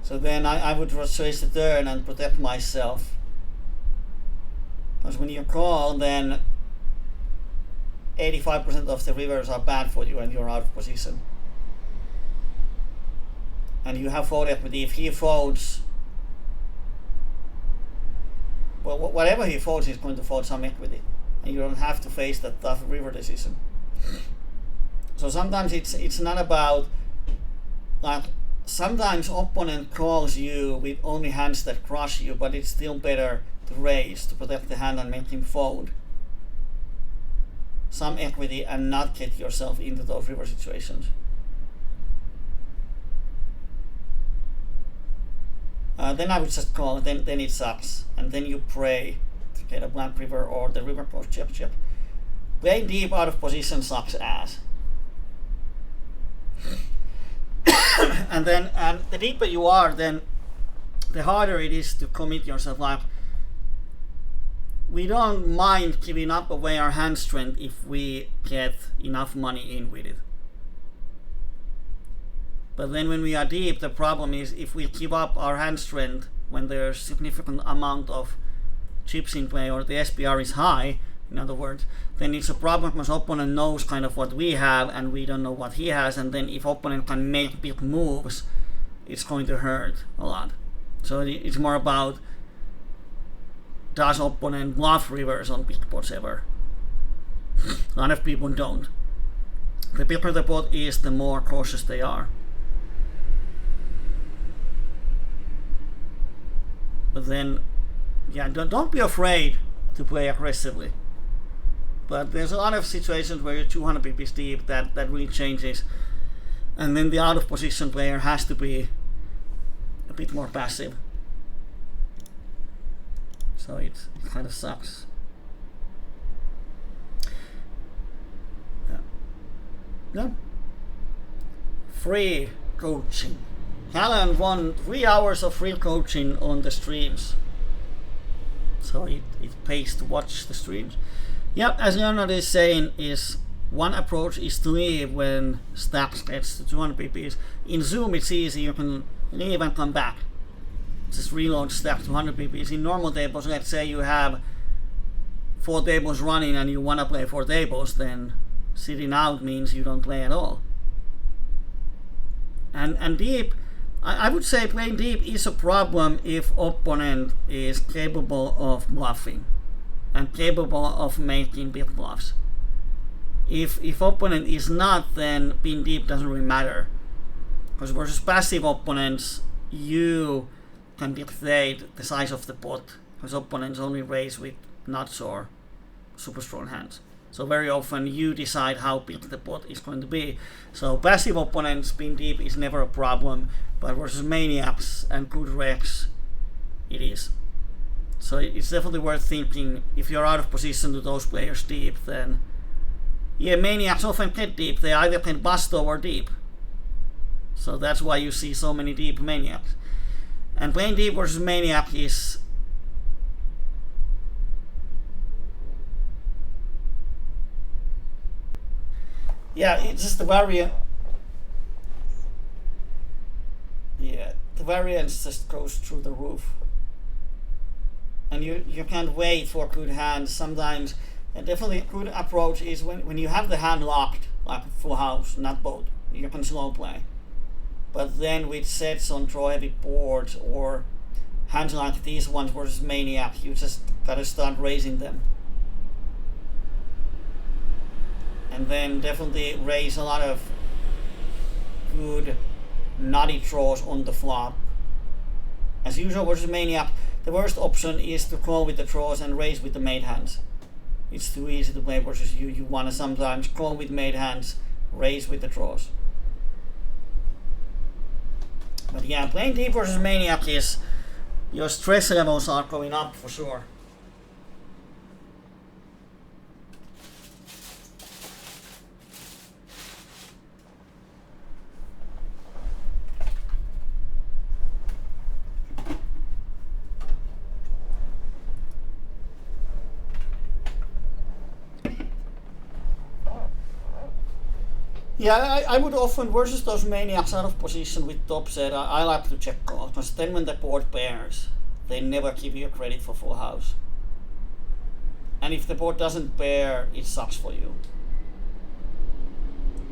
So then I would just raise the turn and protect myself. Because when you call, then 85% of the rivers are bad for you and you're out of position. And you have fold equity. If he folds, well, whatever he folds, he's going to fold some equity. And you don't have to face that tough river decision. So sometimes it's not about, like, sometimes opponent calls you with only hands that crush you, but it's still better to raise to protect the hand and make him fold some equity and not get yourself into those river situations. Then I would just call, then it sucks, and then you pray to get a blank river or the river goes chip chip. Playing deep out of position sucks ass. and the deeper you are, then the harder it is to commit yourself. Like, we don't mind giving up away our hand strength if we get enough money in with it. But then when we are deep, the problem is if we give up our hand strength when there's significant amount of chips in play or the SPR is high, in other words, then it's a problem because opponent knows kind of what we have and we don't know what he has, and then if opponent can make big moves, it's going to hurt a lot. So it's more about, does opponent bluff reverse on big pots ever? A lot of people don't. The bigger the pot is, the more cautious they are. But then, yeah, don't be afraid to play aggressively. But there's a lot of situations where you're 200 pips deep that really changes. And then the out of position player has to be a bit more passive. So it kind of sucks. Yeah. Free coaching. Ghaleon won 3 hours of free coaching on the streams. So it pays to watch the streams. Yep, as Leonard is saying, is one approach is to leave when stacks gets to 200 pp's. In Zoom it's easy, you can leave and come back. Just reload stack to 100 pp's. In normal tables, let's say you have 4 tables running and you want to play 4 tables, then sitting out means you don't play at all. And deep, I would say playing deep is a problem if opponent is capable of bluffing and capable of making big bluffs. If opponent is not, then being deep doesn't really matter. Because versus passive opponents, you can dictate the size of the pot, because opponents only raise with nuts or super strong hands. So very often you decide how big the pot is going to be. So passive opponents being deep is never a problem, but versus maniacs and good regs, it is. So it's definitely worth thinking, if you're out of position to those players deep, then yeah, maniacs often get deep. They either can bust or deep. So that's why you see so many deep maniacs. And playing deep versus maniac is it's just the variant. Yeah, the variance just goes through the roof. And you can't wait for good hands. Sometimes, and definitely a good approach is when you have the hand locked, like full house, not both, you can slow play. But then with sets on draw heavy boards or hands like these ones versus maniac, you just gotta start raising them. And then definitely raise a lot of good nutty draws on the flop. As usual versus maniac, the worst option is to call with the draws and raise with the made hands. It's too easy to play versus you. You want to sometimes call with made hands, raise with the draws. But yeah, playing deep versus maniac is, your stress levels are going up for sure. Yeah, I would often, versus those maniacs out of position with top set, I like to check call, because then when the board pairs, they never give you credit for full house. And if the board doesn't pair, it sucks for you.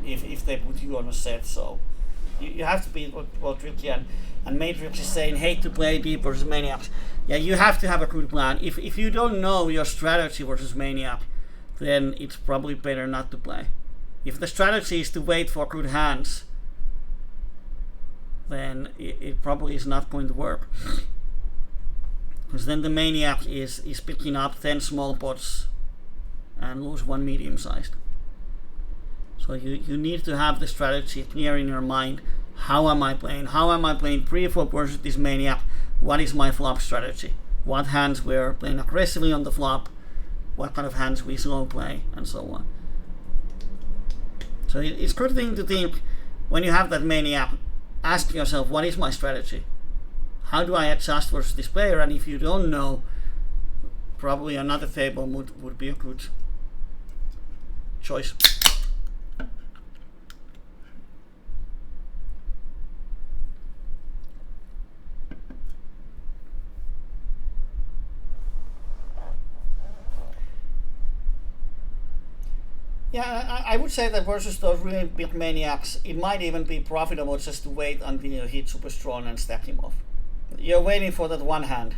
If they put you on a set, so you have to be well tricky. And Matrix is saying, hate to play deep versus maniacs. Yeah, you have to have a good plan. If you don't know your strategy versus maniac, then it's probably better not to play. If the strategy is to wait for good hands, then it probably is not going to work. Because then the maniac is picking up 10 small pots and lose 1 medium sized. So you need to have the strategy clear in your mind. How am I playing? How am I playing pre-flop versus this maniac? What is my flop strategy? What hands we're playing aggressively on the flop? What kind of hands we slow play? And so on. So it's a good thing to think when you have that maniac, ask yourself, what is my strategy? How do I adjust versus this player? And if you don't know, probably another table would be a good choice. Yeah, I would say that versus those really big maniacs, it might even be profitable just to wait until you hit super strong and stack him off. You're waiting for that one hand.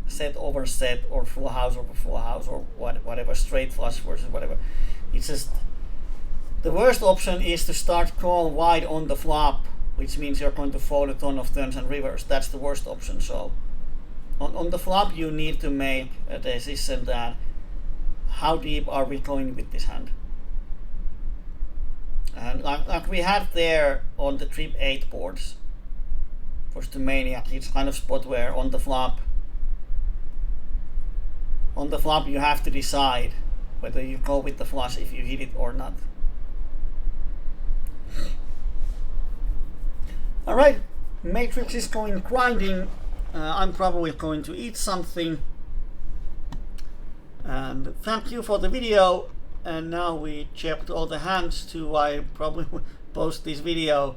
Set over set, or full house over full house, or whatever, straight flush versus whatever. It's just, the worst option is to start call wide on the flop, which means you're going to fold a ton of turns and rivers. That's the worst option. So on the flop, you need to make a decision that how deep are we going with this hand. And like we had there on the trip 8 boards for the maniac, it's kind of spot where on the flop you have to decide whether you go with the flush if you hit it or not. Alright, Matrix is going grinding. I'm probably going to eat something. And thank you for the video. And now we checked all the hands too. I probably will post this video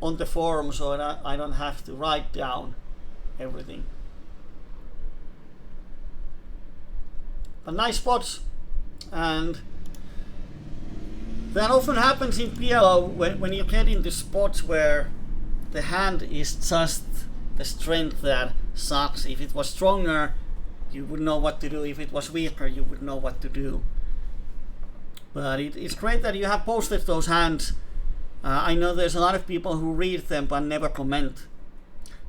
on the forum so that I don't have to write down everything. But nice spots. And that often happens in PLO when you get into spots where the hand is just the strength that sucks. If it was stronger, you would know what to do. If it was weaker, you would know what to do. But it's great that you have posted those hands. I know there's a lot of people who read them but never comment.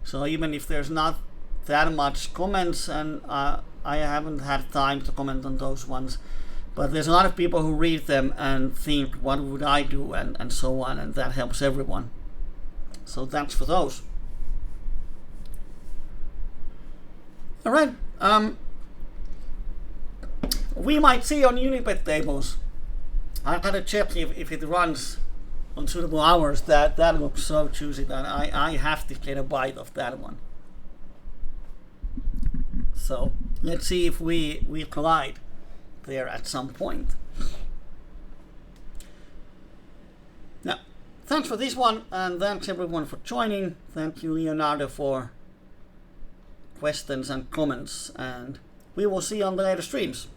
So even if there's not that much comments, and I haven't had time to comment on those ones, but there's a lot of people who read them and think, what would I do, and so on, and that helps everyone. So thanks for those. All right, we might see on Unibet tables. I gotta check if it runs on suitable hours. That looks so juicy that I have to get a bite of that one. So let's see if we collide there at some point. Now, thanks for this one, and thanks everyone for joining. Thank you, Leonardo, for questions and comments, and we will see you on the later streams.